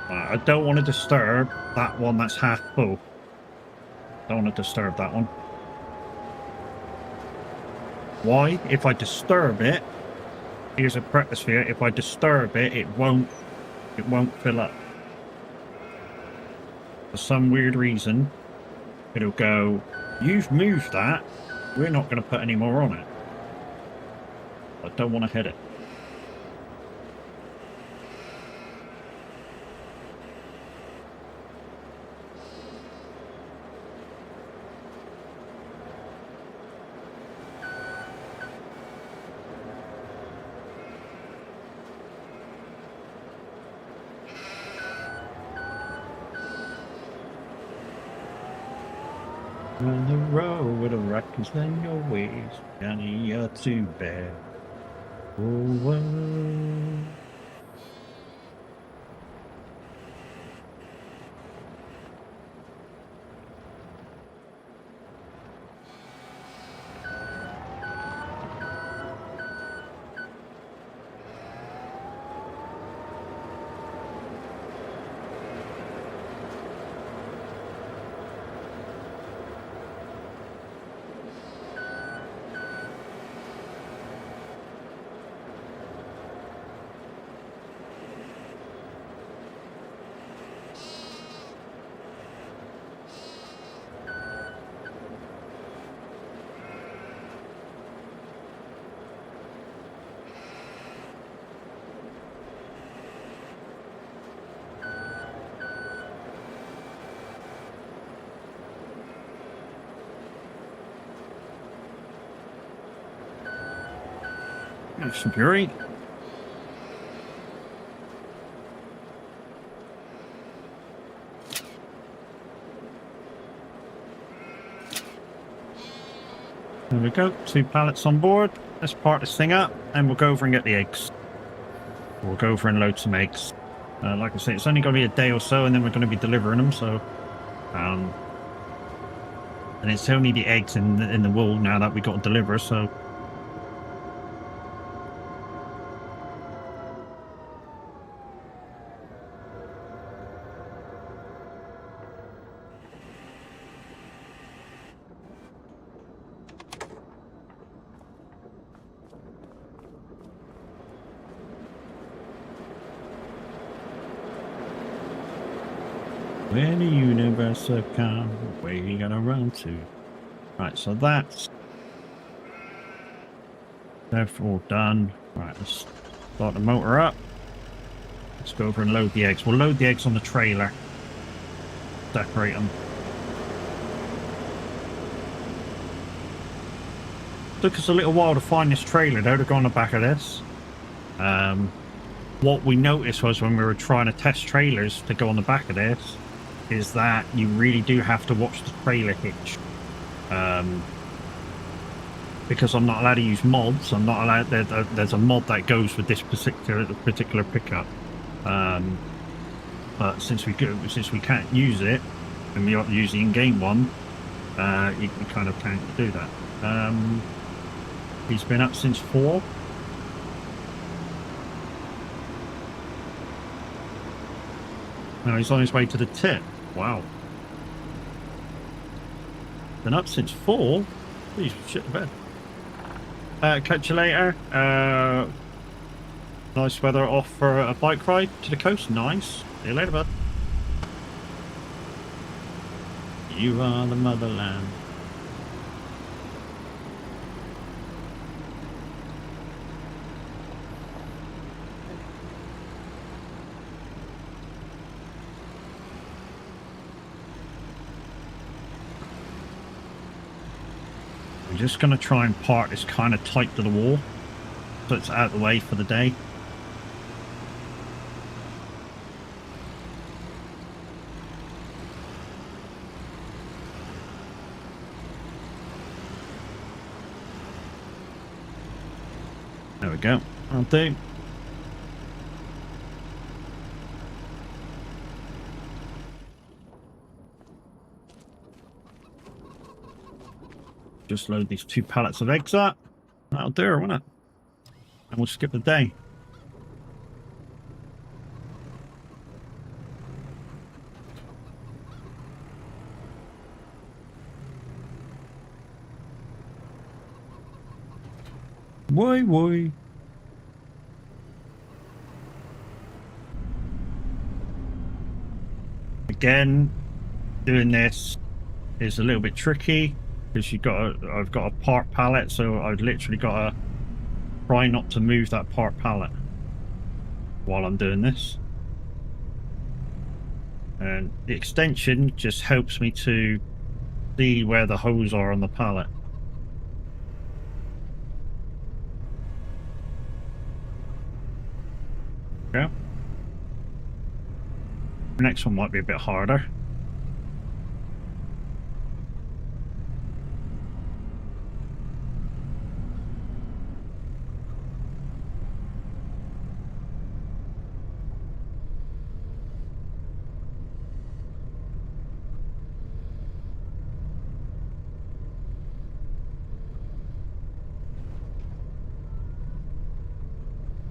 I don't want to disturb that one that's half full. Don't want to disturb that one. Why? If I disturb it, here's a practice for you. If I disturb it, it won't fill up. For some weird reason, it'll go, you've moved that, we're not going to put any more on it. I don't want to hit it. On the road with a records then your ways, Johnny, you're too bad. Oh, whoa. Some fury. There we go, 2 pallets on board. Let's part this thing up and we'll go over and get the eggs. We'll go over and load some eggs. Like I say, it's only going to be a day or so and then we're going to be delivering them, so... and it's only the eggs in the wool now that we got to deliver, so... When the universe will come, where you gonna run to? Right, so that's therefore done. Right, let's start the motor up. Let's go over and load the eggs. We'll load the eggs on the trailer. Decorate them. Took us a little while to find this trailer though to go on the back of this. What we noticed was when we were trying to test trailers to go on the back of this is that you really do have to watch the trailer hitch. Because I'm not allowed to use mods. I'm not allowed. There's a mod that goes with this particular pickup. But since we can't use it, and we are using in-game one, you kind of can't do that. He's been up since 4. Now he's on his way to the tip. Wow. Been up since 4? Please shit the bed. Catch you later. Nice weather off for a bike ride to the coast. Nice. See you later, bud. You are the motherland. I'm just going to try and park this kind of tight to the wall so it's out of the way for the day. There we go. I'll do. Just load these 2 pallets of eggs up. That'll do it, won't it? And we'll skip the day. Why? Again, doing this is a little bit tricky because I've got a part pallet, so I've literally got to try not to move that part pallet while I'm doing this. And the extension just helps me to see where the holes are on the pallet. Yeah. The next one might be a bit harder.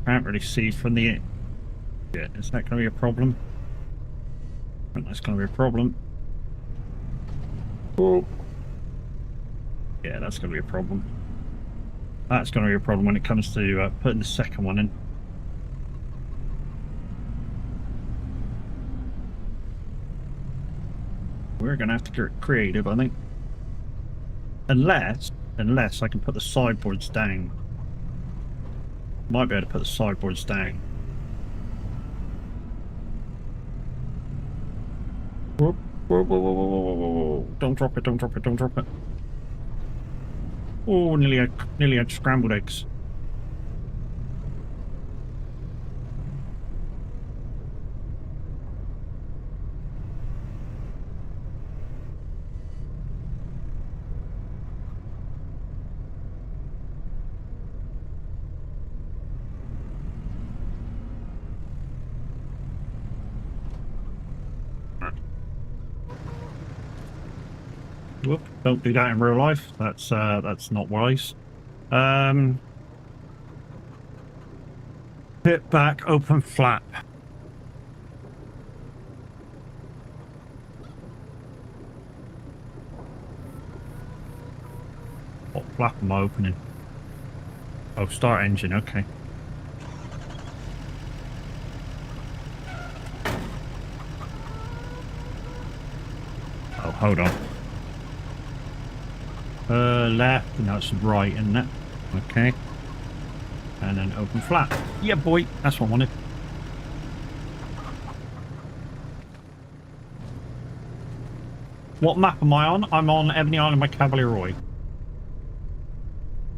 Can't really see from the... Yeah, is that going to be a problem? I think that's going to be a problem. Oh. Yeah, that's going to be a problem. That's going to be a problem when it comes to putting the second one in. We're going to have to get creative, I think. Unless I can put the sideboards down. Might be able to put the sideboards down. Whoa, whoa, whoa, whoa, whoa, whoa, whoa. Don't drop it, don't drop it, don't drop it. Oh, nearly had scrambled eggs. Whoop, don't do that in real life. That's not wise. Hit back, open flap. What flap am I opening? Oh, start engine, okay. Oh, hold on. Left, and that's right, isn't it? Okay. And then open flap. Yeah, boy, that's what I wanted. What map am I on? I'm on Ebony Island by Cavalier.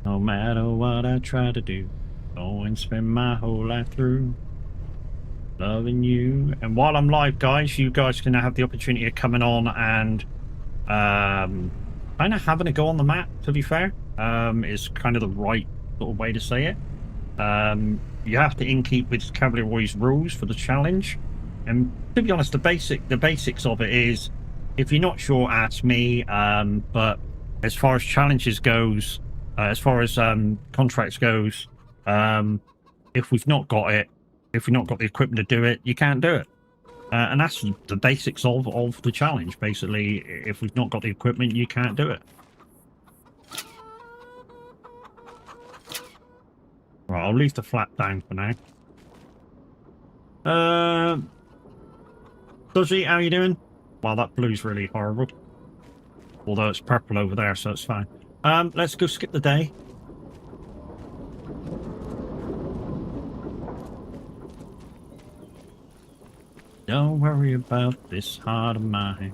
No matter what I try to do, go and spend my whole life through loving you. And while I'm live, guys, you guys can have the opportunity of coming on and kind of having a go on the map, to be fair. Is kind of the right sort of way to say it. You have to in-keep with Cavalier rules for the challenge. And to be honest, the basics of it is, if you're not sure, ask me. But as far as challenges goes, as far as contracts goes, if we've not got it, if we've not got the equipment to do it, you can't do it. And that's the basics of the challenge. Basically, if we've not got the equipment, you can't do it. Right, I'll leave the flap down for now. Dodgy, how you doing? Well, that blue's really horrible. Although it's purple over there, so it's fine. Let's go skip the day. Don't worry about this heart of mine.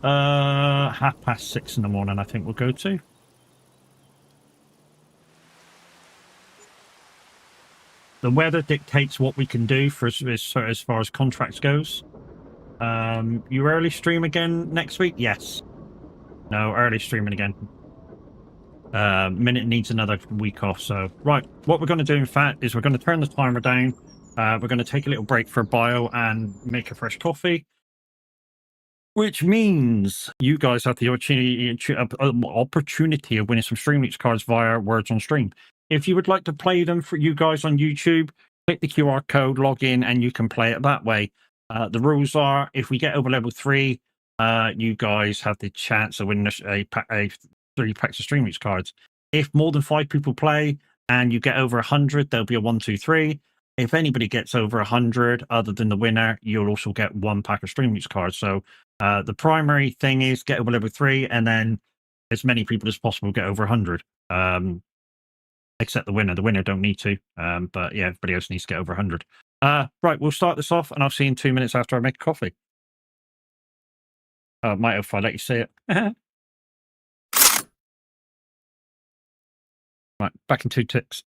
6:30 in the morning, I think we'll go to. The weather dictates what we can do for as far as contracts goes. You early stream again next week? Yes. No, early streaming again. Minute needs another week off. So, right, what we're going to do, in fact, is we're going to turn the timer down. We're going to take a little break for a bio and make a fresh coffee, which means you guys have the opportunity of winning some StreamLeaks cards via Words on Stream. If you would like to play them for you guys on YouTube, click the QR code, log in, and you can play it that way. The rules are, if we get over level 3, you guys have the chance of winning a 3 packs of StreamLeaks cards. If more than 5 people play and you get over 100, there'll be a 1, 2, 3. If anybody gets over 100, other than the winner, you'll also get 1 pack of StreamLeaks cards. So the primary thing is get over level 3, and then as many people as possible get over 100. Except the winner. The winner don't need to. But yeah, everybody else needs to get over 100. Right, we'll start this off, and I'll see you in 2 minutes after I make coffee. Might have if I let you see it. Right, back in 2 ticks.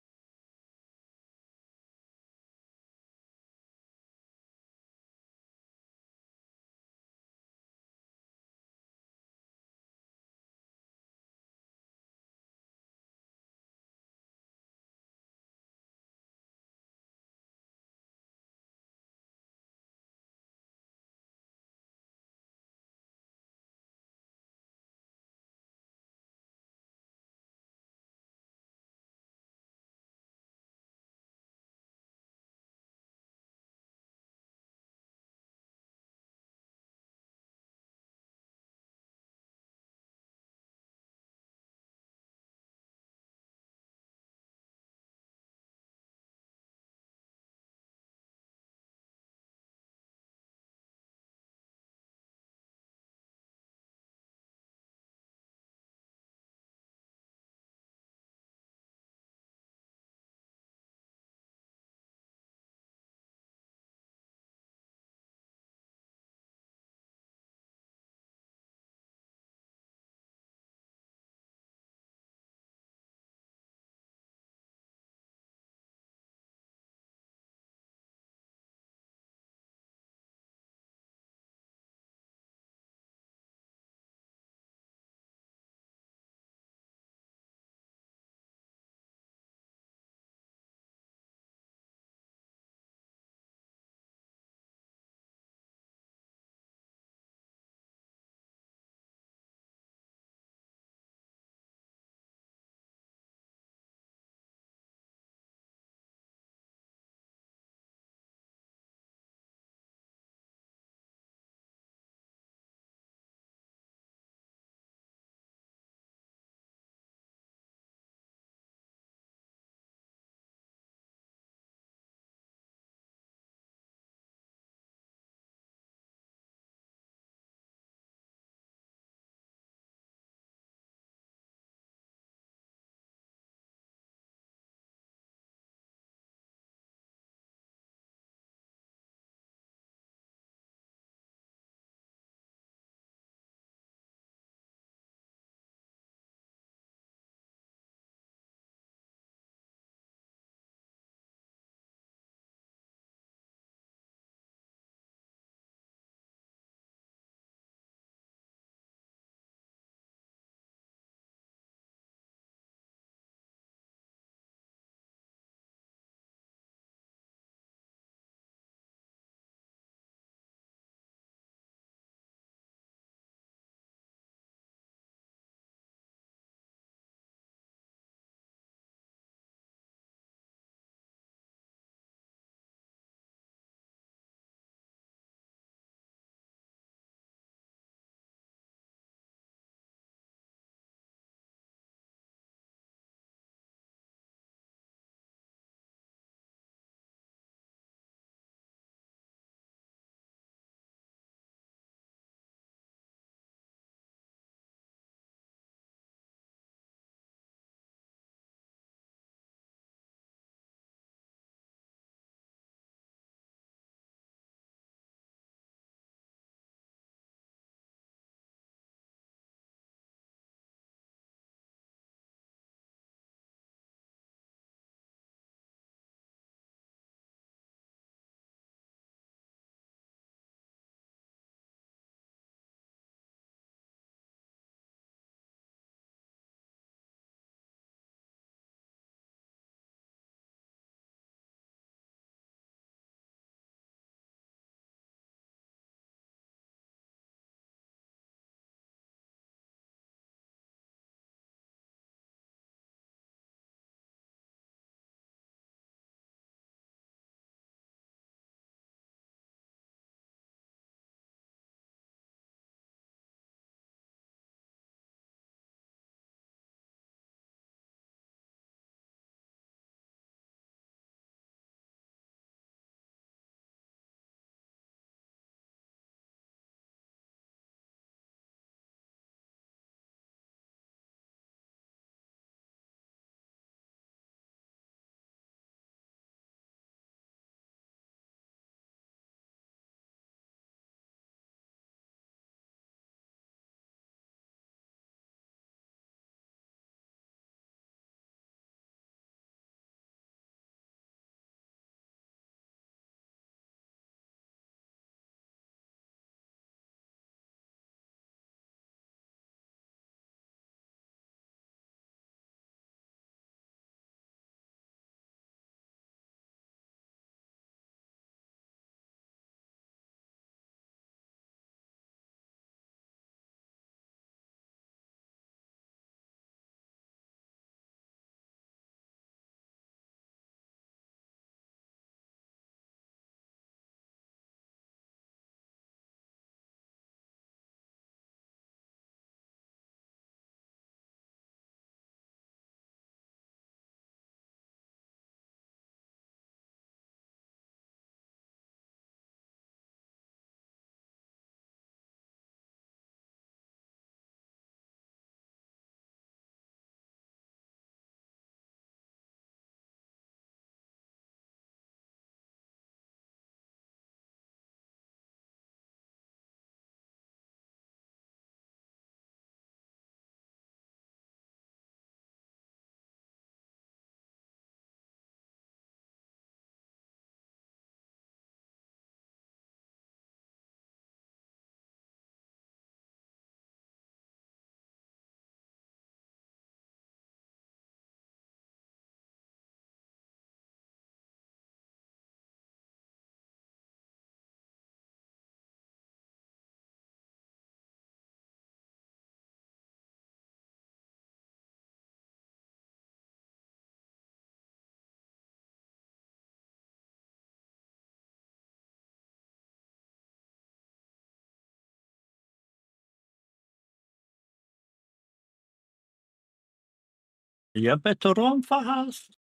You better run fast.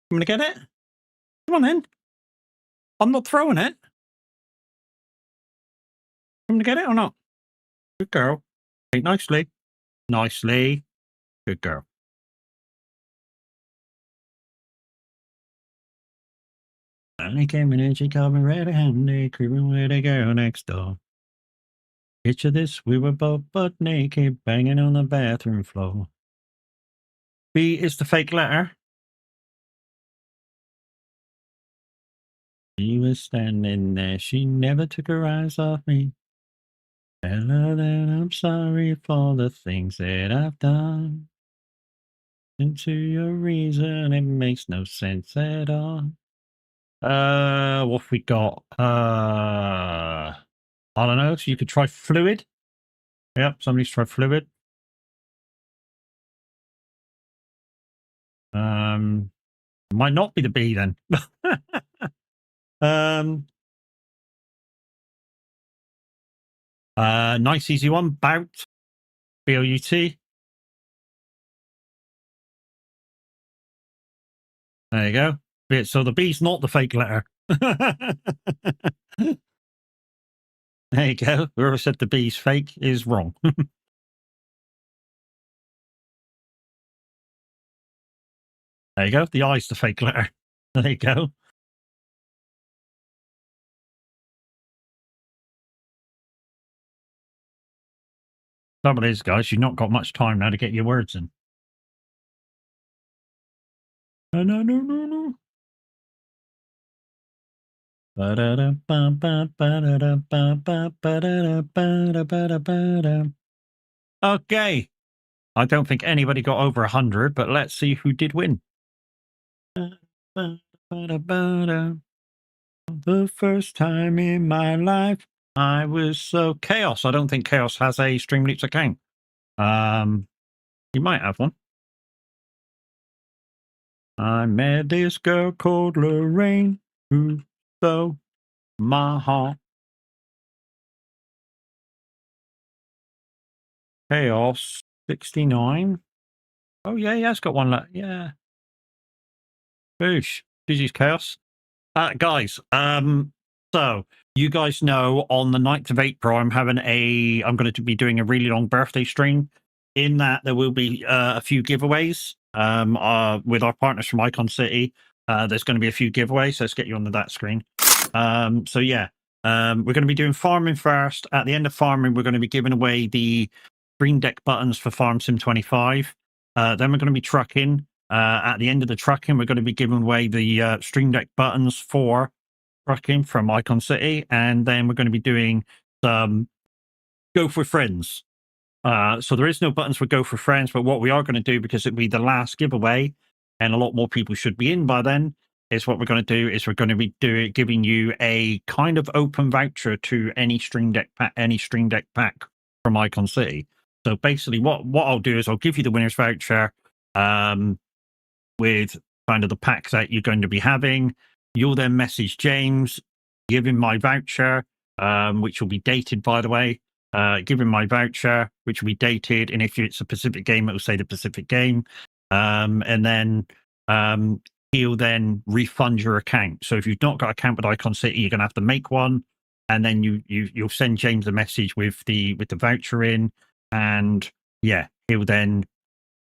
I'm gonna get it. Come on in. I'm not throwing it. I'm gonna get it or not? Good girl. Hey, nicely. Nicely. Good girl. Only came in and she called me red handy, creeping with a girl next door. Picture this, we were both butt naked, banging on the bathroom floor. B is the fake letter. She was standing there, she never took her eyes off me. Tell her that I'm sorry for the things that I've done. Into your reason, it makes no sense at all. What have we got? I don't know. So you could try fluid. Yep, somebody's tried fluid. Might not be the B then. Nice easy one. Bout. B-O-U-T. There you go. Yeah, so the B's not the fake letter. There you go. Whoever said the B's fake is wrong. There you go. The I's the fake letter. There you go. Trouble is, guys, you've not got much time now to get your words in. No. Okay. I don't think anybody got over 100, but let's see who did win. The first time in my life, I was so Chaos. I don't think Chaos has a Streamloops account. You might have one. I met this girl called Lorraine who stole my heart. Chaos 69. Oh yeah, it's got one left. Yeah. Boosh. GG's Chaos. Guys, so you guys know on the 9th of April, I'm going to be doing a really long birthday stream. In that, there will be a few giveaways with our partners from Icon City. There's going to be a few giveaways. Let's get you onto that screen. So yeah, we're going to be doing farming first. At the end of farming, we're going to be giving away the Stream Deck buttons for Farm Sim 25. Then we're going to be trucking. At the end of the trucking, we're going to be giving away the Stream Deck buttons for trucking from Icon City, and then we're going to be doing some Go for Friends. So there is no buttons for Go for Friends, but what we are going to do, because it'll be the last giveaway, and a lot more people should be in by then, is what we're going to do is we're going to be giving you a kind of open voucher to any Stream Deck pack from Icon City. So basically, what I'll do is I'll give you the winner's voucher. With kind of the packs that you're going to be having. You'll then message James, give him my voucher, which will be dated, by the way. Give him my voucher, which will be dated. And if it's a Pacific game, it will say the Pacific game. And then he'll then refund your account. So if you've not got an account with Icon City, you're going to have to make one. And then you'll send James a message with the voucher in. And yeah, he'll then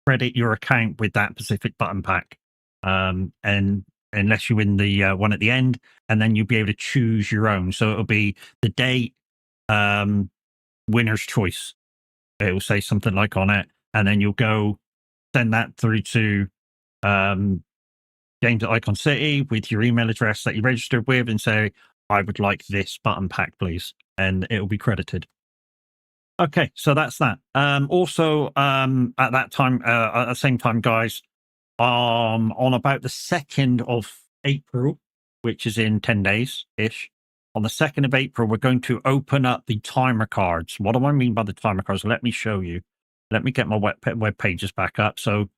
credit your account with that Pacific button pack, and unless you win the one at the end, and then you'll be able to choose your own. So it'll be the date, winner's choice. It will say something like on it, and then you'll go send that through to James at Icon City with your email address that you registered with, and say, I would like this button pack, please, and it will be credited. Okay, so that's that. Also, at that time, at the same time, guys, on about the 2nd of April, which is in 10 days-ish, on the 2nd of April, we're going to open up the timer cards. What do I mean by the timer cards? Let me show you. Let me get my web pages back up. So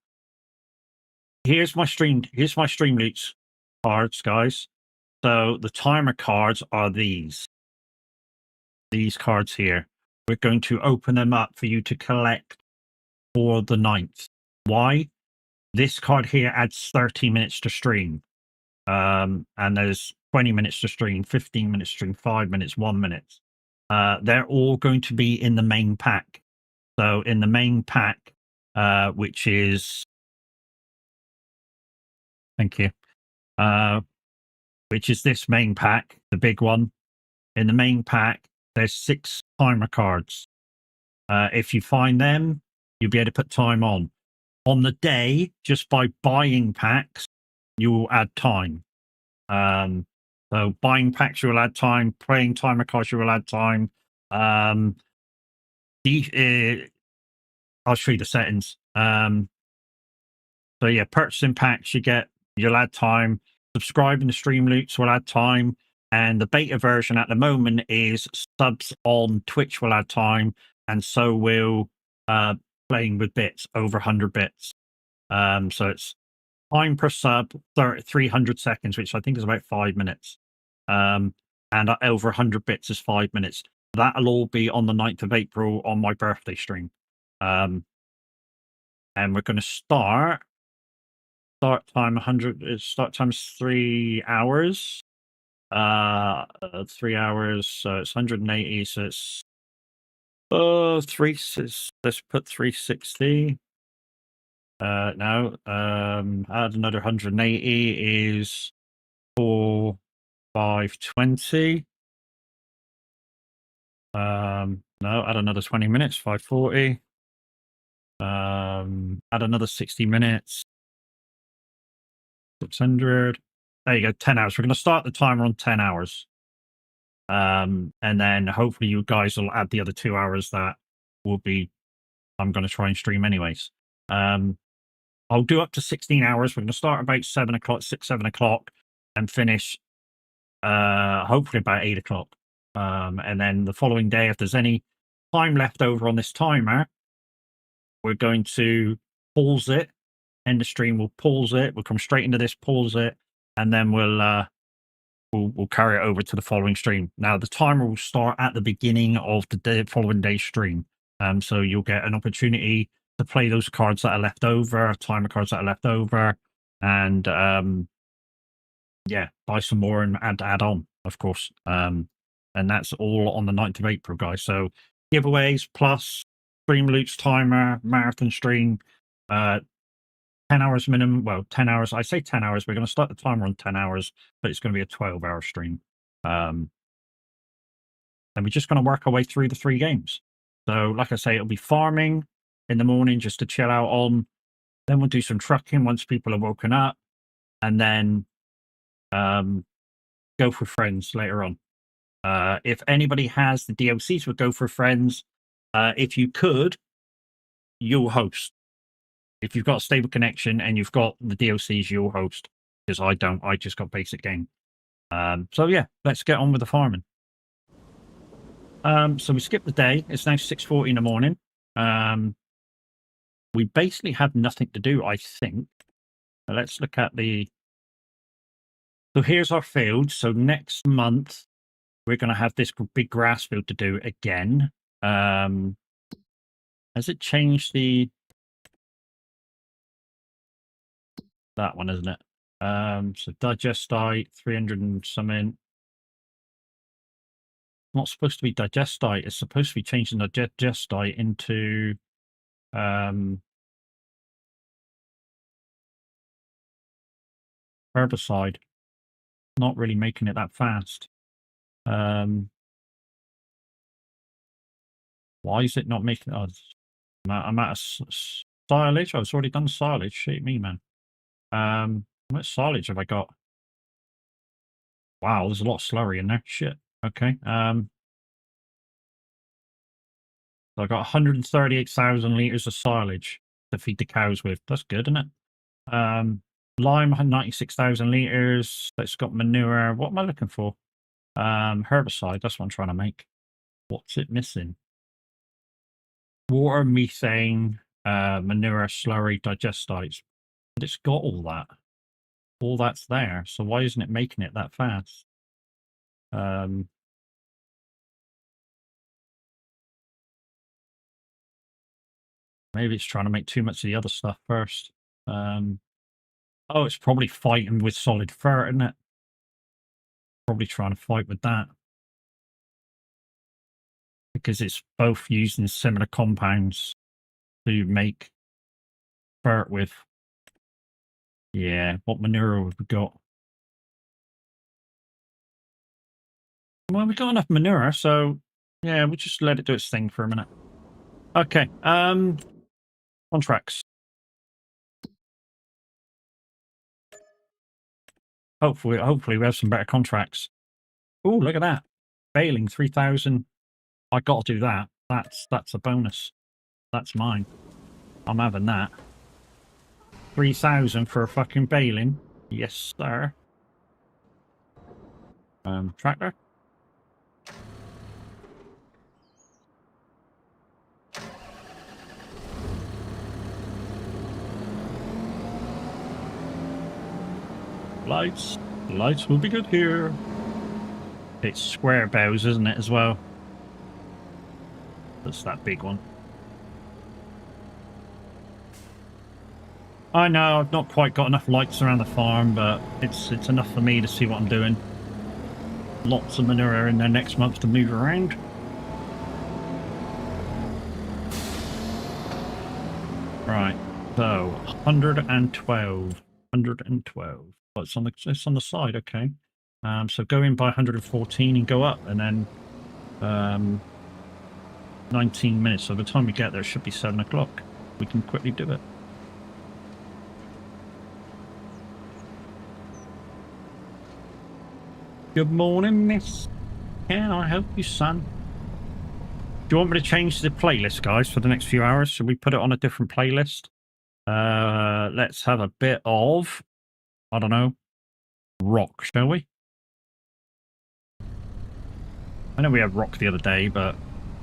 here's my Streamloops cards, guys. So the timer cards are these cards here. we're going to open them up for you to collect for the 9th. Why? This card here adds 30 minutes to stream. And there's 20 minutes to stream, 15 minutes to stream, 5 minutes, 1 minute. They're all going to be in the main pack. So in the main pack, which is, thank you, which is this main pack, the big one. In the main pack, there's 6 timer cards. If you find them, you'll be able to put time on. On the day, just by buying packs, you will add time. So buying packs, you will add time. Playing timer cards, you will add time. I'll show you the settings. So yeah, purchasing packs, you'll add time. Subscribing to Stream Loots will add time. And the beta version at the moment is subs on Twitch will add time, and so will playing with bits over 100 bits. So it's time per sub 300 seconds, which I think is about 5 minutes. And over 100 bits is 5 minutes. That'll all be on the 9th of April on my birthday stream. And we're going to start time 100. Start time's 3 hours. 3 hours, so it's 180. So it's let's put 360. No, add another 180 is 520. No, add another 20 minutes, 540. Add another 60 minutes, 600. There you go, 10 hours. We're going to start the timer on 10 hours. And then hopefully you guys will add the other 2 hours that will be, I'm going to try and stream anyways. I'll do up to 16 hours. We're going to start about 7 o'clock, 7 o'clock, and finish hopefully about 8 o'clock. And then the following day, if there's any time left over on this timer, we're going to pause it. End the stream, we'll pause it. We'll come straight into this, pause it, and then we'll carry it over to the following stream. Now, the timer will start at the beginning of the following day's stream. So you'll get an opportunity to play those cards that are left over, timer cards that are left over, and yeah, buy some more and add on, of course. And that's all on the 9th of April, guys. So giveaways plus Stream Loots timer, marathon stream, 10 hours minimum. Well, 10 hours. I say 10 hours. We're going to start the timer on 10 hours, but it's going to be a 12-hour stream. And we're just going to work our way through the 3 games. So, like I say, it'll be farming in the morning just to chill out on. Then we'll do some trucking once people are woken up. And then Go for Friends later on. If anybody has the DLCs for Go for Friends, if you could, you'll host. If you've got a stable connection and you've got the DLCs, you'll host. Because I don't. I just got basic game. So yeah, let's get on with the farming. So we skipped the day. It's now 6:40 in the morning. We basically have nothing to do, I think. Let's look at the... So here's our field. So next month, we're going to have this big grass field to do again. Has it changed the... That one, isn't it? So digestite, 300 and something. Not supposed to be digestite. It's supposed to be changing the digestite into herbicide. Not really making it that fast. Why is it not making... Oh, I'm out of silage. I've already done silage. Shit me, man. How much silage have I got? Wow, there's a lot of slurry in there. Shit. Okay. So I got 138,000 liters of silage to feed the cows with. That's good, isn't it? Lime, 96,000 liters. It's got manure. What am I looking for? Herbicide. That's what I'm trying to make. What's it missing? Water, methane, manure, slurry, digestites. But it's got all that. All that's there. So why isn't it making it that fast? Maybe it's trying to make too much of the other stuff first. Oh, it's probably fighting with solid fur, isn't it? Probably trying to fight with that. Because it's both using similar compounds to make fur with. Yeah, what manure have we got? Well, we got enough manure, so yeah, we'll just let it do its thing for a minute. Okay, contracts. Hopefully we have some better contracts. Oh, look at that. Baling 3,000. I got to do that. That's a bonus. That's mine. I'm having that. 3,000 for a fucking baling. Yes, sir. Tractor. Lights. Lights will be good here. It's square bows, isn't it, as well? That's that big one. I know I've not quite got enough lights around the farm, but it's enough for me to see what I'm doing. Lots of manure in there next month to move around. Right, so 112. 112. Oh, it's on the side, okay. So go in by 114 and go up, and then 19 minutes. So by the time we get there, it should be 7 o'clock. We can quickly do it. Good morning, miss. Can I help you, son? Do you want me to change the playlist, guys, for the next few hours? Should we put it on a different playlist? Let's have a bit of, I don't know, rock, shall we? I know we had rock the other day, but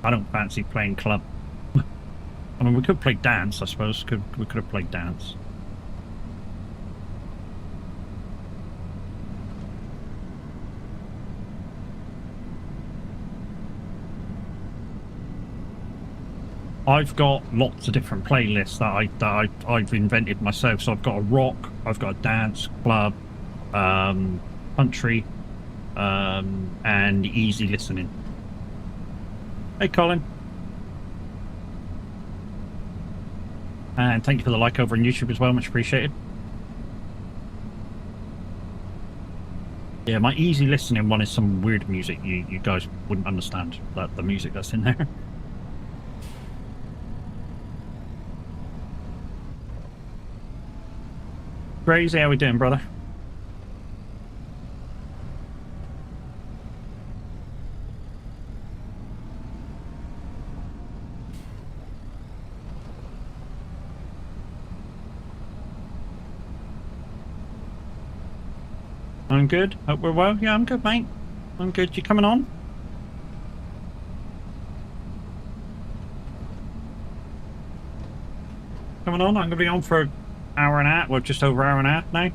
I don't fancy playing club. I mean, we could play dance, I suppose. We could have played dance. I've got lots of different playlists that I've invented myself. So I've got a rock, I've got a dance, club, country, and easy listening. Hey, Colin. And thank you for the like over on YouTube as well, much appreciated. Yeah, my easy listening one is some weird music you guys wouldn't understand, that the music that's in there. Crazy, how we doing, brother? I'm good. Hope we're well. Yeah, I'm good, mate. I'm good. You coming on? Coming on? I'm going to be on for an hour and a half. Well, just over an hour and a half now.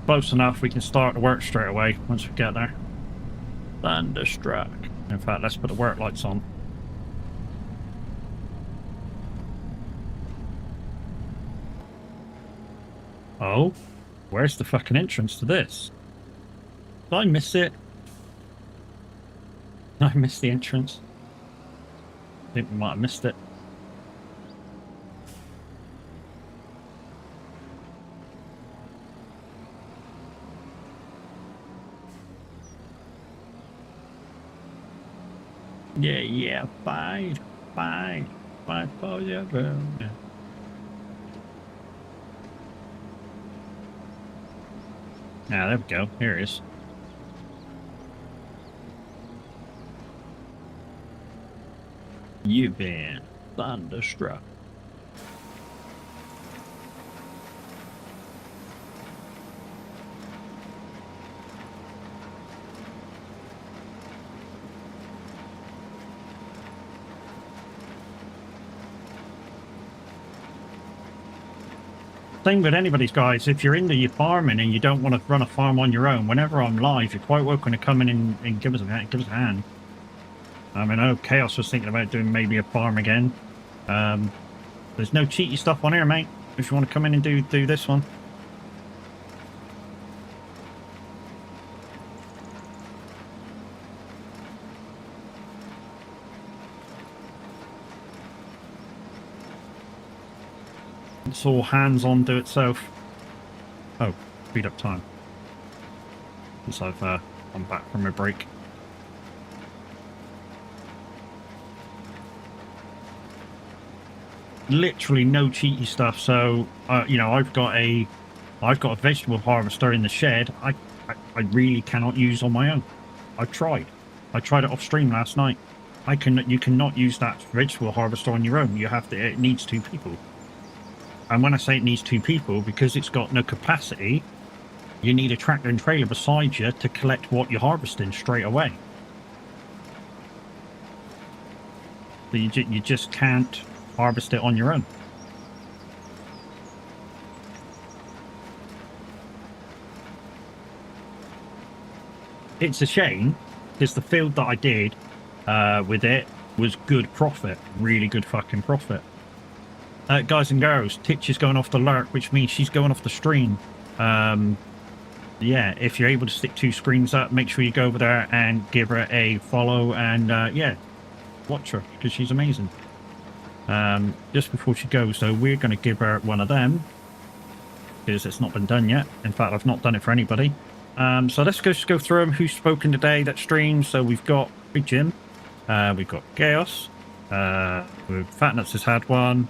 Close enough. We can start the work straight away once we get there. Thunderstruck. In fact, let's put the work lights on. Oh, where's the fucking entrance to this? Did I miss it? Did I miss the entrance? I think we might have missed it. Yeah, fight for your girl. Yeah. Ah, there we go. Here it is. You've been thunderstruck. thing with anybody's, guys. If you're into your farming and you don't want to run a farm on your own, whenever I'm live, you're quite welcome to come in and give us a hand. I know Chaos was thinking about doing maybe a farm again. There's no cheaty stuff on here, mate. If you want to come in and do this one. It's all hands on, do it self. Oh, speed up time. Since I've come back from a break. Literally no cheaty stuff. So you know, I've got a vegetable harvester in the shed. I really cannot use on my own. I tried it off stream last night. You cannot use that vegetable harvester on your own. You have to. It needs 2 people. And when I say it needs 2 people, because it's got no capacity, you need a tractor and trailer beside you to collect what you're harvesting straight away. So you just can't harvest it on your own. It's a shame, because the field that I did with it was good profit, really good fucking profit. Guys and girls, Titch is going off the lurk, which means she's going off the stream. Yeah, if you're able to stick 2 screens up, make sure you go over there and give her a follow and yeah, watch her, because she's amazing. Just before she goes, though, we're going to give her one of them, because it's not been done yet. In fact, I've not done it for anybody. So let's just go through them. Who's spoken today that streams? So we've got Big Jim, we've got Chaos, Fatnuts has had one.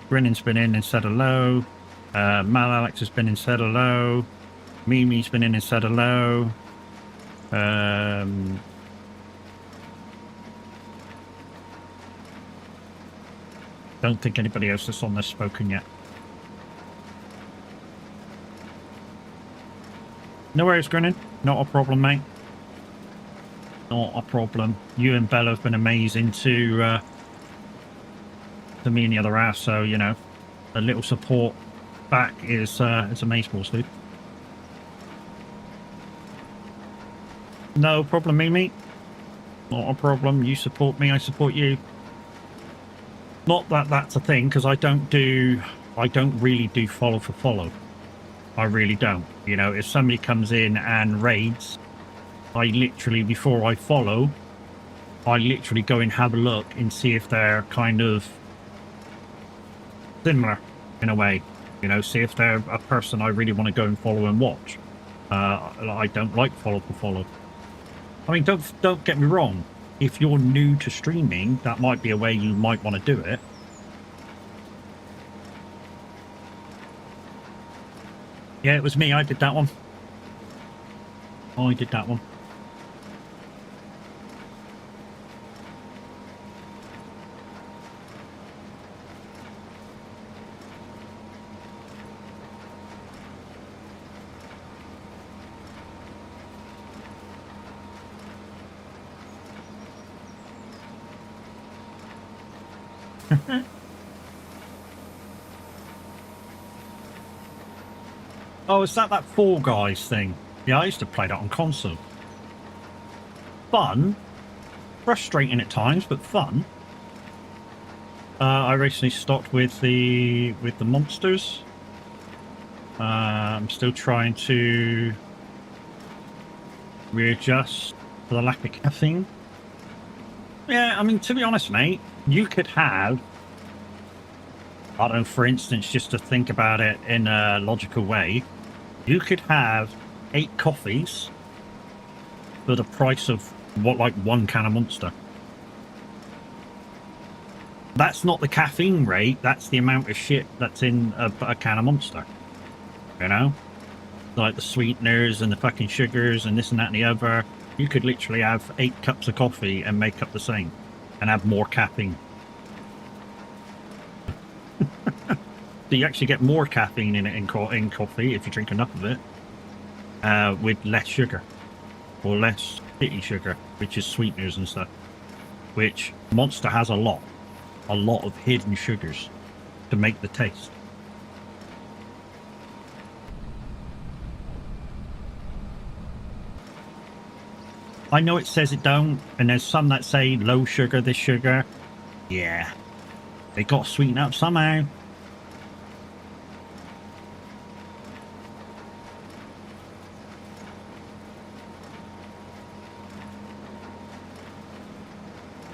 Brennan's been in and said hello. Mal Alex has been in and said hello. Mimi's been in and said hello. Don't think anybody else that's on this spoken yet. No worries, Grinning. Not a problem, mate. Not a problem. You and Bella have been amazing to me and the other half, so you know, a little support back is amazeballs, dude. No problem, Mimi. Not a problem. You support me, I support you. Not that that's a thing, because I don't really do follow for follow. I really don't. You know, if somebody comes in and raids, I literally, before I follow, I literally go and have a look and see if they're kind of similar in a way, you know, see if they're a person I really want to go and follow and watch. I don't like follow for follow. I mean, don't get me wrong. If you're new to streaming, that might be a way you might want to do it. Yeah, it was me. I did that one. I did that one. Oh, is that Fall Guys thing? Yeah, I used to play that on console. Fun. Frustrating at times, but fun. I recently stopped with the monsters. I'm still trying to readjust for the lack of caffeine. Yeah, I mean, to be honest, mate, you could have, I don't know, for instance, just to think about it in a logical way, you could have 8 coffees for the price of what, like 1 can of Monster. That's not the caffeine rate, that's the amount of shit that's in a can of Monster. You know? Like the sweeteners and the fucking sugars and this and that and the other. You could literally have 8 cups of coffee and make up the same. And have more caffeine. So you actually get more caffeine in it in coffee if you drink enough of it. With less sugar. Or less shitty sugar, which is sweeteners and stuff. Which Monster has a lot. A lot of hidden sugars. to make the taste. I know it says it don't, and there's some that say low sugar, this sugar. Yeah. They got to sweeten up somehow.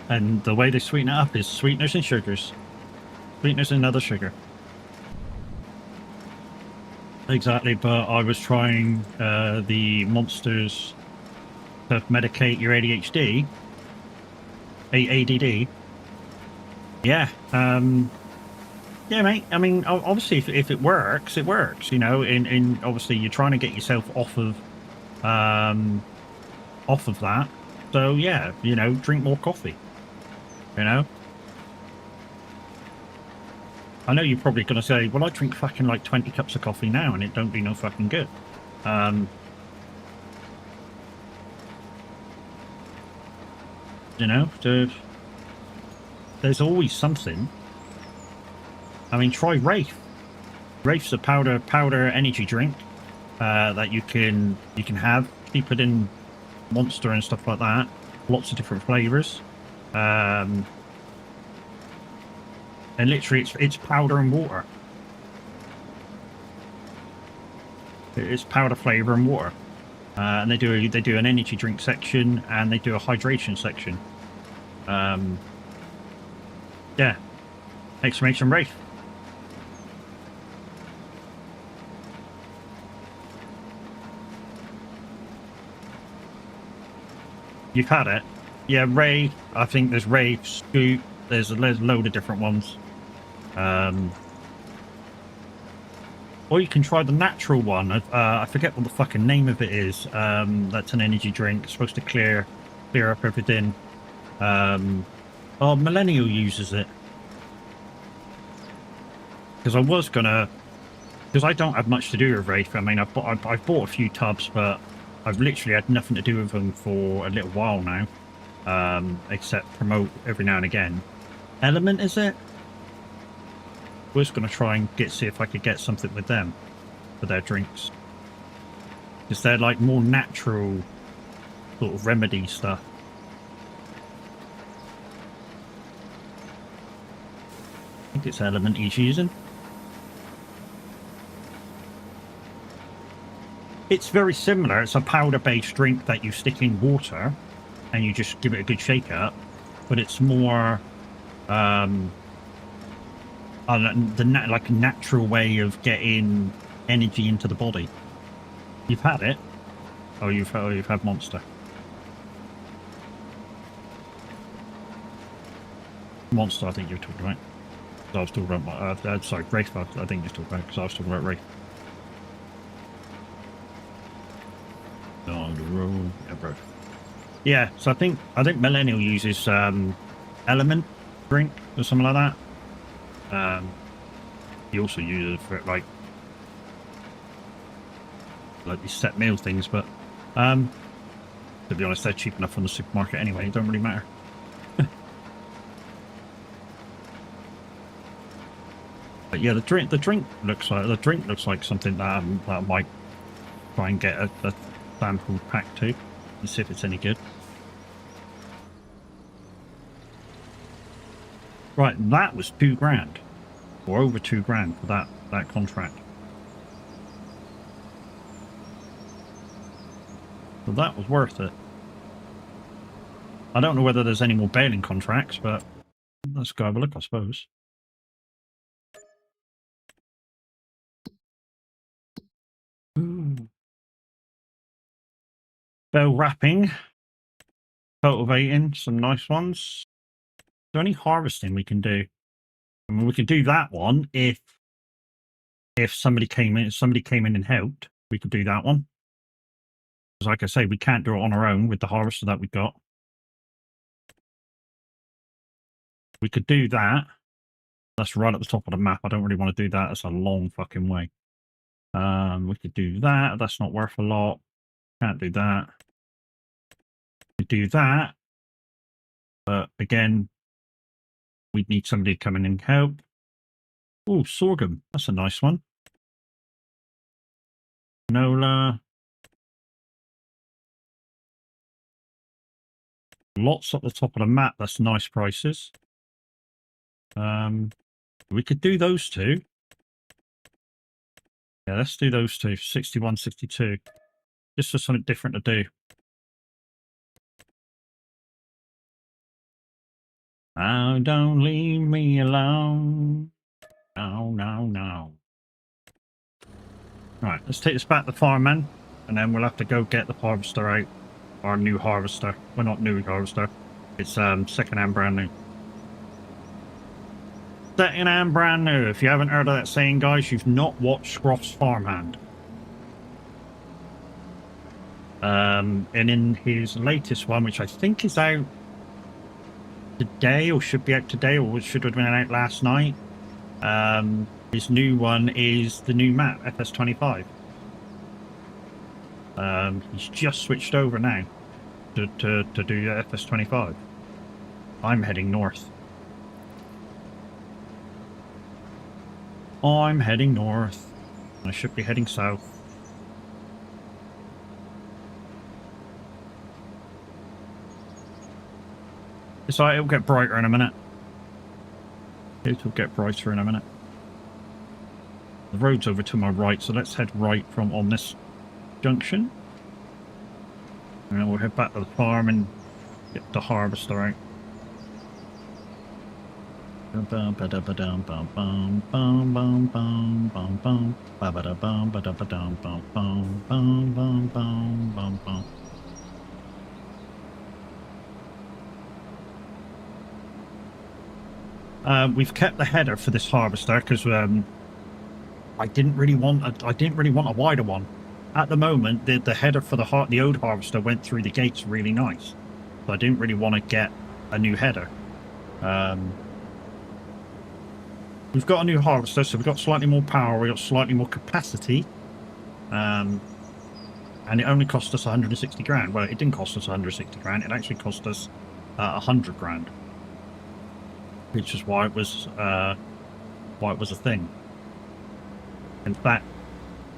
And the way they sweeten it up is sweeteners and sugars. Sweeteners and other sugar. Exactly, but I was trying the Monsters to medicate your ADHD. ADD. Yeah. Yeah, mate. I mean, obviously, if it works, it works. You know, in obviously you're trying to get yourself off of that. So yeah, you know, drink more coffee. You know. I know you're probably going to say, well, I drink fucking like 20 cups of coffee now and it don't do no fucking good. You know, there's always something. I mean, try Wraith. Wraith's a powder energy drink that you can have. Keep it in Monster and stuff like that. Lots of different flavors. And literally, it's powder and water. It's powder flavor and water, and they do an energy drink section and they do a hydration section. Yeah, exclamation Wraith. You've had it, yeah. Wraith. I think there's Wraith, Scoop. There's a load of different ones. Or you can try the natural one. I forget what the fucking name of it is. That's an energy drink. It's supposed to clear up everything. Oh, Millennial uses it. Because I was gonna... Because I don't have much to do with Wraith. I mean, I've bought a few tubs, but I've literally had nothing to do with them for a little while now. Except promote every now and again. Element, is it? Was going to try and see if I could get something with them for their drinks, because they're like more natural sort of remedy stuff. I think it's Element he's using. It's very similar. It's a powder-based drink that you stick in water and you just give it a good shake up, but it's more like natural way of getting energy into the body. You've had it? Oh, you've had Monster. Monster, I think you're talking about. I was talking about sorry, Wraith. I think you're talking about, because I was talking about Wraith. On the road, yeah, bro. Yeah, so I think Millennial uses Element drink or something like that. He also uses it for like these set meal things, but to be honest, they're cheap enough from the supermarket anyway. It don't really matter. But yeah, the drink looks like something that I might try and get a sample pack to and see if it's any good. Right, that was $2,000, or over $2,000 for that contract. So that was worth it. I don't know whether there's any more baling contracts, but let's go have a look, I suppose. Ooh. Bell wrapping, cultivating, some nice ones. Is there any harvesting we can do? I mean, we could do that one if somebody came in and helped. We could do that one. Because like I say, we can't do it on our own with the harvester that we got. We could do that. That's right at the top of the map. I don't really want to do that. That's a long fucking way. We could do that. That's not worth a lot. Can't do that. We could do that. But again, we'd need somebody to come in and help. Oh, sorghum. That's a nice one. Canola. Lots at the top of the map. That's nice prices. We could do those two. Yeah, let's do those two. 61, 62. Just for something different to do. Oh, don't leave me alone. No, no, no. Right, let's take this back to the farmman, and then we'll have to go get the harvester out. Our new harvester. Well, not new harvester. It's second-hand brand new. Second-hand brand new. If you haven't heard of that saying, guys, you've not watched Scroff's Farmhand. And in his latest one, which I think is out today, or should be out today, or should have been out last night, his new one is the new map, FS25. He's just switched over now to do FS25. I'm heading north. I'm heading north. I should be heading south. It's alright, it'll get brighter in a minute. It'll get brighter in a minute. The road's over to my right, so let's head right from on this junction. And then we'll head back to the farm and get the harvester out. We've kept the header for this harvester because I didn't really want a wider one. At the moment, the header for the old harvester went through the gates really nice, so I didn't really want to get a new header. We've got a new harvester, so we've got slightly more power, we've got slightly more capacity, and it only cost us 160 grand. Well, it didn't cost us 160 grand, it actually cost us 100 grand, which is why it was a thing. In fact,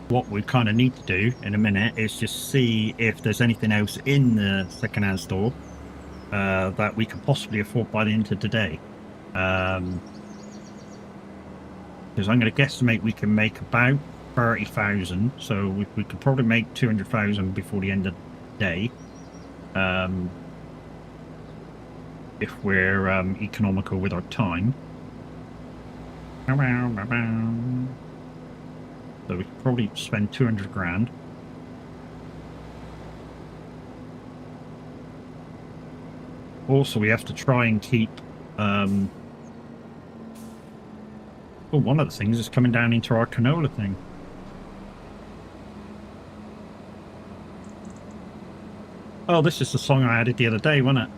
what we kind of need to do in a minute is just see if there's anything else in the second-hand store that we could possibly afford by the end of today. Because I'm going to guesstimate we can make about 30,000, so we could probably make 200,000 before the end of the day, if we're economical with our time. So we could probably spend 200 grand. Also, we have to try and keep well, one of the things is coming down into our canola thing. Oh, this is the song I added the other day, wasn't it?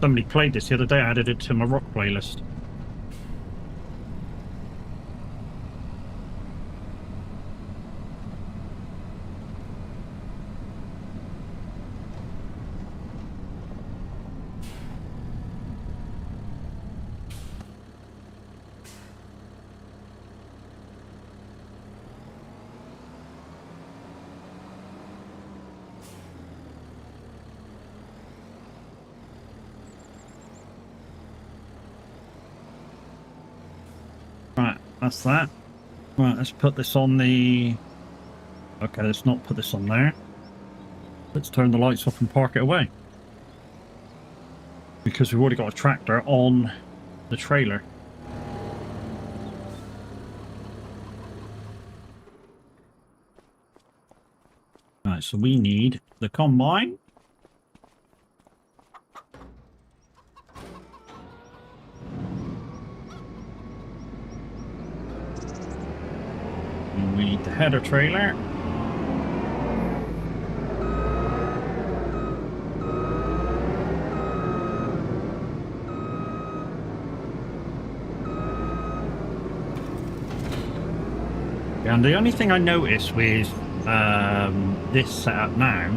Somebody played this the other day, I added it to my rock playlist. That's that. Right, let's put this on the... Okay, let's not put this on there. Let's turn the lights off and park it away. Because we've already got a tractor on the trailer. Right, so we need the combine. We need the header trailer. And the only thing I notice with this setup now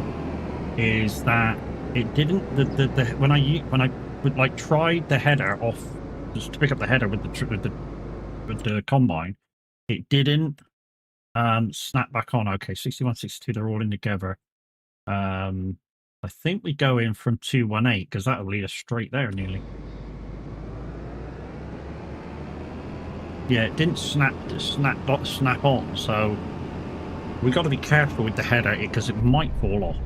is that it didn't. The when I would like tried the header off just to pick up the header with the combine, it didn't snap back on. Okay, 61, 62, they're all in together. I think we go in from 218 because that'll lead us straight there nearly. Yeah, it didn't snap on, so we got to be careful with the header because it might fall off.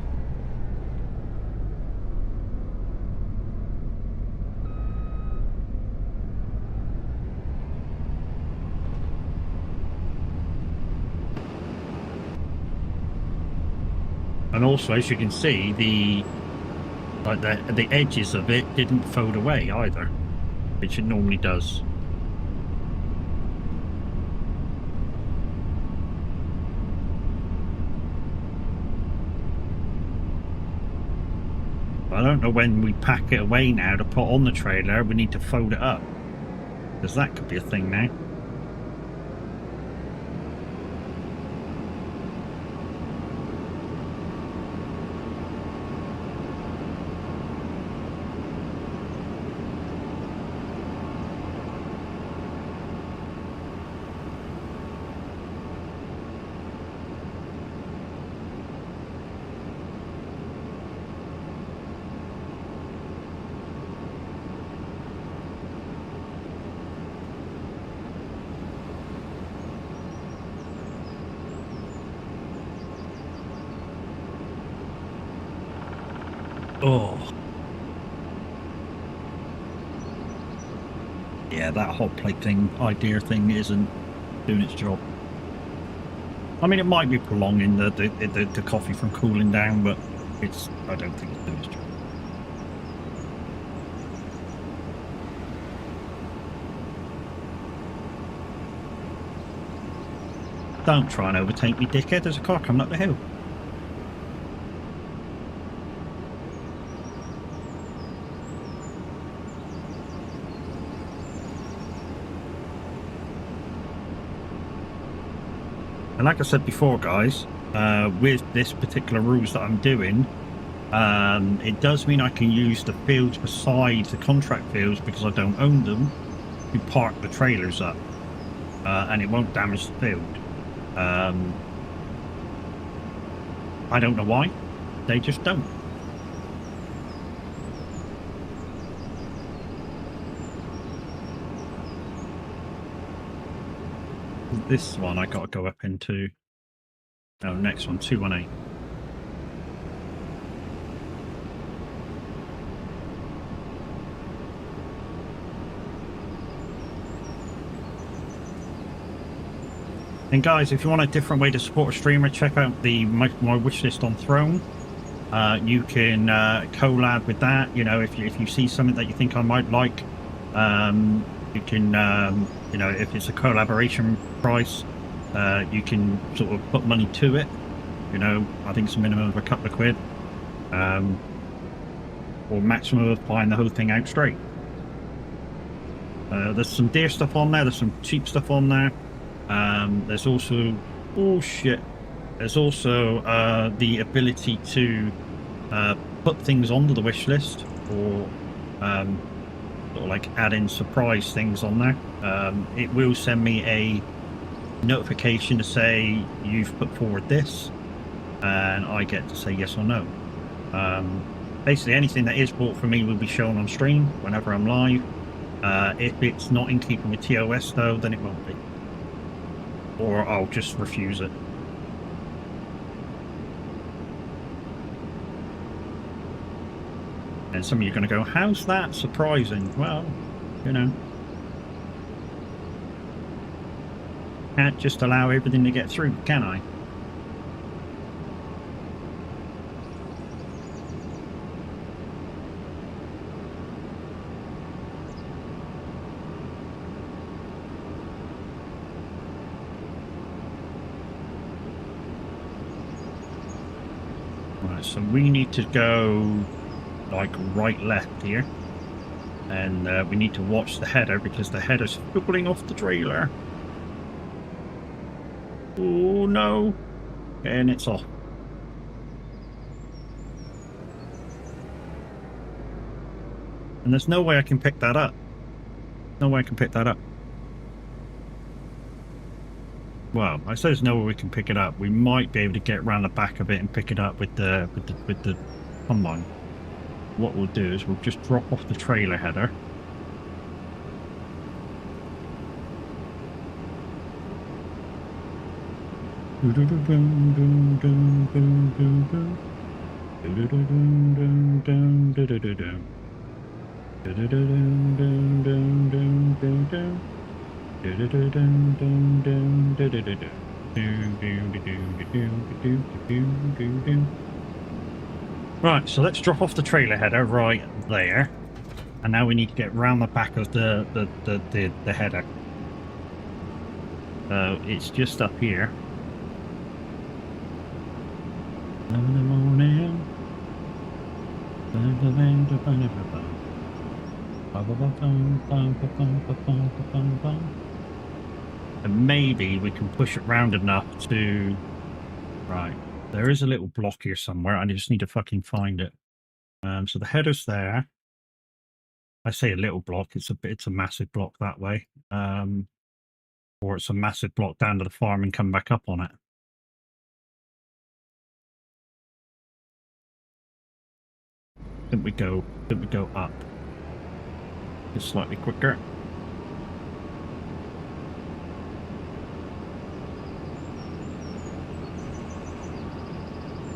And also, as you can see, the edges of it didn't fold away either, which it normally does. I don't know when we pack it away now to put on the trailer, we need to fold it up, because that could be a thing now. Oh. Yeah, that hot plate thing, idea thing isn't doing its job. I mean, it might be prolonging the coffee from cooling down, but I don't think it's doing its job. Don't try and overtake me, dickhead. There's a car coming up the hill. And like I said before, guys, with this particular rules that I'm doing, it does mean I can use the fields beside the contract fields because I don't own them to park the trailers up, and it won't damage the field. I don't know why, they just don't. This one I gotta go up into. Oh, next one, 218. And guys, if you want a different way to support a streamer, check out my wish list on Throne. You can collab with that. You know, if you see something that you think I might like, you can you know, if it's a collaboration price, you can sort of put money to it. You know, I think it's a minimum of a couple of quid, or maximum of buying the whole thing out straight. There's some dear stuff on there. There's some cheap stuff on there. There's also, oh shit, there's also the ability to put things onto the wish list, or sort of like add in surprise things on there. It will send me a notification to say you've put forward this, and I get to say yes or no. Basically anything that is bought for me will be shown on stream whenever I'm live. If it's not in keeping with TOS though, then it won't be, or I'll just refuse it. And some of you are going to go, how's that surprising? Well, you know, can't just allow everything to get through, can I? Right, so we need to go like right left here, and we need to watch the header because the header's pulling off the trailer. Oh no, and it's off. And there's no way I can pick that up. No way I can pick that up. Well, I say there's no way we can pick it up. We might be able to get around the back of it and pick it up with the combine. What we'll do is we'll just drop off the trailer header. Right, so let's drop off the trailer header right there, and now we need to get round the back of the header. It's just up here. In the morning. And maybe we can push it round enough to... Right, there is a little block here somewhere. I just need to fucking find it. So the header's there. I say a little block. It's a massive block that way. Or it's a massive block down to the farm and come back up on it. Didn't we go up? Just slightly quicker.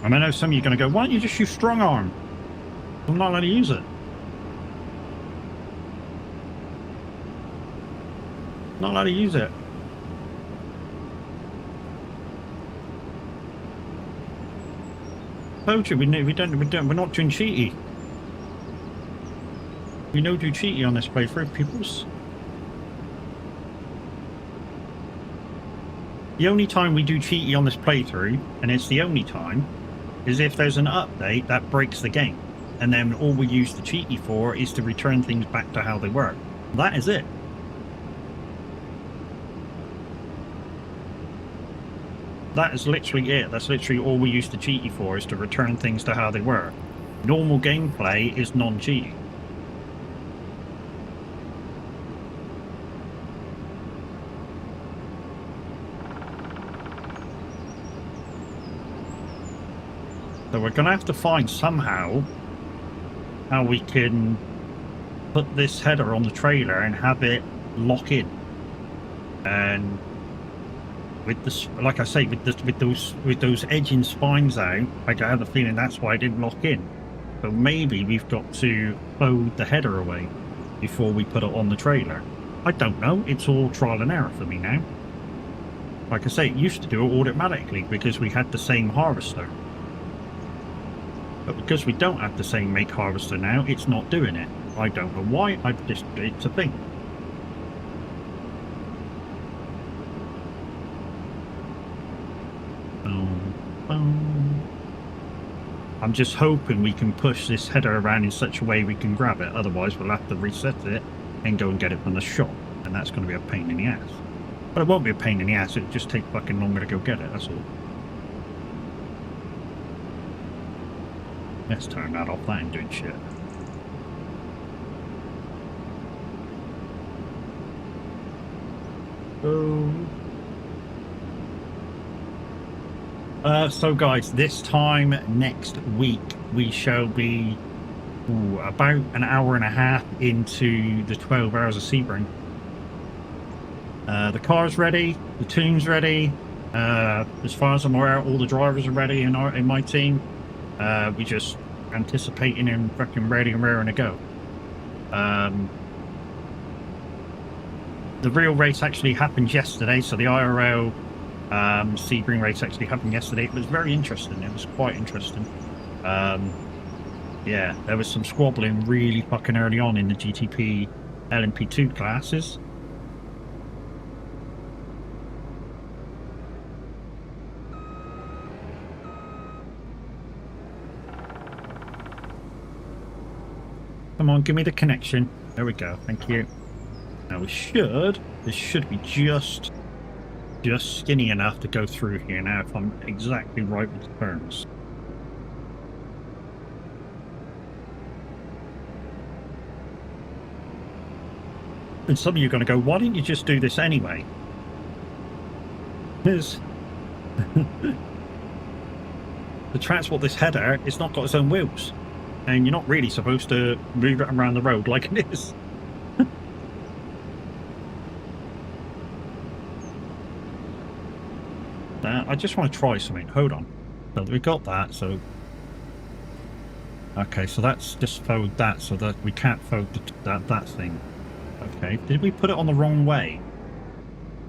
And I know some of you are going to go, why don't you just use strong arm? I'm not allowed to use it. Not allowed to use it. Told you, we're not doing cheaty. We don't do cheaty on this playthrough, peoples. The only time we do cheaty on this playthrough, and it's the only time, is if there's an update that breaks the game. And then all we use the cheaty for is to return things back to how they were. That is it. That is literally it. That's literally all we use the cheaty for, is to return things to how they were. Normal gameplay is non-cheating. So we're going to have to find somehow how we can put this header on the trailer and have it lock in. And with this, like I say, with those edging spines out, I have a feeling that's why I didn't lock in. So maybe we've got to fold the header away before we put it on the trailer. I don't know. It's all trial and error for me now. Like I say, it used to do it automatically because we had the same harvester. But because we don't have the same make harvester now, it's not doing it. I don't know why. It's a thing. I'm just hoping we can push this header around in such a way we can grab it. Otherwise, we'll have to reset it and go and get it from the shop. And that's going to be a pain in the ass. But it won't be a pain in the ass. It'll just take fucking longer to go get it. That's all. Let's turn that off. That ain't doing shit. So guys, this time next week we shall be about an hour and a half into the 12 hours of Sebring. The car's ready, the tune's ready. As far as I'm aware, all the drivers are ready in my team. We just anticipating and fucking ready and raring to go. The real race actually happened yesterday, so the IRL Sebring race actually happened yesterday. It was very interesting. It was quite interesting. Yeah, there was some squabbling really fucking early on in the GTP LMP2 classes. Come on, give me the connection. There we go. Thank you. Now this should be just skinny enough to go through here now if I'm exactly right with the turns. And some of you are going to go, why didn't you just do this anyway? Because to transport this header, it's not got its own wheels. And you're not really supposed to move it around the road like it is. I just want to try something. Hold on. So we got that, so... Okay, so that's just fold that, so that we can't fold that thing. Okay, did we put it on the wrong way?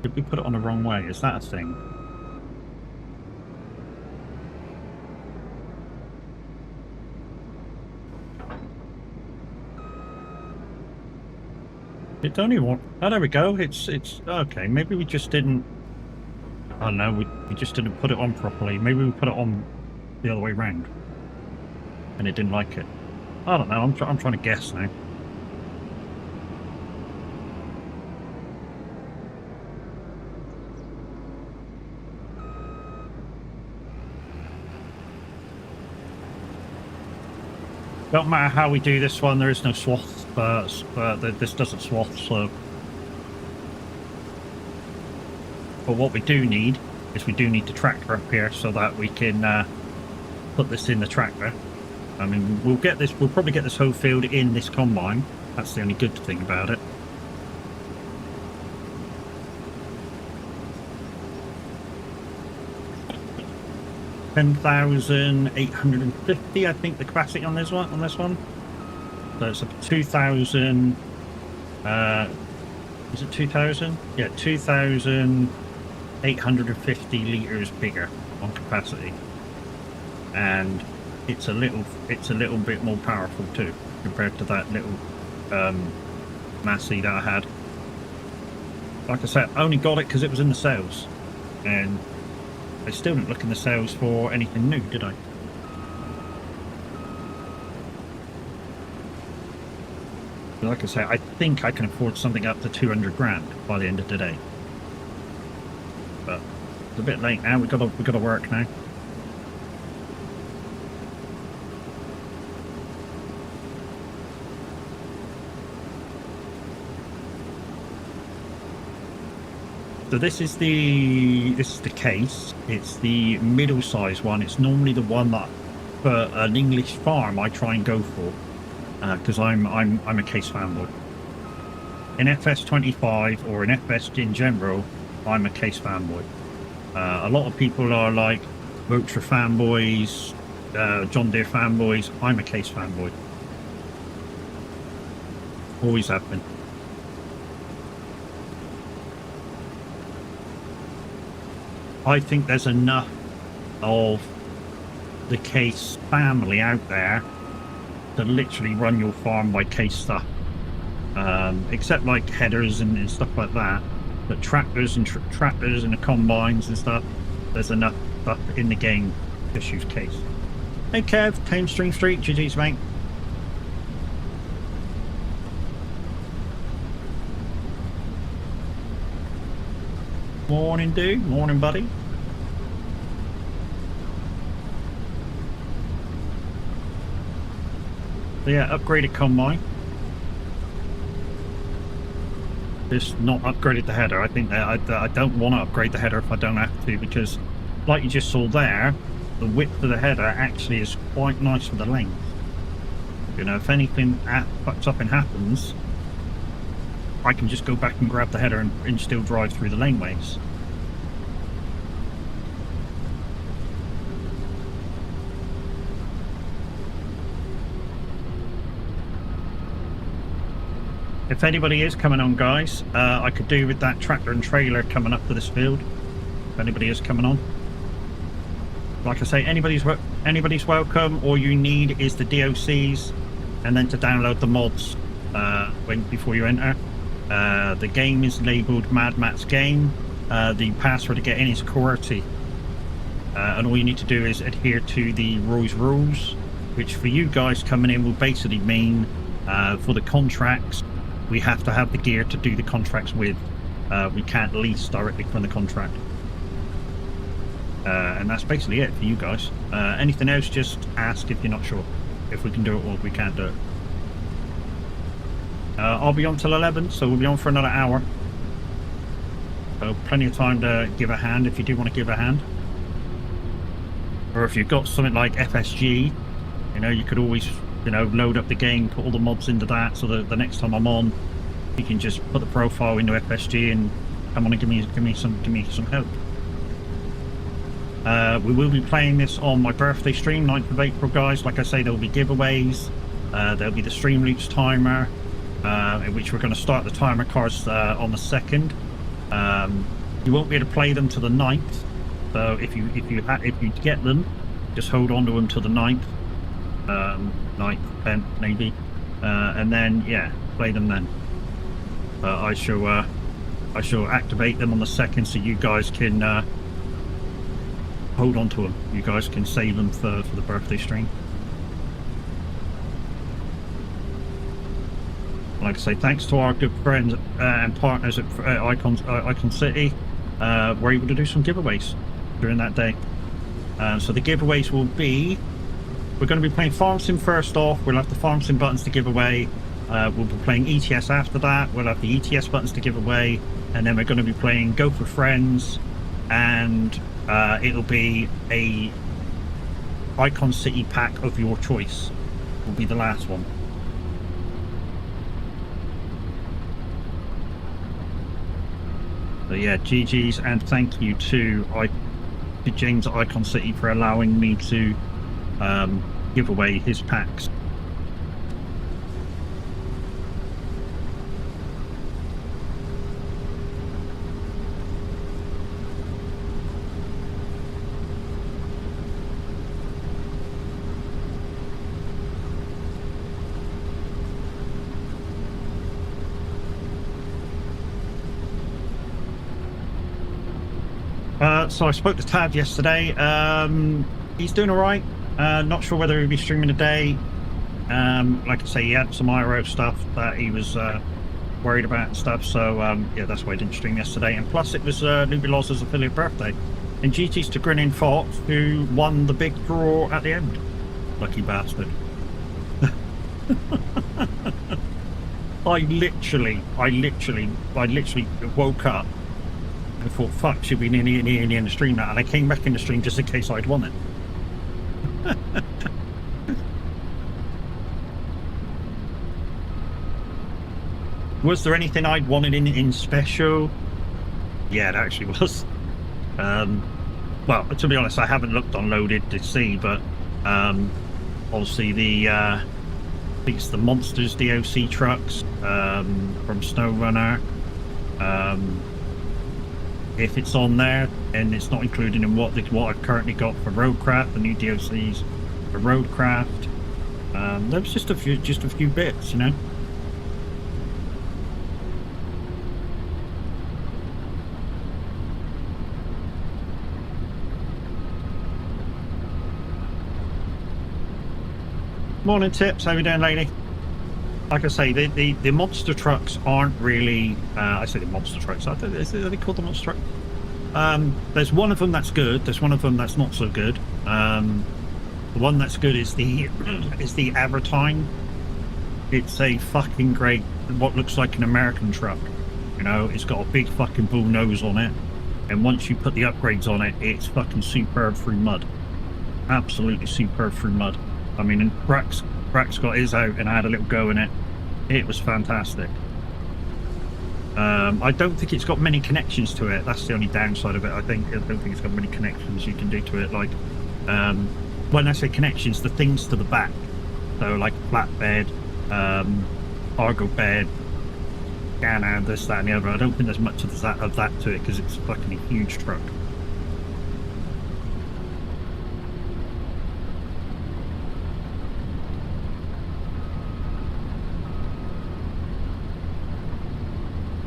Did we put it on the wrong way? Is that a thing? It only want... Oh, there we go. It's okay. Maybe we just didn't... I don't know. We just didn't put it on properly. Maybe we put it on the other way round, and it didn't like it. I don't know. I'm trying to guess now. Don't matter how we do this one. There is no swath, this doesn't swath, so. But what we do need is we do need the tractor up here so that we can put this in the tractor. I mean, we'll get this. We'll probably get this whole field in this combine. That's the only good thing about it. $10,850, I think, the capacity on this one. So it's a 2,000. Is it 2,000? Yeah, 2,850 liters bigger on capacity, and it's a little bit more powerful too compared to that little Massey that I had. Like I said, I only got it because it was in the sales, and I still didn't look in the sales for anything new, did I? But like I say, I think I can afford something up to 200 grand by the end of today. But it's a bit late now. We gotta work now. So this is the case. It's the middle-sized one. It's normally the one that for an English farm I try and go for, because I'm a case fanboy. In FS25 or in FS in general, I'm a case fanboy. A lot of people are like Motra fanboys, John Deere fanboys. I'm a case fanboy. Always have been. I think there's enough of the case family out there to literally run your farm by case stuff, except like headers and stuff like that. But tractors and tractors and the combines and stuff, there's enough stuff in the game to just use case. Hey Kev, Tame Stream Street, GG's mate. Morning dude, morning buddy. So yeah, upgraded combine. Just not upgraded the header. I think that I don't want to upgrade the header if I don't have to, because like you just saw there, the width of the header actually is quite nice for the length. You know, if anything fucks up and happens, I can just go back and grab the header and still drive through the laneways. If anybody is coming on, guys, I could do with that tractor and trailer coming up to this field. If anybody is coming on, like I say, anybody's welcome. All you need is the DOCs, and then to download the mods before you enter. The game is labelled Mad Matt's Game. The password to get in is QWERTY, and all you need to do is adhere to the Roy's rules, which for you guys coming in will basically mean for the contracts, we have to have the gear to do the contracts with. We can't lease directly from the contract. And that's basically it for you guys. Anything else, just ask if you're not sure if we can do it or if we can't do it. I'll be on till 11, so we'll be on for another hour. So plenty of time to give a hand if you do want to give a hand. Or if you've got something like FSG, you know, you could always, you know, load up the game, put all the mods into that, so that the next time I'm on, you can just put the profile into FSG and come on and give me some help. We will be playing this on my birthday stream, 9th of April, guys. Like I say, there'll be giveaways. There'll be the Stream Loops timer, in which we're going to start the timer cards on the 2nd. You won't be able to play them till the 9th. So if you get them, just hold on to them till the 9th, 9th, 10th maybe, and then yeah, play them then. I shall activate them on the 2nd, so you guys can hold on to them. You guys can save them for the birthday stream. Like I say, thanks to our good friends and partners at Icon City, we're able to do some giveaways during that day. So the giveaways will be, we're going to be playing Farm Sim first off. We'll have the Farm Sim buttons to give away. We'll be playing ETS after that. We'll have the ETS buttons to give away, and then we're going to be playing Go for Friends, and it'll be a Icon City pack of your choice. Will be the last one. So yeah, GG's, and thank you to James at Icon City for allowing me to give away his packs. So I spoke to Tad yesterday. He's doing all right. Not sure whether he'll be streaming today. Like I say, he had some IRO stuff that he was worried about and stuff. So yeah, that's why he didn't stream yesterday. And plus, it was Nubiloz's affiliate birthday. And GT's to Grinning Fox, who won the big draw at the end. Lucky bastard. I literally woke up. I thought, fuck, should be nearly in the stream now, and I came back in the stream just in case I'd won it. Was there anything I'd wanted in special? Yeah, it actually was. Well, to be honest, I haven't looked on Loaded to see, but obviously I think it's the Monsters DOC trucks from SnowRunner. If it's on there, and it's not included in what I've currently got for Roadcraft, the new DLCs for Roadcraft. There was just a few bits, you know. Morning, Tips. How you doing, lady? Like I say, the monster trucks aren't really. I say the monster trucks. Are they called the monster truck? There's one of them that's good. There's one of them that's not so good. The one that's good is the Avertine. It's a fucking great, what looks like an American truck. You know, it's got a big fucking bull nose on it, and once you put the upgrades on it, it's fucking superb through mud. Absolutely superb through mud. I mean, and Brax got his out, and I had a little go in it. It was fantastic. I don't think it's got many connections to it. That's the only downside of it. I don't think it's got many connections you can do to it. Like, when I say connections, the things to the back. So like flatbed, cargo bed, scanner, this, that, and the other. I don't think there's much of that to it because it's fucking a huge truck.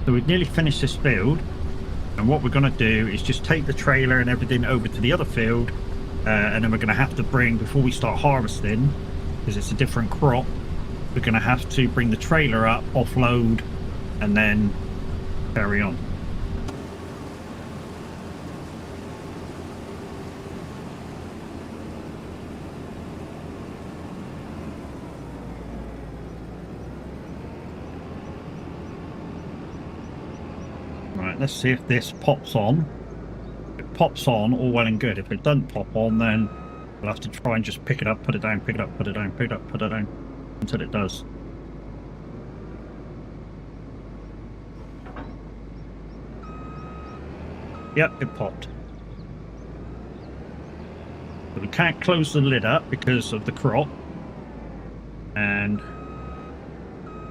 So we've nearly finished this field, and what we're going to do is just take the trailer and everything over to the other field, and then we're going to have to bring, before we start harvesting, because it's a different crop, we're going to have to bring the trailer up, offload, and then carry on. Right, let's see if this pops on. If it pops on, all well and good. If it doesn't pop on, then we'll have to try and just pick it up, put it down, pick it up, put it down, pick it up, put it down, until it does. Yep, it popped. But we can't close the lid up because of the crop. And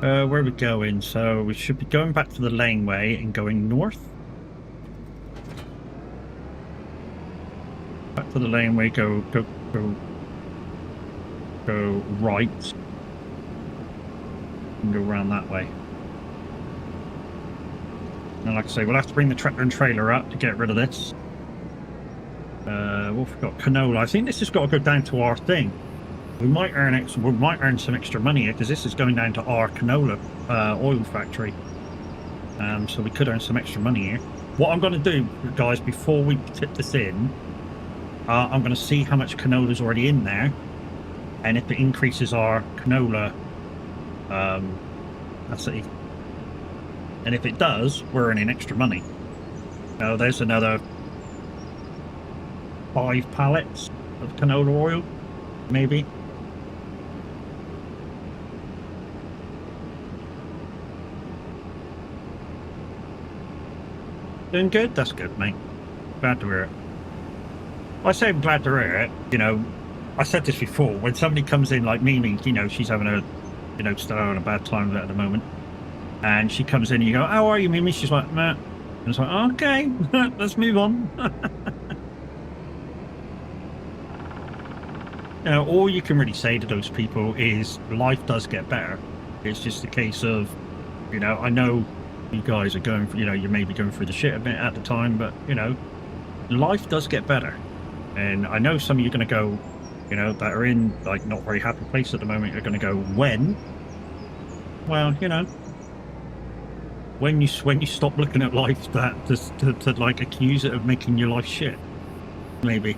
where are we going? So we should be going back to the laneway and going north. Back to the laneway, go right. And go around that way. And like I say, we'll have to bring the tractor and trailer up to get rid of this. We've got canola. I think this has got to go down to our thing. We might earn some extra money here because this is going down to our canola oil factory. So we could earn some extra money here. What I'm going to do, guys, before we tip this in, I'm going to see how much canola is already in there, and if it increases our canola, let's see. And if it does, we're earning extra money. Oh, there's another 5 pallets of canola oil, maybe. Doing good? That's good, mate. Glad to hear it. Well, I say I'm glad to hear it. You know, I said this before. When somebody comes in like Mimi, you know, she's having a, you know, still having a bad time with it at the moment. And she comes in and you go, how are you, Mimi? She's like, meh. And it's like, okay, let's move on. You know, all you can really say to those people is life does get better. It's just a case of, you know, I know you guys are going for, you know, you may be going through the shit a bit at the time, but, you know, life does get better. And I know some of you are going to go, you know, that are in, like, not very happy place at the moment, are going to go, when? Well, you know, when you stop looking at life that to like accuse it of making your life shit, maybe.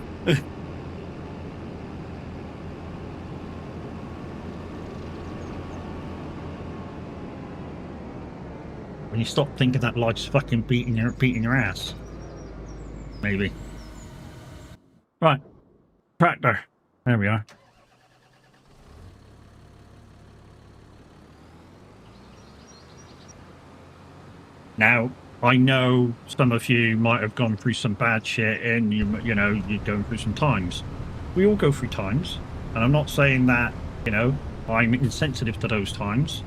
When you stop thinking that life's fucking beating your ass, maybe. Right, tractor. There we are. Now, I know some of you might have gone through some bad shit and you know, you're going through some times. We all go through times, and I'm not saying that, you know, I'm insensitive to those times,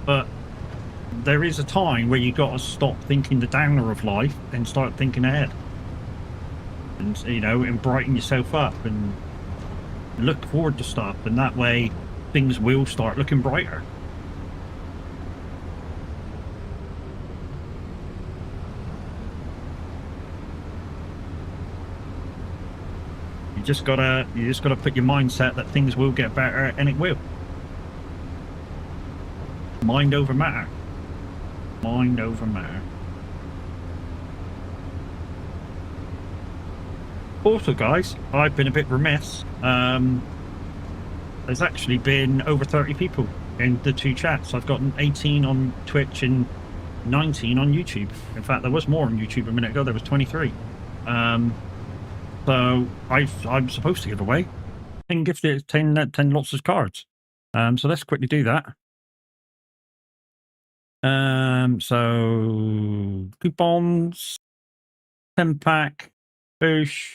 but there is a time where you got to stop thinking the downer of life and start thinking ahead. And, you know, and brighten yourself up and look forward to stuff, and that way things will start looking brighter. You just gotta put your mindset that things will get better, and it will. Mind over matter. Mind over matter. Also, guys, I've been a bit remiss. There's actually been over 30 people in the 2 chats. I've gotten 18 on Twitch and 19 on YouTube. In fact, there was more on YouTube a minute ago. There was 23. So I'm supposed to give away 10 gifted 10 lots of cards. So let's quickly do that. So coupons, 10 pack, boosh.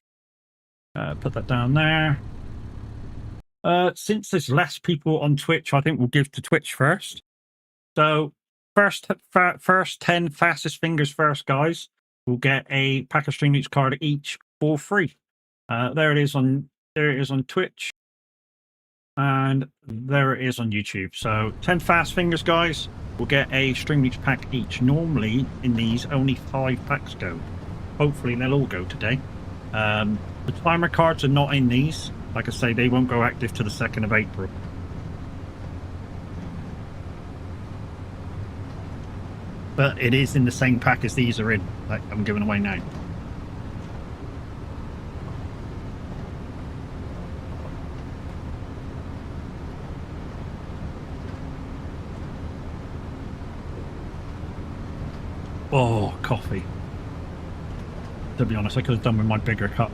Put that down there. Since there's less people on Twitch, I think we'll give to Twitch first. So first 10 fastest fingers first, guys, will get a pack of Stream Leaks card each for free. There it is on Twitch, and there it is on YouTube. So 10 fast fingers, guys, will get a Stream Leaks pack each. Normally in these only 5 packs go. Hopefully they'll all go today. The timer cards are not in these. Like I say, they won't go active to the 2nd of April. But it is in the same pack as these are in, like I'm giving away now. Oh, coffee. To be honest, I could have done with my bigger cup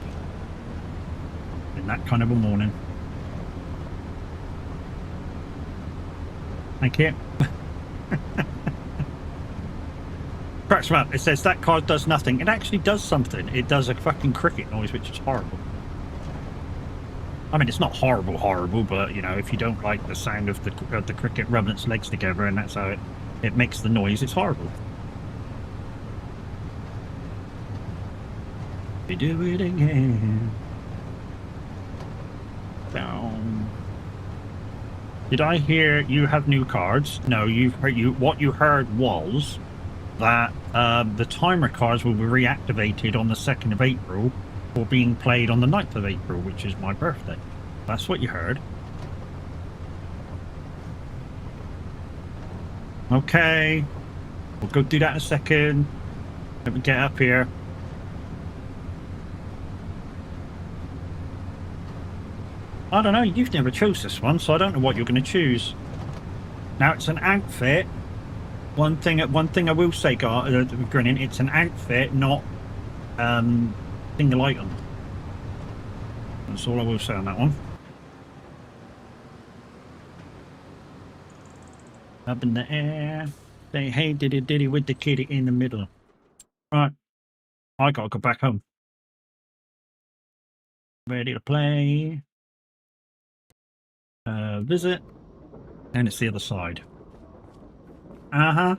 in that kind of a morning. Thank you. Cracks me up. It says that card does nothing. It actually does something. It does a fucking cricket noise, which is horrible. I mean, it's not horrible, but, you know, if you don't like the sound of the cricket rubbing its legs together and that's how it makes the noise, it's horrible. We do it again. Down. Did I hear you have new cards? No, what you heard was that the timer cards will be reactivated on the 2nd of April for being played on the 9th of April, which is my birthday. That's what you heard. Okay. We'll go do that in a second. Let me get up here. I don't know, you've never chose this one, so I don't know what you're going to choose. Now, it's an outfit. One thing I will say, Grinning, it's an outfit, not single item. That's all I will say on that one. Up in the air. Say, hey, diddy with the kitty in the middle. Right. I gotta go back home. Ready to play. Visit. And it's the other side. Uh-huh.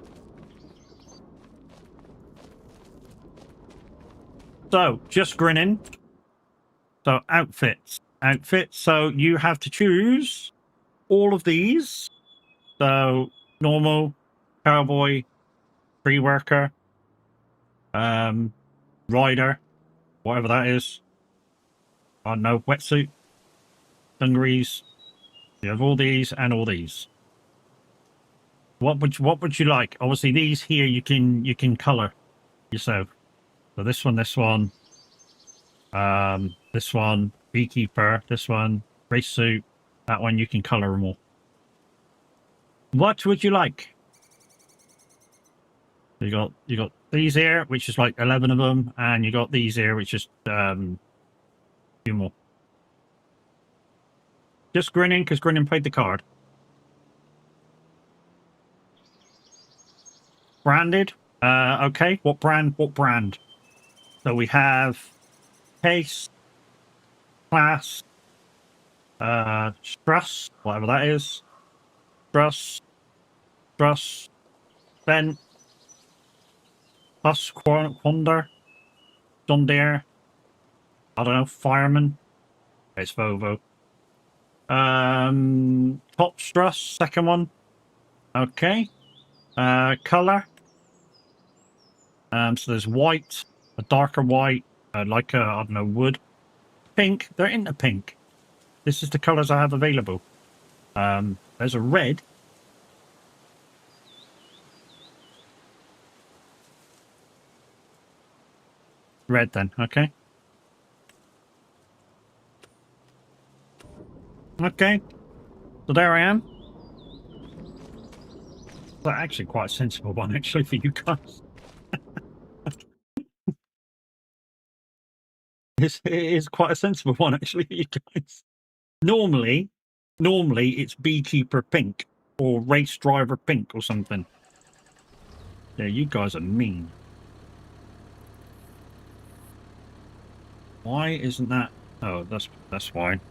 So, just Grinning. So, outfits. So, you have to choose all of these. So, normal, cowboy, pre-worker, rider, whatever that is. I don't know, wetsuit, dungarees. You have all these and all these. What would you like? Obviously, these here you can color yourself. So this one, this one, beekeeper, this one, race suit, that one you can color them all. What would you like? You got these here, which is like 11 of them, and you got these here, which is a few more. Just Grinning, because Grinning played the card. Branded. Okay. What brand? So we have Case, Class, Struss, whatever that is. Struss, Bent, Husqvarna, John Deere. I don't know. Fireman. It's Volvo. Top Struss, second one. Okay. Color. So there's white, a darker white, like a, I don't know, wood. Pink. They're into pink. This is the colors I have available. There's a red. Red then, okay. Okay. So there I am. That's actually quite a sensible one, actually, for you guys. It is quite a sensible one, actually, for you guys. Normally it's beekeeper pink or race driver pink or something. Yeah, you guys are mean. Why isn't that? Oh, that's why.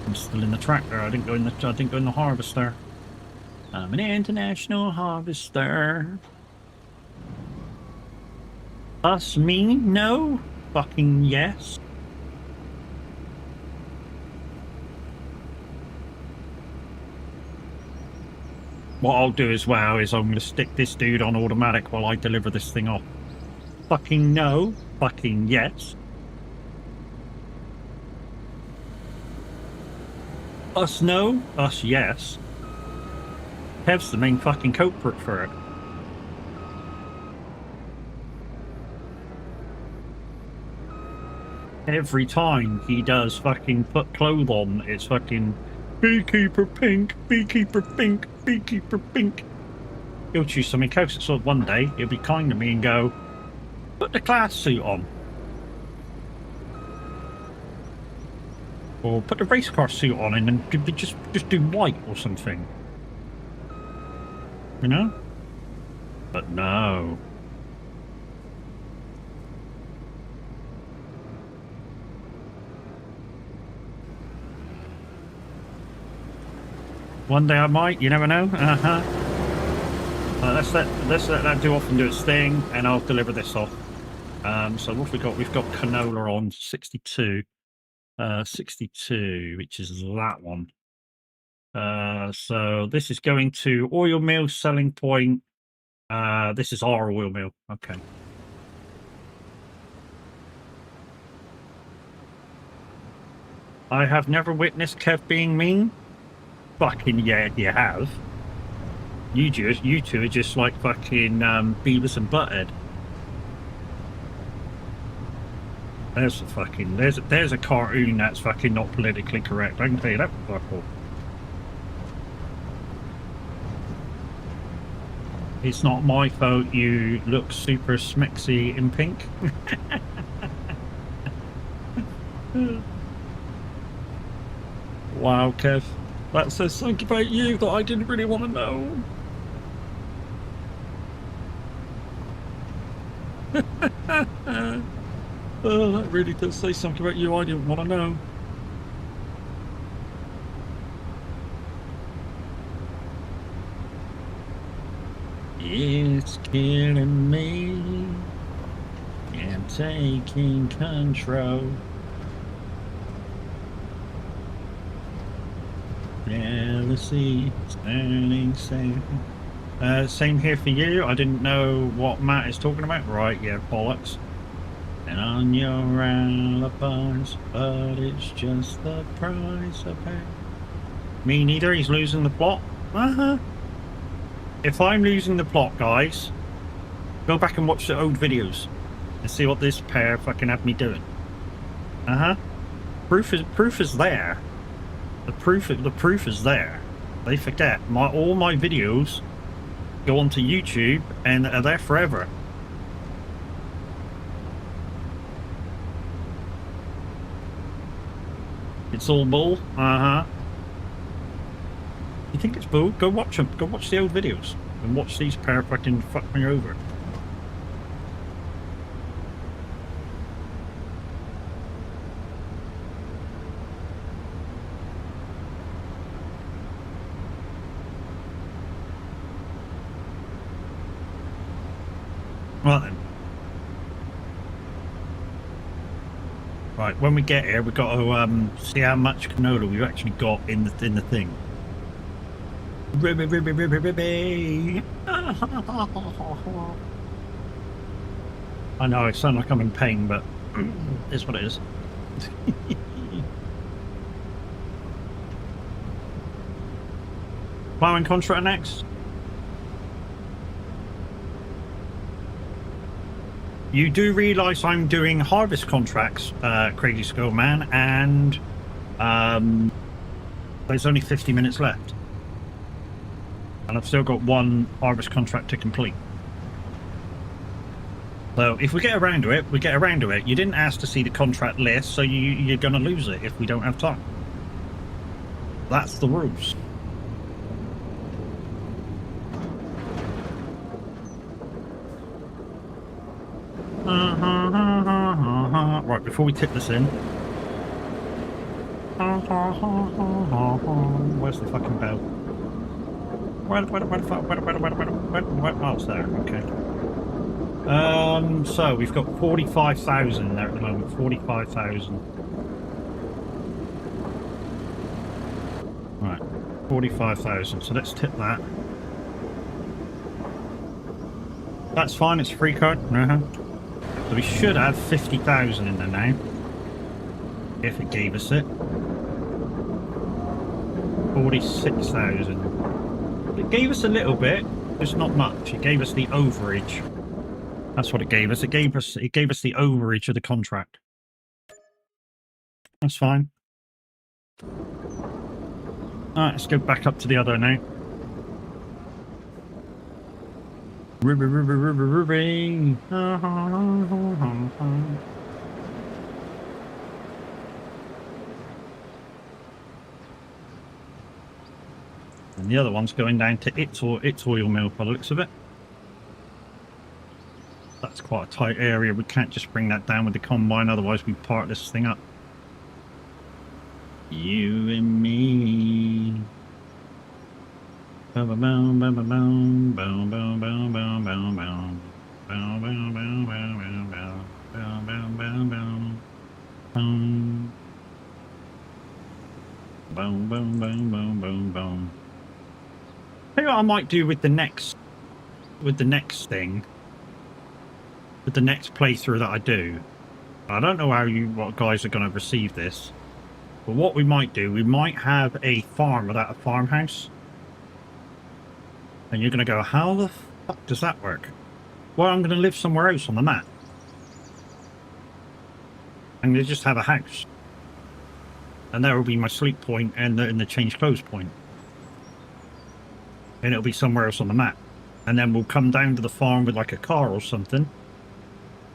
I'm still in the tractor. I didn't go in the harvester. I'm an international harvester. Us, me? No. Fucking yes. What I'll do as well is I'm going to stick this dude on automatic while I deliver this thing off. Fucking no. Fucking yes. Us no. Us yes. Kev's the main fucking culprit for it. Every time he does fucking put clothes on, it's fucking beekeeper pink, beekeeper pink, beekeeper pink. he'll choose something else. So one day he'll be kind to me and go, put the class suit on. Or put the race car suit on and then just do white or something. You know? But no. One day I might, you never know. Let's let that do off and do its thing, and I'll deliver this off. So what have we got? We've got canola on 62. 62, which is that one. So this is going to oil mill, selling point. This is our oil mill. Okay. I have never witnessed Kev being mean. Fucking yeah, you have. You two are just like fucking Beavis and Butthead. There's a fucking there's a cartoon that's fucking not politically correct. I can tell you that for fuck all. It's not my fault you look super smexy in pink. Wow, Kev. That says something about you that I didn't really want to know. Oh, that really does say something about you I didn't want to know. It's killing me and taking control. Jealousy turning same. Same here for you. I didn't know what Matt is talking about. Right, yeah, bollocks. And on your alibis, but it's just the price I pay. Me neither. He's losing the plot. If I'm losing the plot, guys, go back and watch the old videos and see what this pair fucking had me doing. Proof is there. The proof is there. They forget. All my videos go onto YouTube and are there forever. It's all bull. You think it's bull? Go watch them. Go watch the old videos and watch these pair fucking fuck me over. Right then. Right, when we get here, we've got to see how much canola we've actually got in the thing. Ribby, ribby, ribby, ribby. I know I sound like I'm in pain, but it's what it is. Plowing contract next. You do realise I'm doing harvest contracts, Crazy Skull Man, and there's only 50 minutes left. And I've still got one harvest contract to complete. So if we get around to it, we get around to it. You didn't ask to see the contract list, so you're going to lose it if we don't have time. That's the rules. Right, before we tip this in. Where's the fucking bell? Where the fuck? Oh, it's there. Okay. So we've got 45,000 there at the moment. 45,000. Right, 45,000. So let's tip that. That's fine. It's a free card. So we should have 50,000 in there now, if it gave us it. 46,000. It gave us a little bit, just not much. It gave us the overage. That's what it gave us. It gave us the overage of the contract. That's fine. All right, let's go back up to the other now. Ruby. And the other one's going down to its oil mill by the looks of it. That's quite a tight area. We can't just bring that down with the combine, otherwise we part this thing up. You and me. Boom, boom, boom, boom, boom, boom, boom, boom, boom, boom, boom. Boom, boom, boom, boom, boom, boom. Boom, boom, boom, boom. Boom. Boom, boom, boom, boom, boom, boom. Tell you what I might do with the next thing. With the next playthrough that I do. I don't know how what guys are going to receive this. But what we might do, we might have a farm without a farmhouse. And you're going to go, how the fuck does that work? Well, I'm going to live somewhere else on the map. I'm going to just have a house. And there will be my sleep point and the change clothes point. And it'll be somewhere else on the map. And then we'll come down to the farm with like a car or something.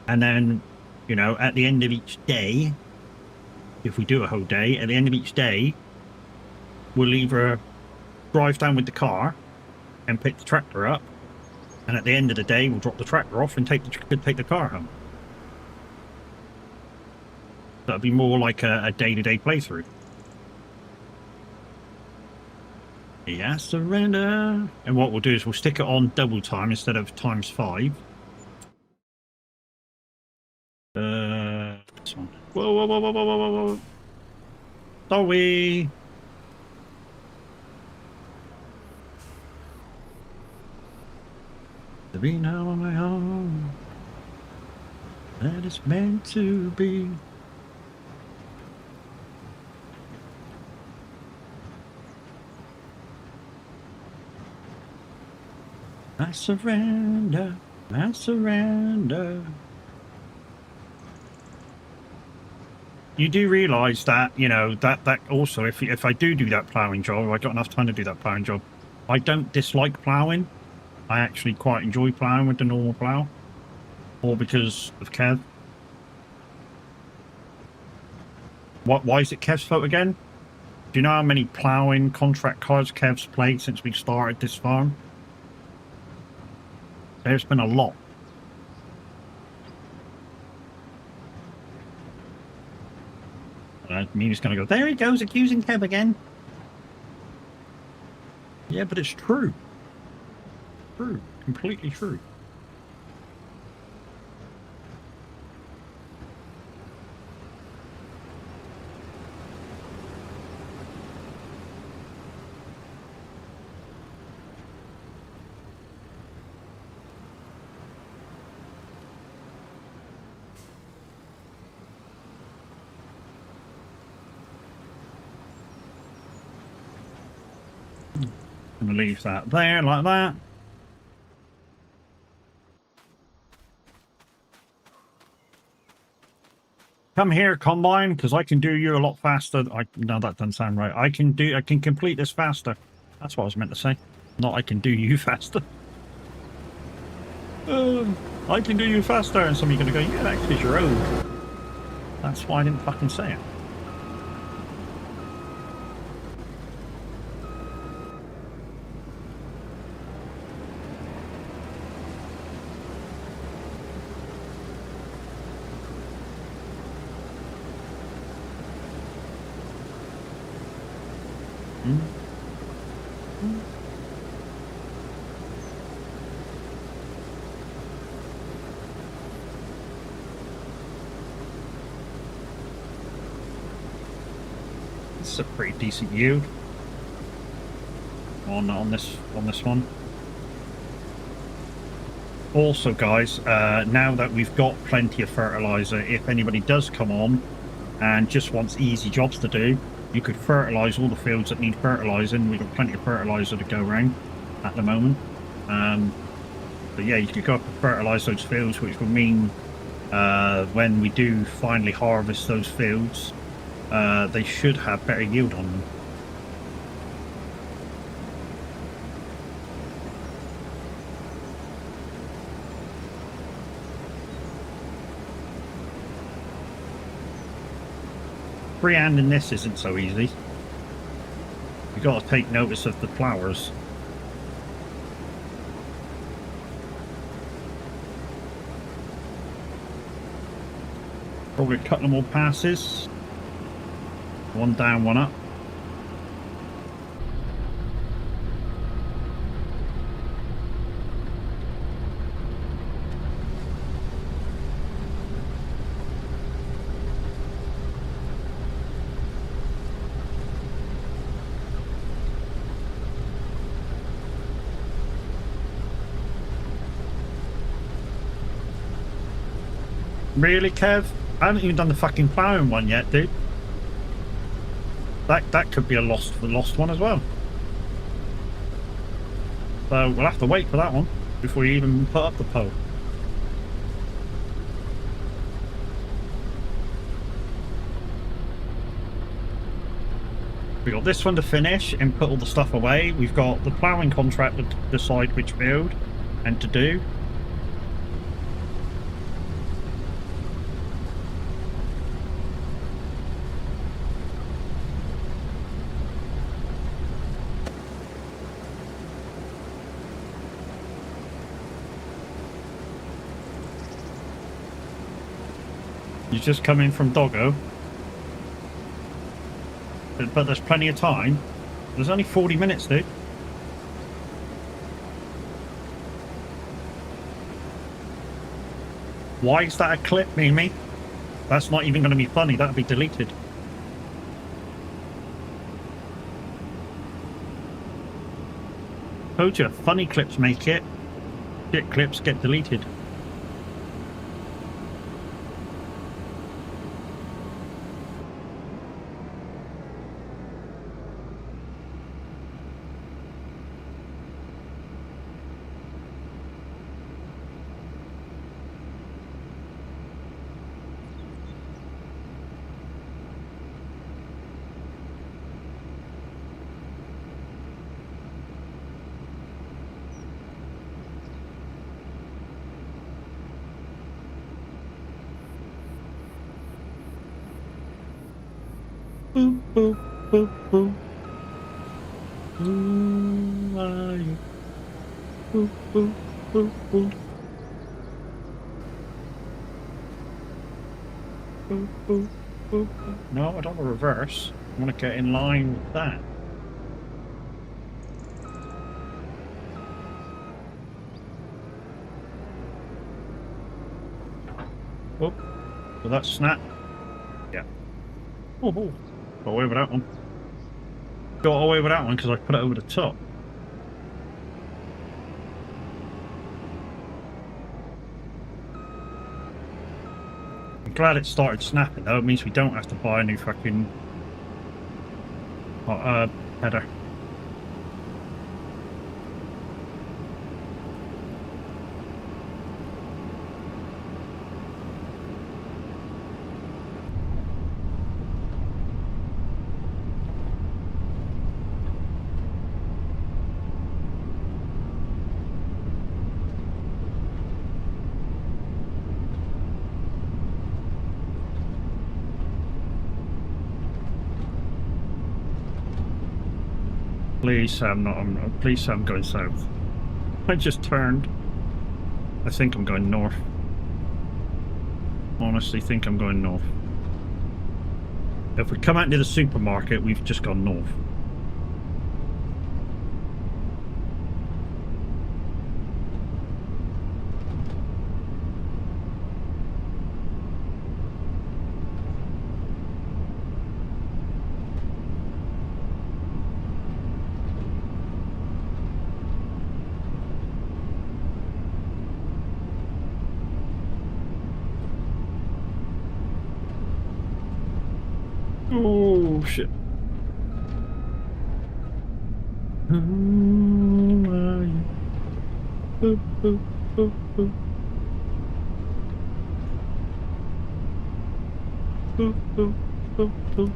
And then, you know, at the end of each day, if we do a whole day, at the end of each day, we'll either drive down with the car and pick the tractor up, and at the end of the day, we'll drop the tractor off and take the car home. That'll be more like a day-to-day playthrough. Yeah, surrender. And what we'll do is we'll stick it on double time instead of ×5. This one. Whoa, whoa, whoa, whoa, whoa, whoa, whoa. Sorry. To be now on my own. That is meant to be. I surrender. I surrender. You do realise that, you know, that also, if I do that ploughing job, I've got enough time to do that ploughing job, I don't dislike ploughing. I actually quite enjoy ploughing with the normal plough. All because of Kev. Why is it Kev's fault again? Do you know how many ploughing contract cards Kev's played since we started this farm? There's been a lot. Mina's going to go, there he goes, accusing Kev again. Yeah, but it's true. True. Completely true. I'm going to leave that there like that. Come here, Combine, because I can do you a lot faster. No, that doesn't sound right. I can complete this faster. That's what I was meant to say. Not I can do you faster. I can do you faster. And some of you are going to go, yeah, that's because you're old. That's why I didn't fucking say it. It's a pretty decent yield on this one. Also, guys, now that we've got plenty of fertilizer, if anybody does come on and just wants easy jobs to do, you could fertilize all the fields that need fertilizing. We've got plenty of fertilizer to go around at the moment. But yeah, you could go up and fertilize those fields, which will mean when we do finally harvest those fields, they should have better yield on them. Freehanding this isn't so easy. You got to take notice of the flowers. Probably a couple more passes. One down, one up. Really, Kev? I haven't even done the fucking ploughing one yet, dude. That could be a lost one as well. So we'll have to wait for that one before you even put up the pole. We got this one to finish and put all the stuff away. We've got the ploughing contract to decide which field and to do. You just come in from Doggo. But there's plenty of time. There's only 40 minutes, dude. Why is that a clip, Mimi? That's not even going to be funny. That'll be deleted. Told you, funny clips make it. Shit clips get deleted. Boop, boop, boop, boop. Who are you? Boop, boop, boop, boop. Boop, boop, boop, boop. No, I don't want to reverse. I want to get in line with that. Oh, will that snap? Yeah. Oh. Got away with that one. Got away with that one because I put it over the top. I'm glad it started snapping though. It means we don't have to buy a new fucking header. Please say I'm not. Please say I'm going south. I just turned. I think I'm going north. Honestly, think I'm going north. If we come out into the supermarket, we've just gone north. Oh shit. Who are you? Boop, boop, boop, boop. Boop, boop, boop, boop.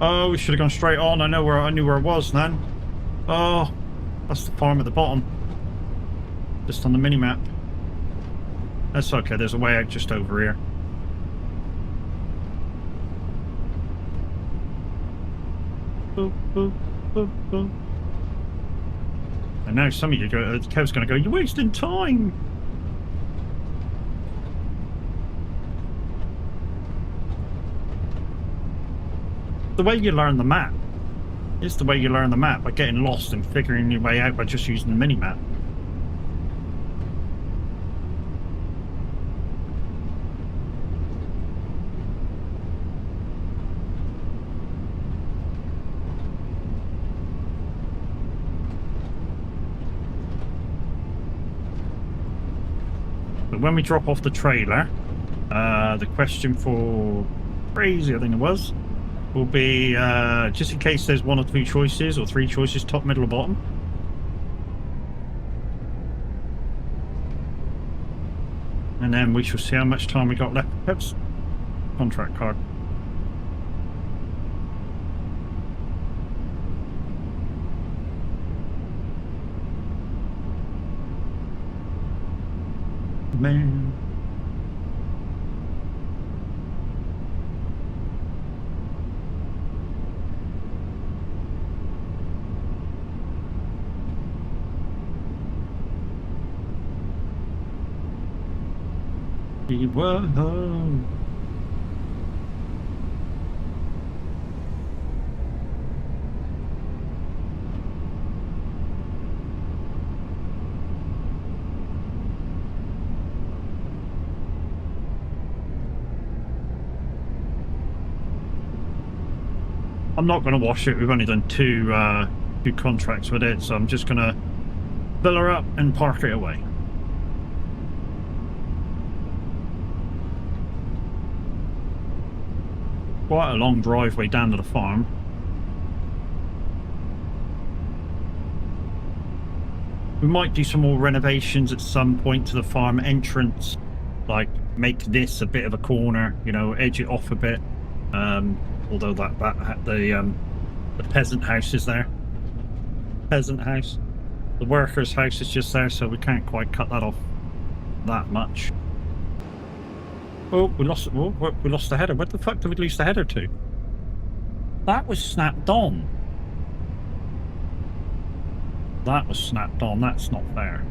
Oh, we should have gone straight on. I knew where I was then. Oh, that's the farm at the bottom. Just on the mini map. That's okay, there's a way out just over here. boop, boop, boop, boop. And now some of you go, Kev's going to go, you're wasting time. The way you learn the map is the way you learn the map, by getting lost and figuring your way out by just using the mini-map. But when we drop off the trailer, the question for Crazy, I think it was, will be just in case there's one or two choices or three choices, top, middle, or bottom. And then we shall see how much time we got left. Oops. Contract card. Man. We were home. I'm not going to wash it. We've only done two contracts with it, so I'm just going to fill her up and park it away. Quite a long driveway down to the farm. We might do some more renovations at some point to the farm entrance, like make this a bit of a corner, you know, edge it off a bit. Although the peasant house is there. Peasant house. The worker's house is just there, so we can't quite cut that off that much. Oh, we lost the header. Where the fuck did we lose the header to? That was snapped on. That was snapped on. That's not fair.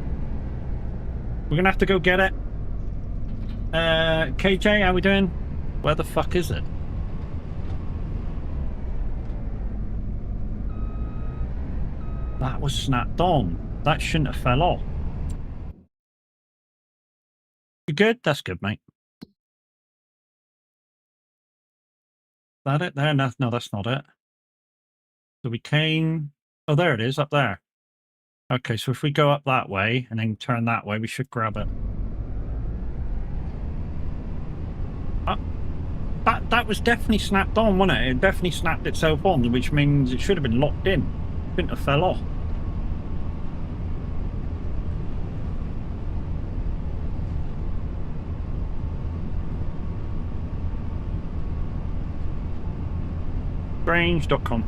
We're gonna have to go get it. KJ, how we doing? Where the fuck is it? That was snapped on. That shouldn't have fell off. You good? That's good, mate. That it there? No, that's not it. So we came... Oh, there it is, up there. Okay, so if we go up that way and then turn that way, we should grab it. That was definitely snapped on, wasn't it? It definitely snapped itself on, which means it should have been locked in. It shouldn't have fell off. Strange.com.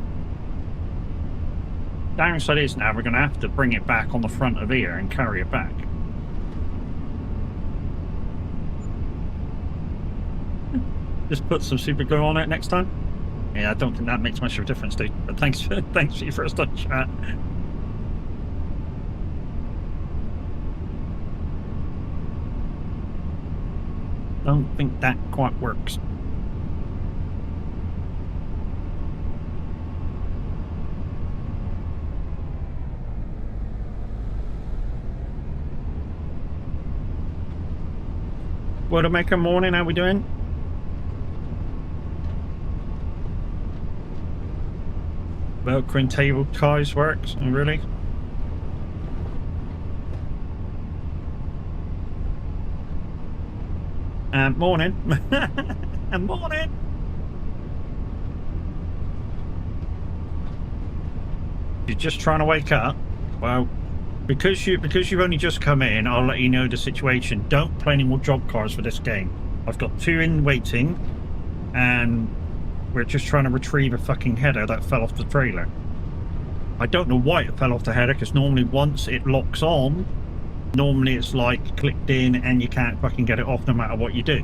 Downside is now we're going to have to bring it back on the front of here and carry it back. Just put some super glue on it next time. Yeah, I don't think that makes much of a difference, dude. But thanks for your first on chat. Don't think that quite works. Widowmaker morning, how we doing? Velcro table ties works, oh, really? Morning. Morning. You're just trying to wake up? Well, because you've only just come in, I'll let you know the situation. Don't play any more job cards for this game. I've got 2 in waiting, and we're just trying to retrieve a fucking header that fell off the trailer. I don't know why it fell off the header, because normally once it locks on, normally it's like clicked in and you can't fucking get it off no matter what you do.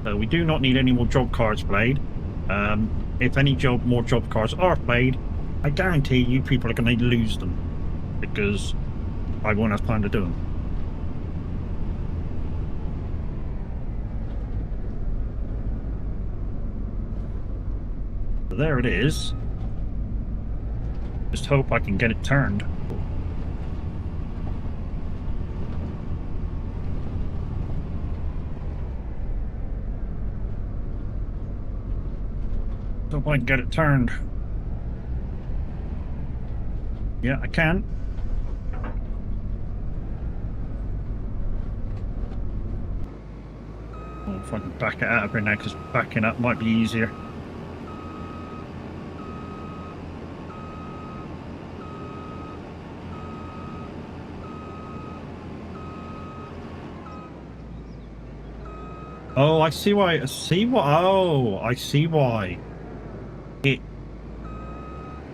So we do not need any more job cards played. If any more job cars are played, I guarantee you people are going to lose them because I won't have time to do them. So there it is. Just hope I can get it turned. Hope I can get it turned. Yeah, I can. Oh, if I can back it out of here now, because backing up might be easier. Oh, I see why. I see why.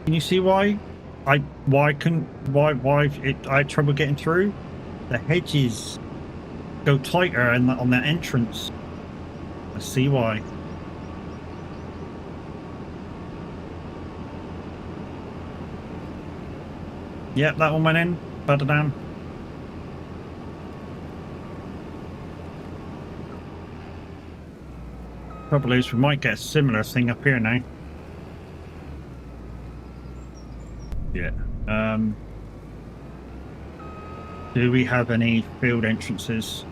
Can you see why? I had trouble getting through? The hedges go tighter on that entrance. I see why. Yep, that one went in. Better damn. Trouble is, we might get a similar thing up here now. Yeah. Do we have any field entrances?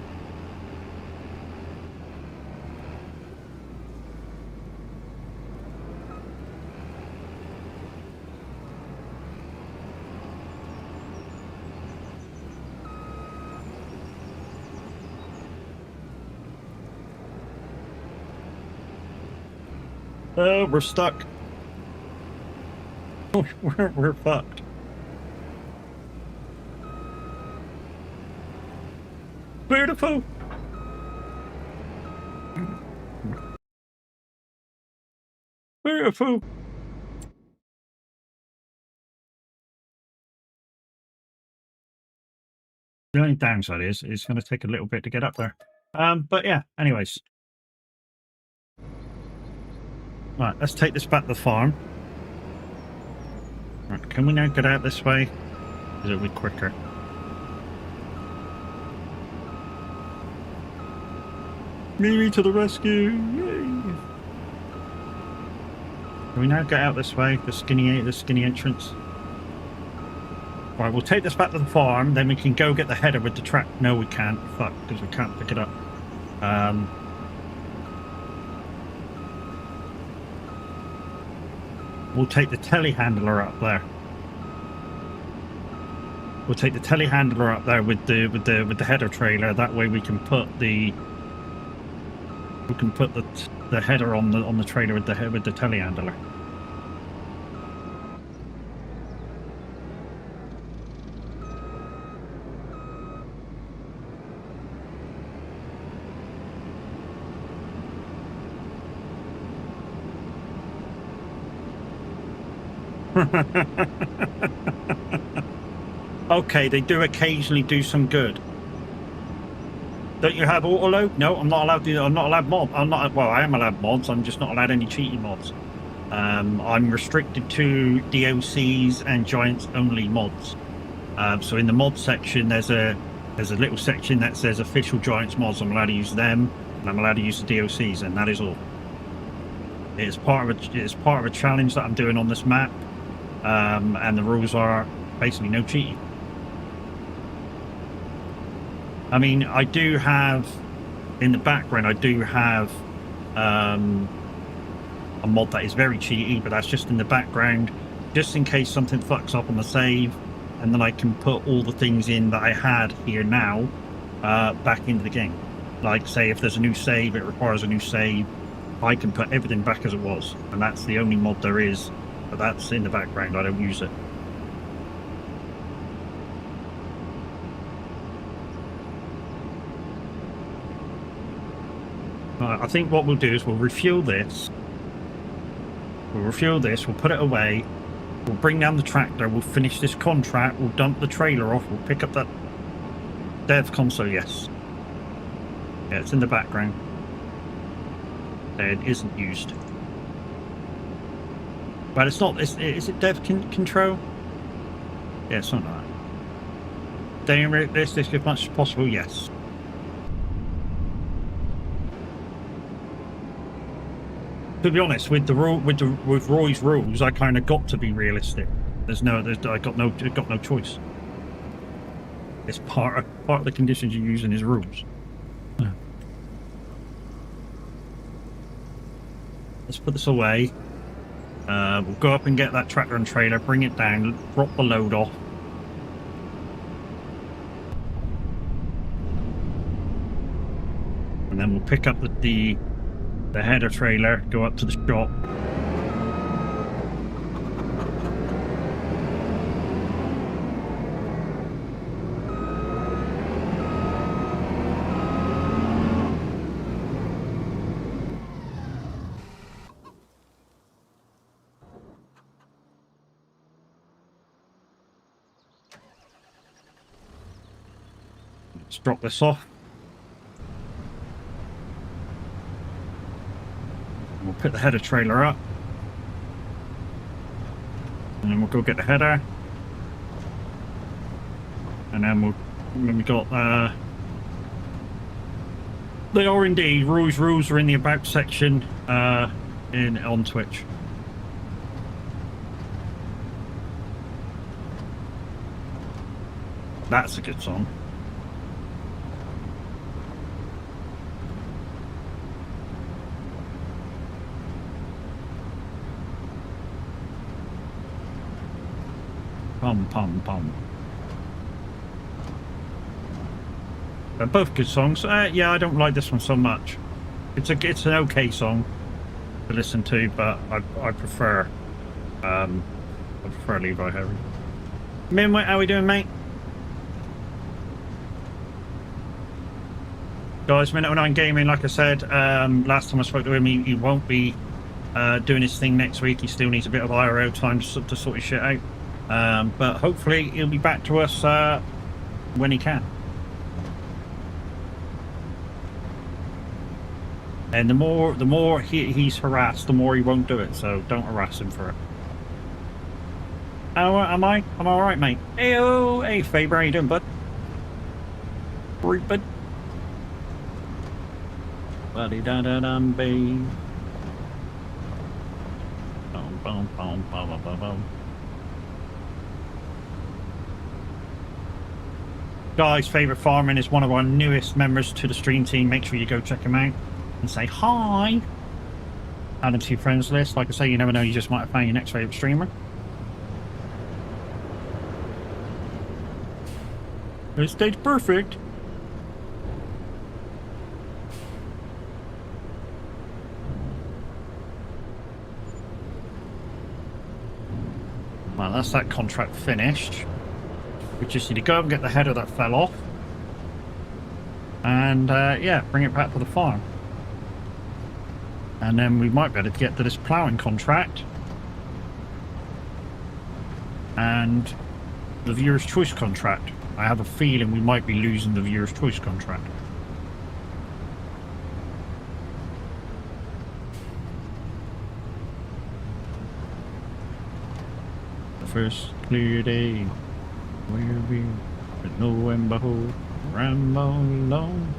Oh, we're stuck. We're fucked. Beautiful. Beautiful. The only downside is it's going to take a little bit to get up there. But yeah, anyways. Right, let's take this back to the farm. Right, can we now get out this way? It'll be quicker. Mimi to the rescue! Yay! Can we now get out this way? The skinny entrance. Right, we'll take this back to the farm, then we can go get the header with the track. No, we can't. Fuck, because we can't pick it up. We'll take the telehandler up there. We'll take the telehandler up there with the header trailer. That way we can put the header on the trailer with the telehandler. Okay, they do occasionally do some good. Don't you have auto load? No, I'm not allowed to. I'm not allowed mod. I'm not. Well, I am allowed mods. I'm just not allowed any cheating mods. I'm restricted to DLCs and Giants only mods. So in the mod section, there's a little section that says official Giants mods. I'm allowed to use them, and I'm allowed to use the DLCs, and that is all. It's part of a challenge that I'm doing on this map, and the rules are basically no cheating. I mean, I do have in the background. I do have a mod that is very cheaty, but that's just in the background, just in case something fucks up on the save, and then I can put all the things in that I had here now back into the game. Like, say, if there's a new save, it requires a new save. I can put everything back as it was, and that's the only mod there is. But that's in the background. I don't use it. I think what we'll do is we'll refuel this. We'll put it away. We'll bring down the tractor. We'll finish this contract. We'll dump the trailer off. We'll pick up that dev console. Yes. Yeah, it's in the background. It isn't used. But it's not. Is it dev control? Yeah, something like that. Staying realistic as much as possible. Yes. To be honest, with Roy's rules, I kind of got to be realistic. I got no choice. It's part of the conditions you use in his rules. Let's put this away. We'll go up and get that tractor and trailer, bring it down, drop the load off. And then we'll pick up the header trailer, go up to the shop. Let's drop this off. We'll put the header trailer up. And then we'll go get the header. And then we got they are indeed Roy's rules are in the about section on Twitch. That's a good song. Pum pum pum. They're both good songs. Yeah, I don't like this one so much. It's an okay song to listen to, but I prefer Levi Harry. Minwit, how we doing, mate? Guys, Minute 09 Gaming, like I said, last time I spoke to him, he won't be doing his thing next week. He still needs a bit of IRL time to sort his shit out. But hopefully he'll be back to us when he can. And the more he's harassed, the more he won't do it. So don't harass him for it. Oh, am I? I'm all right, mate. Hey, Faber, how you doing, bud? Right, bud. Buddy da da dum be. Boom boom boom boom boom boom. Guys, Favorite Farming is one of our newest members to the stream team. Make sure you go check him out and say hi. Add him to your friends list. Like I say, you never know, you just might have found your next favourite streamer. It stayed perfect. Well, that's that contract finished. We just need to go and get the header that fell off. And, yeah, bring it back to the farm. And then we might be able to get to this ploughing contract. And the viewer's choice contract. I have a feeling we might be losing the viewer's choice contract. The first clear day. Where we with no and behold, ramble alone.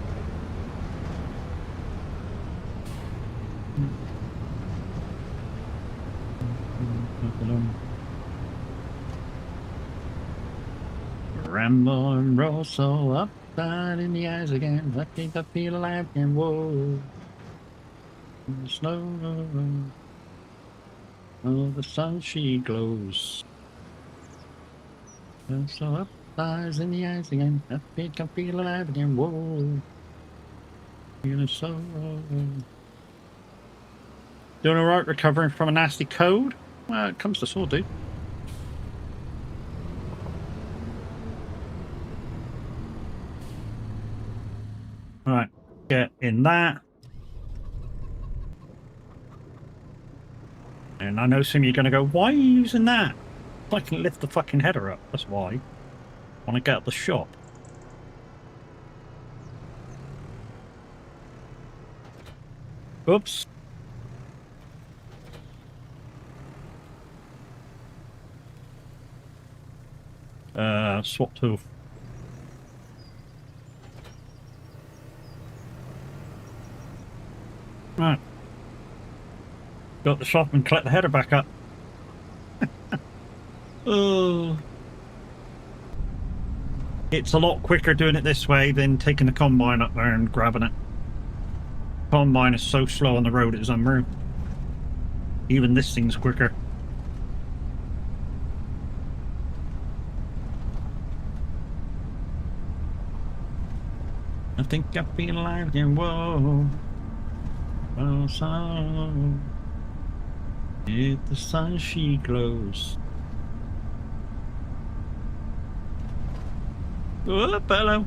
Ramble and roll so upside in the eyes again. I think I feel alive and whoa. In the snow, oh, the sun she glows. So up, eyes in the eyes again. I think I feel alive again. Whoa. Feeling so. Doing alright, recovering from a nasty cold? Well, it comes to sore, dude. Alright, get in that. And I know some of you are going to go, why are you using that? I can lift the fucking header up, that's why. I want to get up the shop. Oops. Swap tool. Right. Got the shop and collect the header back up. Oh. It's a lot quicker doing it this way than taking the combine up there and grabbing it. Combine is so slow on the road, it's unreal. Even this thing's quicker. I think I feel like in whoa. Oh, so if the sun she glows. Oh, hello.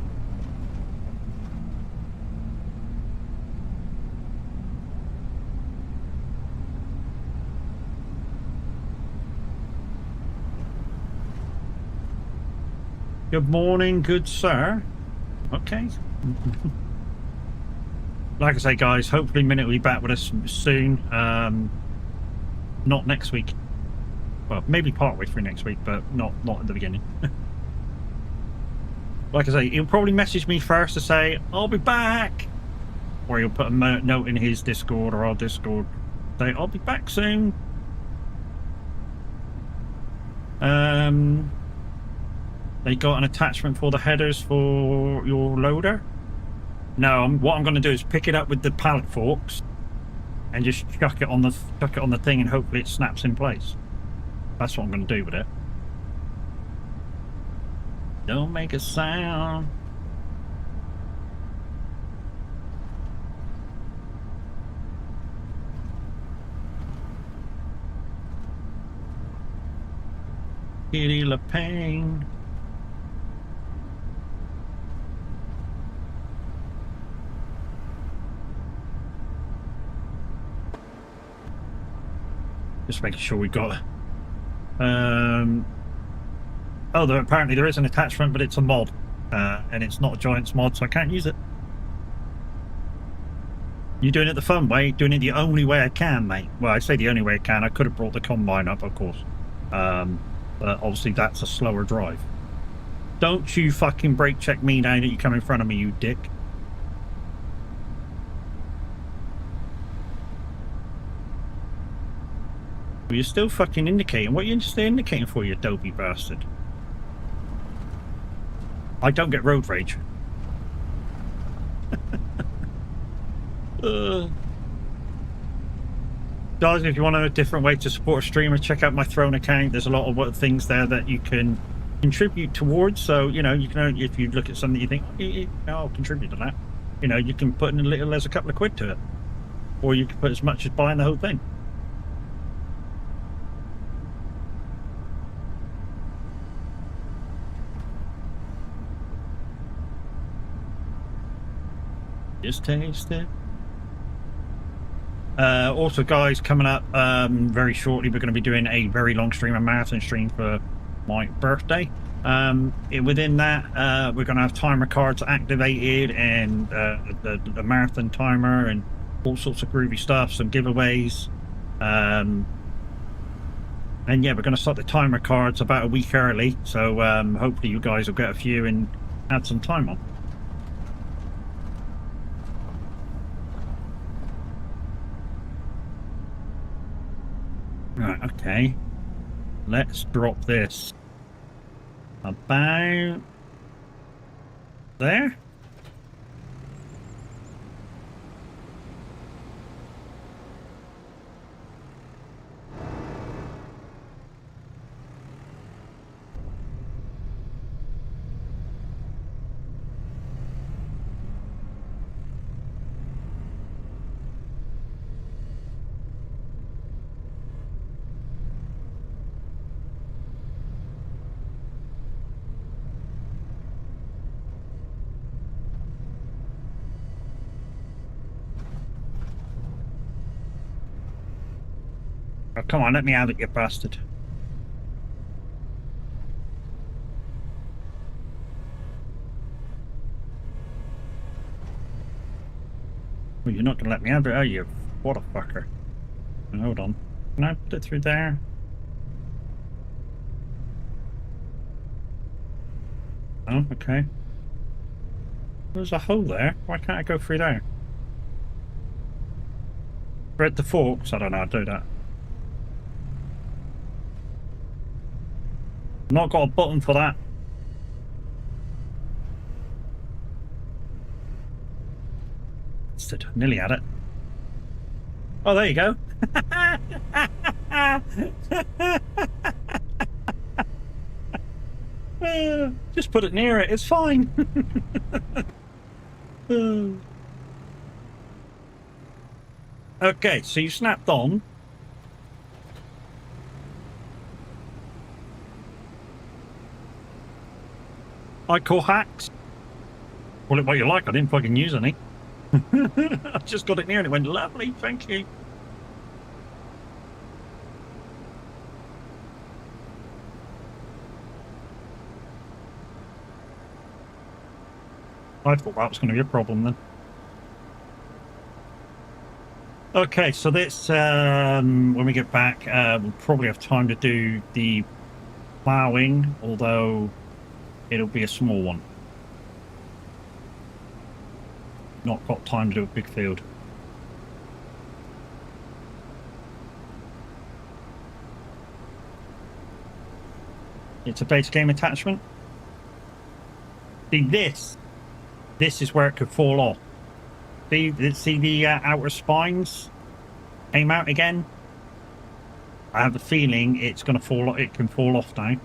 Good morning, good sir. Okay. Like I say, guys, hopefully Minute will be back with us soon. Not next week. Well, maybe partway through next week, but not at the beginning. Like I say, he'll probably message me first to say, I'll be back. Or he'll put a note in his Discord or our Discord. Say, I'll be back soon. They got an attachment for the headers for your loader. No, what I'm going to do is pick it up with the pallet forks and just chuck it on the thing, and hopefully it snaps in place. That's what I'm going to do with it. Don't make a sound. Kitty LaPaine. Just making sure we got. Oh, apparently there is an attachment, but it's a mod, and it's not a Giants mod, so I can't use it. You're doing it the fun way, doing it the only way I can, mate. Well, I say the only way I can. I could have brought the combine up, of course, but obviously that's a slower drive. Don't you fucking brake check me now that you come in front of me, you dick. Well, you're still fucking indicating. What are you still indicating for, you dopey bastard? I don't get road rage. Guys, if you want a different way to support a streamer, check out my Throne account. There's a lot of things there that you can contribute towards. So, you know, you can, if you look at something you think, I'll contribute to that. You know, you can put in a little as a couple of quid to it. Or you can put as much as buying the whole thing. Just taste it. Also, guys, coming up very shortly, we're going to be doing a very long stream, a marathon stream for my birthday. Within that, we're going to have timer cards activated, and the marathon timer, and all sorts of groovy stuff, some giveaways. And yeah, we're going to start the timer cards about a week early, so hopefully you guys will get a few and add some time on. Right, okay. Let's drop this about there. Oh, come on, let me have it, you bastard. Well, you're not going to let me have it, are you? What a fucker. Hold on. Can I put it through there? Oh, okay. There's a hole there. Why can't I go through there? Thread the forks? I don't know how to do that. Not got a button for that. Nearly had it. Oh, there you go. Just put it near it. It's fine. Okay, so you snapped on. I call hacks. Call it what you like. I didn't fucking use any. I just got it near and it went lovely. Thank you. I thought that was going to be a problem then. Okay, so this, when we get back, we'll probably have time to do the ploughing, although it'll be a small one. Not got time to do a big field. It's a base game attachment. See this is where it could fall off. See the outer spines came out again. I have a feeling it's going to fall. It can fall off now.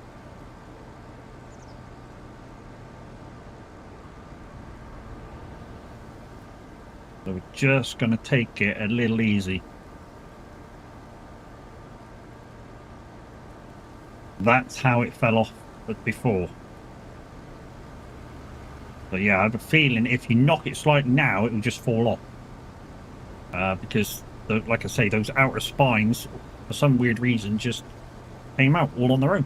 So we're just going to take it a little easy. That's how it fell off before. So yeah, I have a feeling if you knock it slightly now, it will just fall off. Because, like I say, those outer spines, for some weird reason, just came out all on their own.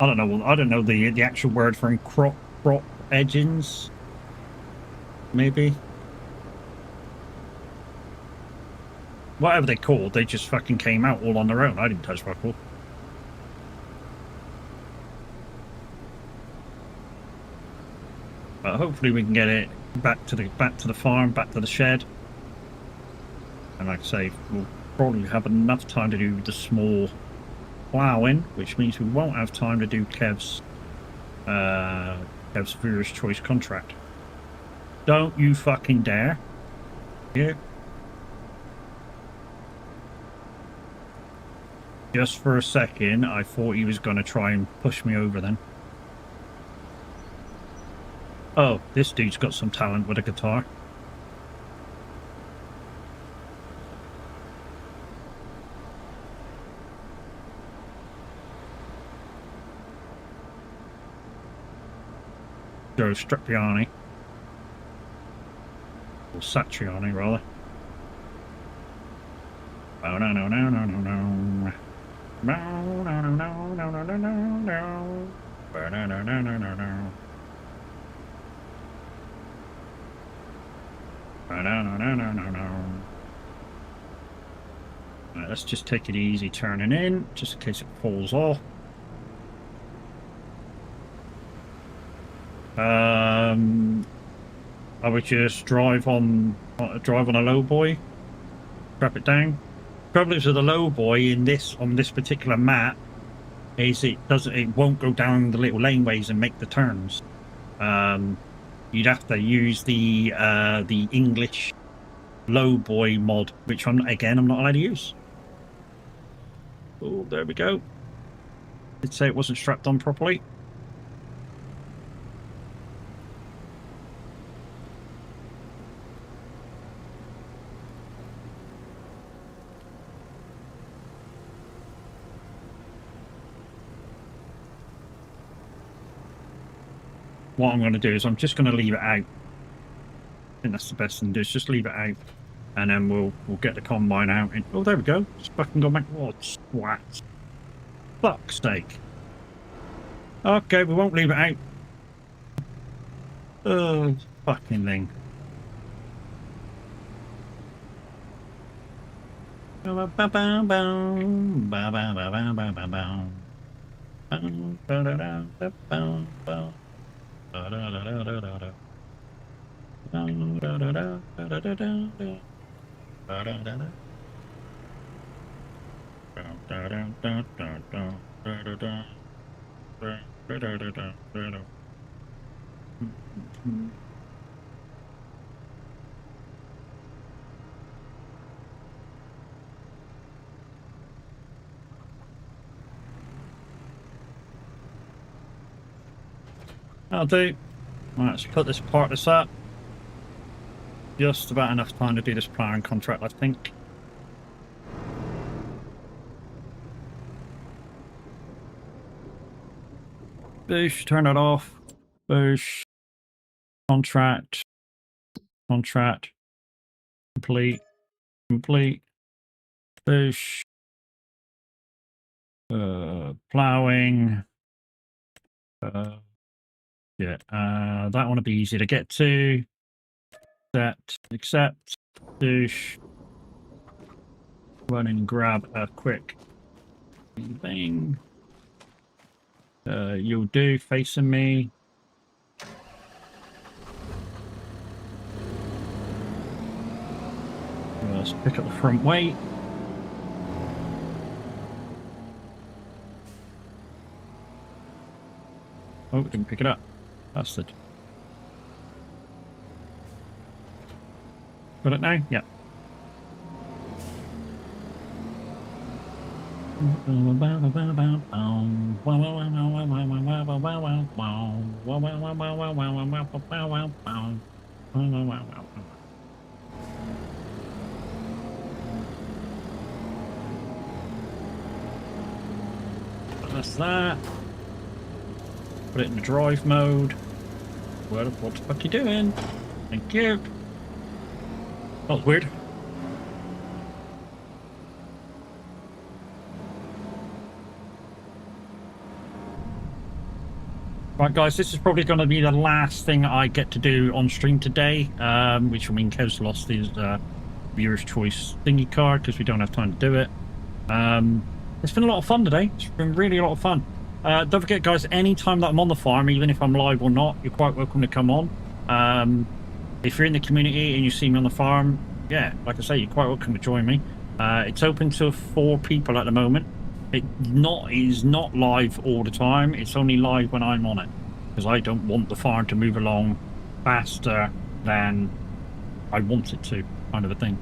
I don't know the actual word for crop edgings. Maybe. Whatever they're called, they just fucking came out all on their own. I didn't touch fuck all. But hopefully we can get it back to the farm, back to the shed. And like I say, we'll probably have enough time to do the small ploughing, which means we won't have time to do Kev's Viewer's Choice contract. Don't you fucking dare. Yeah. Just for a second, I thought he was going to try and push me over then. Oh, this dude's got some talent with a guitar. Joe Strappiani. Or Satriani, rather. Oh, no, no, no, no, no, no. No, no, no, no, no, no, no, no, no. No, no, no, no, no, no, no. No, no, no, no, no, no, no. Right, let's just take it easy turning in, just in case it falls off. I would just drive on a low boy, strap it down. Problem with the low boy on this particular map is it won't go down the little laneways and make the turns. You'd have to use the English low boy mod, which I'm not allowed to use. Oh, there we go. Did say it wasn't strapped on properly. What I'm going to do is I'm just going to leave it out. I think that's the best thing to do, is just leave it out. And then we'll get the combine out. And, oh, there we go. It's fucking gone back. What? Swat. Fuck's sake. Okay, we won't leave it out. Oh, fucking thing. I'll do. Right, let's put this up. Just about enough time to do this plan contract, I think. Boosh, turn it off. Boosh. Contract. Contract. Complete. Complete. Boosh. Plowing. Yeah, that one will be easy to get to. Accept. Boosh. Run and grab a quick thing. You'll do facing me. Let's pick up the front weight. Oh, didn't pick it up. Bastard. Got it now? Yeah. That's that. Put it in the drive mode. What the fuck are you doing? Thank you. That was weird. Right, guys, this is probably going to be the last thing I get to do on stream today, which will mean Kev's lost his viewer's choice thingy card because we don't have time to do it. It's been a lot of fun today. It's been really a lot of fun. Don't forget, guys, anytime that I'm on the farm, even if I'm live or not, you're quite welcome to come on. If you're in the community and you see me on the farm, yeah, like I say, you're quite welcome to join me. It's open to 4 people at the moment. It is not live all the time. It's only live when I'm on it, because I don't want the farm to move along faster than I want it to, kind of a thing.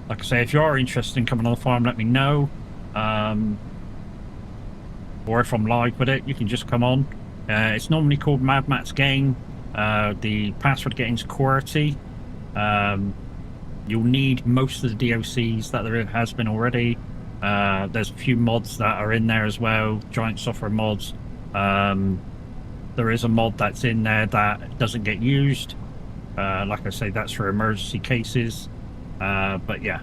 Like I say, if you are interested in coming on the farm, let me know. Or if I'm live with it, you can just come on. It's normally called Mad Matt's Game. The password getting is QWERTY. You'll need most of the DLCs that there has been already. There's a few mods that are in there as well, giant software mods. There is a mod that's in there that doesn't get used. Like I say, that's for emergency cases. But yeah.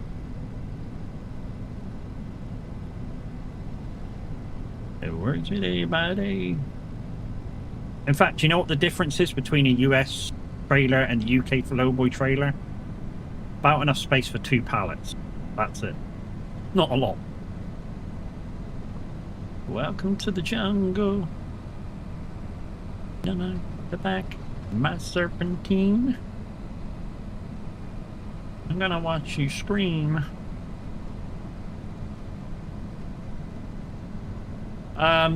It works with anybody. In fact, you know what the difference is between a US trailer and the UK Flowboy trailer? About enough space for 2 pallets. That's it. Not a lot. Welcome to the jungle. The back. My serpentine. I'm gonna watch you scream.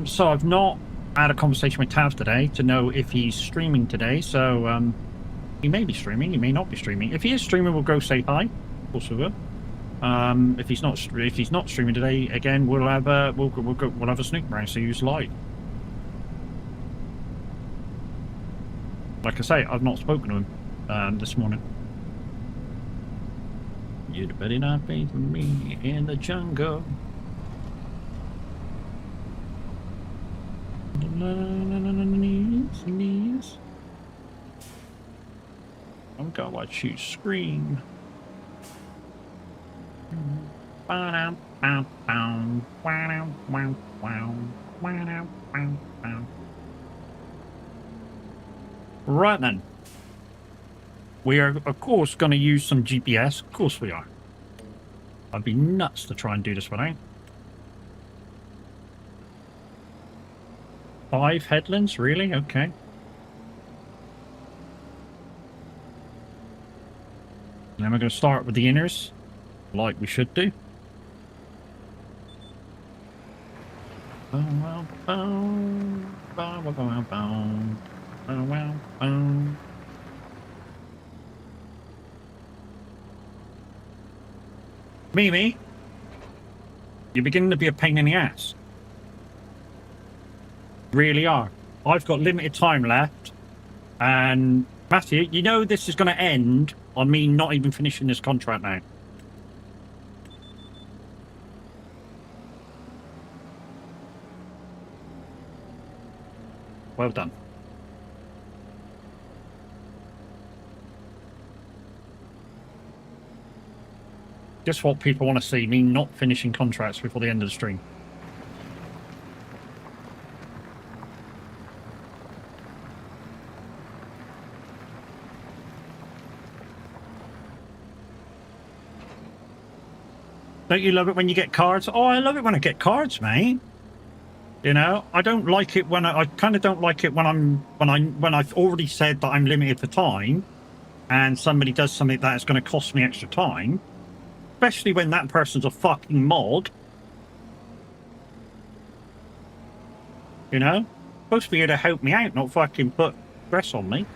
So I've not had a conversation with Tav today to know if he's streaming today. So he may be streaming, he may not be streaming. If he is streaming, we'll go say hi. Of course we will. If he's not streaming today, again we'll have a snoop around, see who's live. Like I say, I've not spoken to him this morning. You'd better not be with me in the jungle. Knees. I'm gonna watch you scream. Right then. We are, of course, going to use some GPS. Of course we are. I'd be nuts to try and do this without. 5 headlands? Really? Okay. Then we're going to start with the inners, like we should do. Mimi, you're beginning to be a pain in the ass. Really are. I've got limited time left, and Matthew, you know this is going to end on me not even finishing this contract now. Well done. Just what people want to see, me not finishing contracts before the end of the stream. Don't you love it when you get cards? Oh, I love it when I get cards, mate. You know, I don't like it when I kind of don't like it when I've already said that I'm limited for time, and somebody does something that is going to cost me extra time, especially when that person's a fucking mod. You know, supposed to be here to help me out, not fucking put stress on me.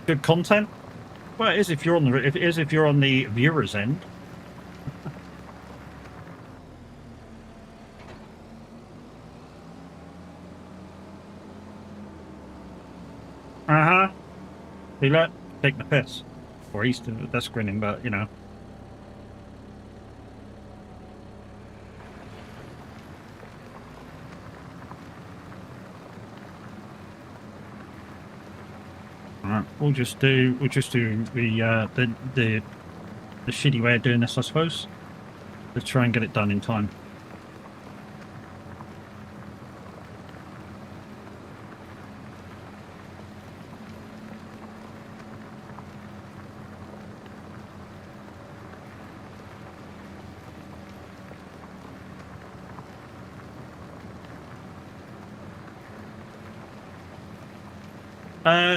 Good content. Well, it is if you're on the viewer's end. See, look, take the piss, or he's that's grinning, but you know. Alright, we'll just do the shitty way of doing this, I suppose. Let's try and get it done in time.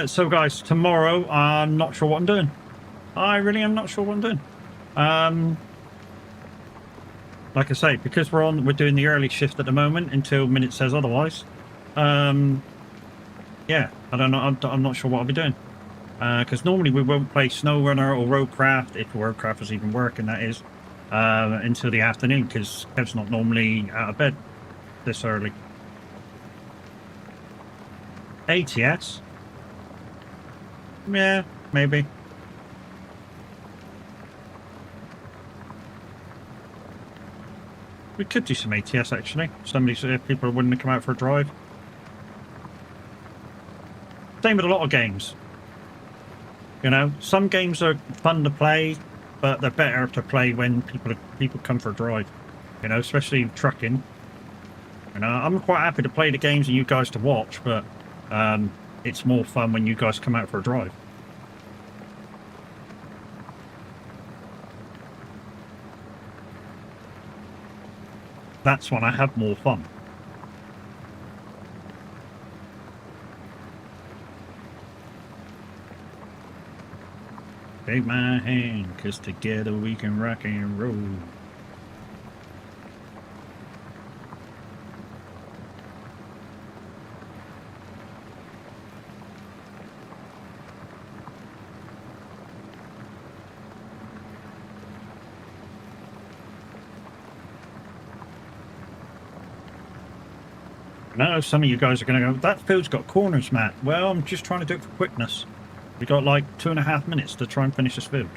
So guys, tomorrow I'm not sure what I'm doing. I really am not sure what I'm doing. Like I say, because we're doing the early shift at the moment until minute says otherwise. Yeah, I don't know. I'm not sure what I'll be doing. Because normally we won't play SnowRunner or Roadcraft, if Roadcraft is even working, that is, until the afternoon, because Kev's not normally out of bed this early. ATS? Yeah, maybe. We could do some ATS actually. If people are willing to come out for a drive. Same with a lot of games. You know, some games are fun to play, but they're better to play when people come for a drive. You know, especially trucking. You know, I'm quite happy to play the games and you guys to watch, but it's more fun when you guys come out for a drive. That's when I have more fun. Take my hand, 'cause together we can rock and roll. No, some of you guys are going to go, that field's got corners, Matt. Well, I'm just trying to do it for quickness. We got like 2.5 minutes to try and finish this field.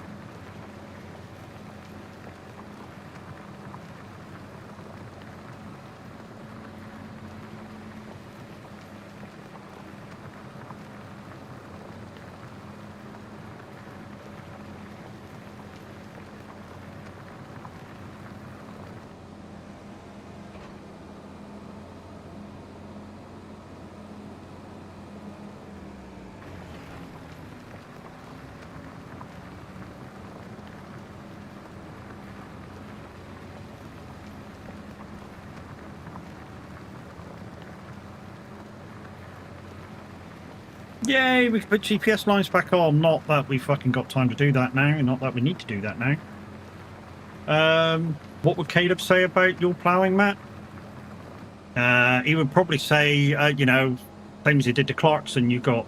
Yay, we've put GPS lines back on. Not that we fucking got time to do that now. Not that we need to do that now. What would Caleb say about your ploughing, Matt? He would probably say, you know, same as he did to Clarkson. You got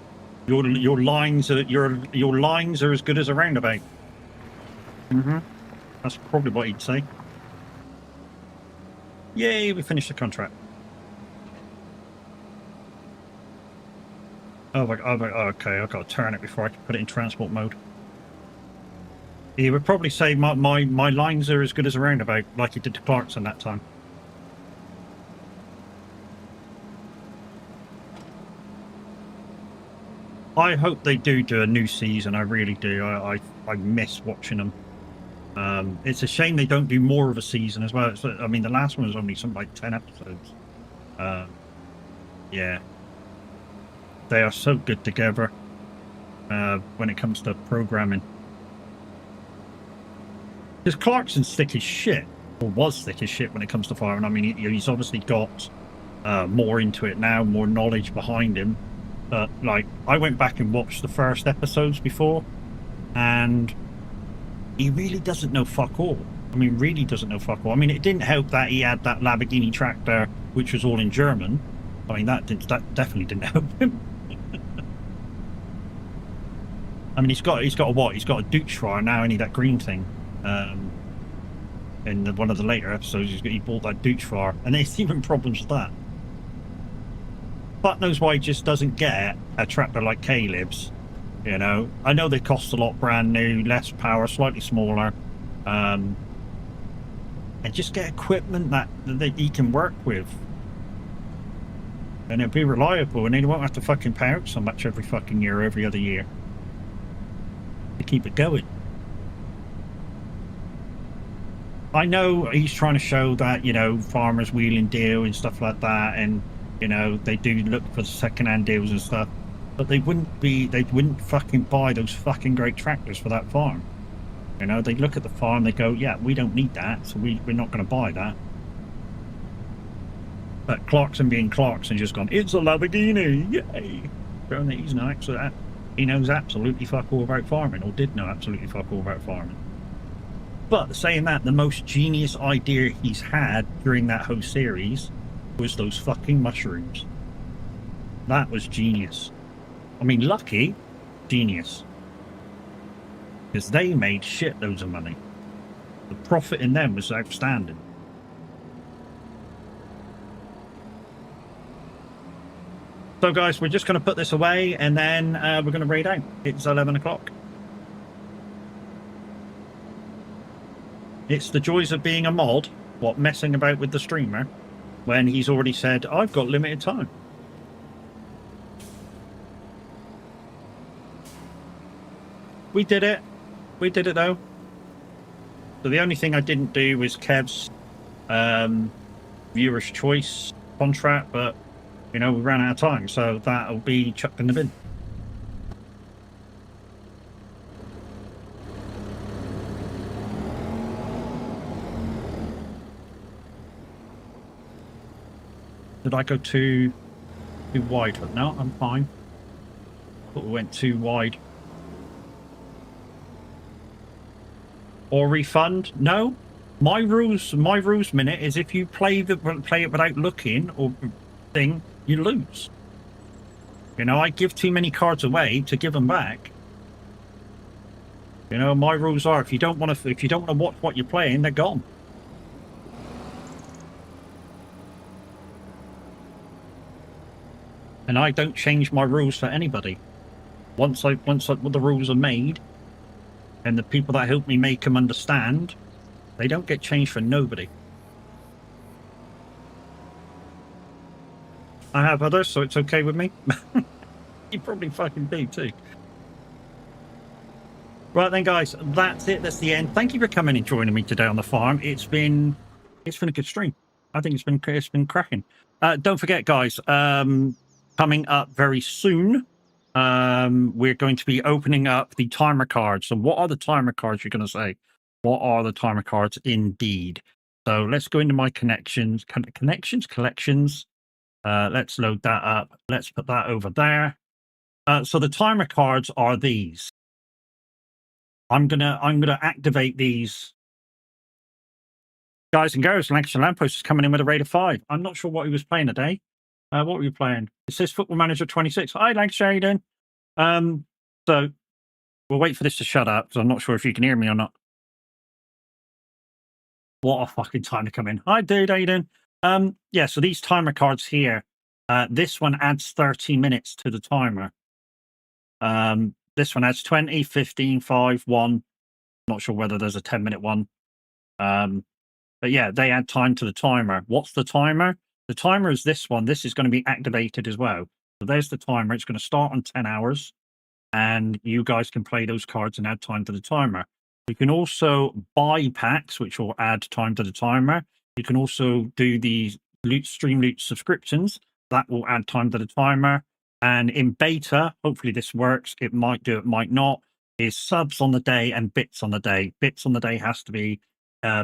your lines are your lines are as good as a roundabout. That's probably what he'd say. Yay, we finished the contract. Oh, okay, I've got to turn it before I can put it in transport mode. He would probably say my lines are as good as a roundabout, like he did to Clarkson that time. I hope they do a new season. I really do. I miss watching them. It's a shame they don't do more of a season as well. I mean, the last one was only something like 10 episodes. Yeah. They are so good together when it comes to programming. Because Clarkson's thick as shit, or was thick as shit when it comes to farming. I mean, he's obviously got more into it now, more knowledge behind him. But, like, I went back and watched the first episodes before, and he really doesn't know fuck all. I mean, really doesn't know fuck all. I mean, it didn't help that he had that Lamborghini tractor, which was all in German. I mean, that definitely didn't help him. I mean, he's got a what? He's got a Deutschfahrer now, and that green thing. In one of the later episodes, he bought that Deutschfahrer, and there's even problems with that. Fuck knows why he just doesn't get a tractor like Caleb's. You know, I know they cost a lot, brand new, less power, slightly smaller, and just get equipment that he can work with, and it'll be reliable, and he won't have to fucking pay out so much every fucking year, every other year, to keep it going. I know he's trying to show that, you know, farmers wheeling deal and stuff like that, and, you know, they do look for second-hand deals and stuff, but they wouldn't fucking buy those fucking great tractors for that farm. You know, they look at the farm, they go, yeah, we don't need that, so we're not going to buy that. But Clarkson being Clarkson, just gone, it's a Lamborghini, yay! Showing that he's no he knows absolutely fuck all about farming, or did know absolutely fuck all about farming. But saying that, the most genius idea he's had during that whole series was those fucking mushrooms. That was genius. I mean, lucky, genius. Because they made shitloads of money. The profit in them was outstanding. So guys, we're just going to put this away, and then we're going to raid out. It's 11 o'clock. It's the joys of being a mod, messing about with the streamer, when he's already said, I've got limited time. We did it. We did it, though. So the only thing I didn't do was Kev's viewer's choice contract, but, you know, we ran out of time, so that'll be chucked in the bin. Did I go too wide? No, I'm fine. But we went too wide. Or refund? No. My rules minute is if you play it without looking or thing, you lose. You know, I give too many cards away to give them back. You know, my rules are if you don't want to watch what you're playing, they're gone. And I don't change my rules for anybody. once the rules are made, and the people that help me make them understand, they don't get changed for nobody. I have others, so it's okay with me. You probably fucking do too. Right then, guys, that's it. That's the end. Thank you for coming and joining me today on the farm. It's been a good stream. I think it's been cracking. Don't forget, guys, coming up very soon, we're going to be opening up the timer cards. So what are the timer cards, you're going to say? What are the timer cards indeed? So let's go into my collections. Let's load that up. Let's put that over there. So the timer cards are these. I'm gonna activate these. Guys and girls, Lancashire Lamppost is coming in with a rate of 5. I'm not sure what he was playing today. What were you playing? It says Football Manager 26. Hi, Lancashire, how you doing? So we'll wait for this to shut up because I'm not sure if you can hear me or not. What a fucking time to come in. Hi, dude, how you doing? Yeah, so these timer cards here, this one adds 30 minutes to the timer. This one adds 20, 15, 5, 1. Not sure whether there's a 10-minute one. But yeah, they add time to the timer. What's the timer? The timer is this one. This is going to be activated as well. So there's the timer. It's going to start on 10 hours. And you guys can play those cards and add time to the timer. You can also buy packs, which will add time to the timer. You can also do the Stream Loot subscriptions. That will add time to the timer. And in beta, hopefully this works. It might do, it might not. Is subs on the day and bits on the day. Bits on the day has to be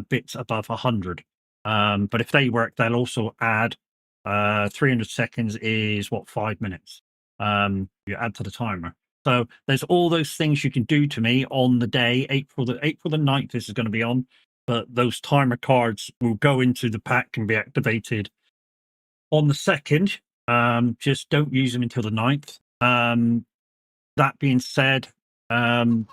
bits above 100. But if they work, they'll also add 300 seconds is what, 5 minutes. You add to the timer. So there's all those things you can do to me on the day, April the 9th. This is going to be on, but those timer cards will go into the pack and be activated on the 2nd. Just don't use them until the 9th. That being said, there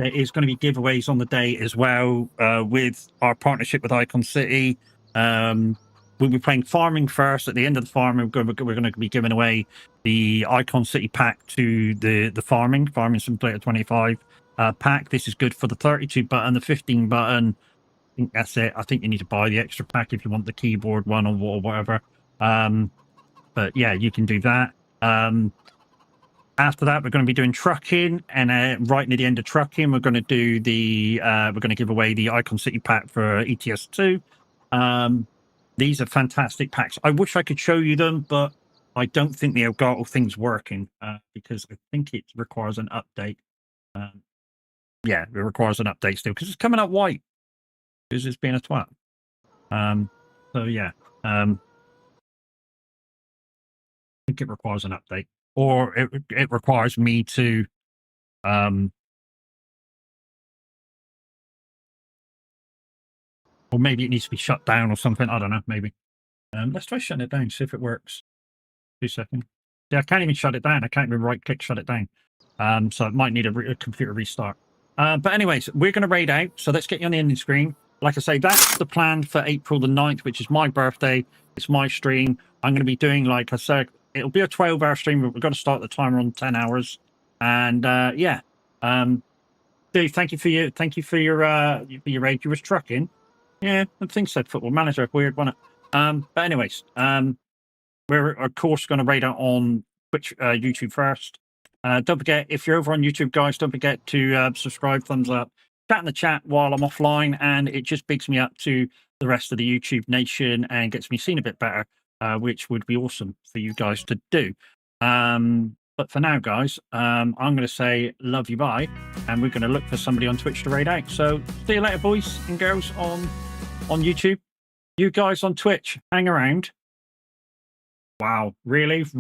is going to be giveaways on the day as well with our partnership with Icon City. We'll be playing farming first. At the end of the farming, we're going to be giving away the Icon City pack to the Farming Simulator 25 pack. This is good for the 32 button, the 15 button. I think that's it. I think you need to buy the extra pack if you want the keyboard one or whatever. But yeah, you can do that. After that, we're going to be doing trucking, and right near the end of trucking, we're going to do we're going to give away the Icon City pack for ETS2. These are fantastic packs. I wish I could show you them, but I don't think the Elgato thing's working because I think it requires an update. Yeah, it requires an update still because it's coming up white because it's being a twat. So yeah, I think it requires an update. Or it requires me to or maybe it needs to be shut down or something. I don't know, maybe. Let's try shutting it down, see if it works. 2 seconds. Yeah, I can't even shut it down. I can't even right click shut it down. So it might need a computer restart. But anyways, we're going to raid out. So let's get you on the ending screen. Like I say, that's the plan for April the 9th, which is my birthday. It's my stream. I'm going to be doing, like I said, it'll be a 12-hour stream, but we've got to start the timer on 10 hours. And yeah, Dave, thank you for your raid. You was trucking. Yeah, the thing said Football Manager. Weird, wasn't it? But anyways, we're of course going to raid out on Twitch, YouTube first. Don't forget, if you're over on YouTube, guys, don't forget to subscribe, thumbs up, chat in the chat while I'm offline, and it just bigs me up to the rest of the YouTube nation and gets me seen a bit better. Which would be awesome for you guys to do. But for now, guys, I'm going to say love you, bye, and we're going to look for somebody on Twitch to raid out. So see you later, boys and girls on YouTube. You guys on Twitch, hang around. Wow, really? Right.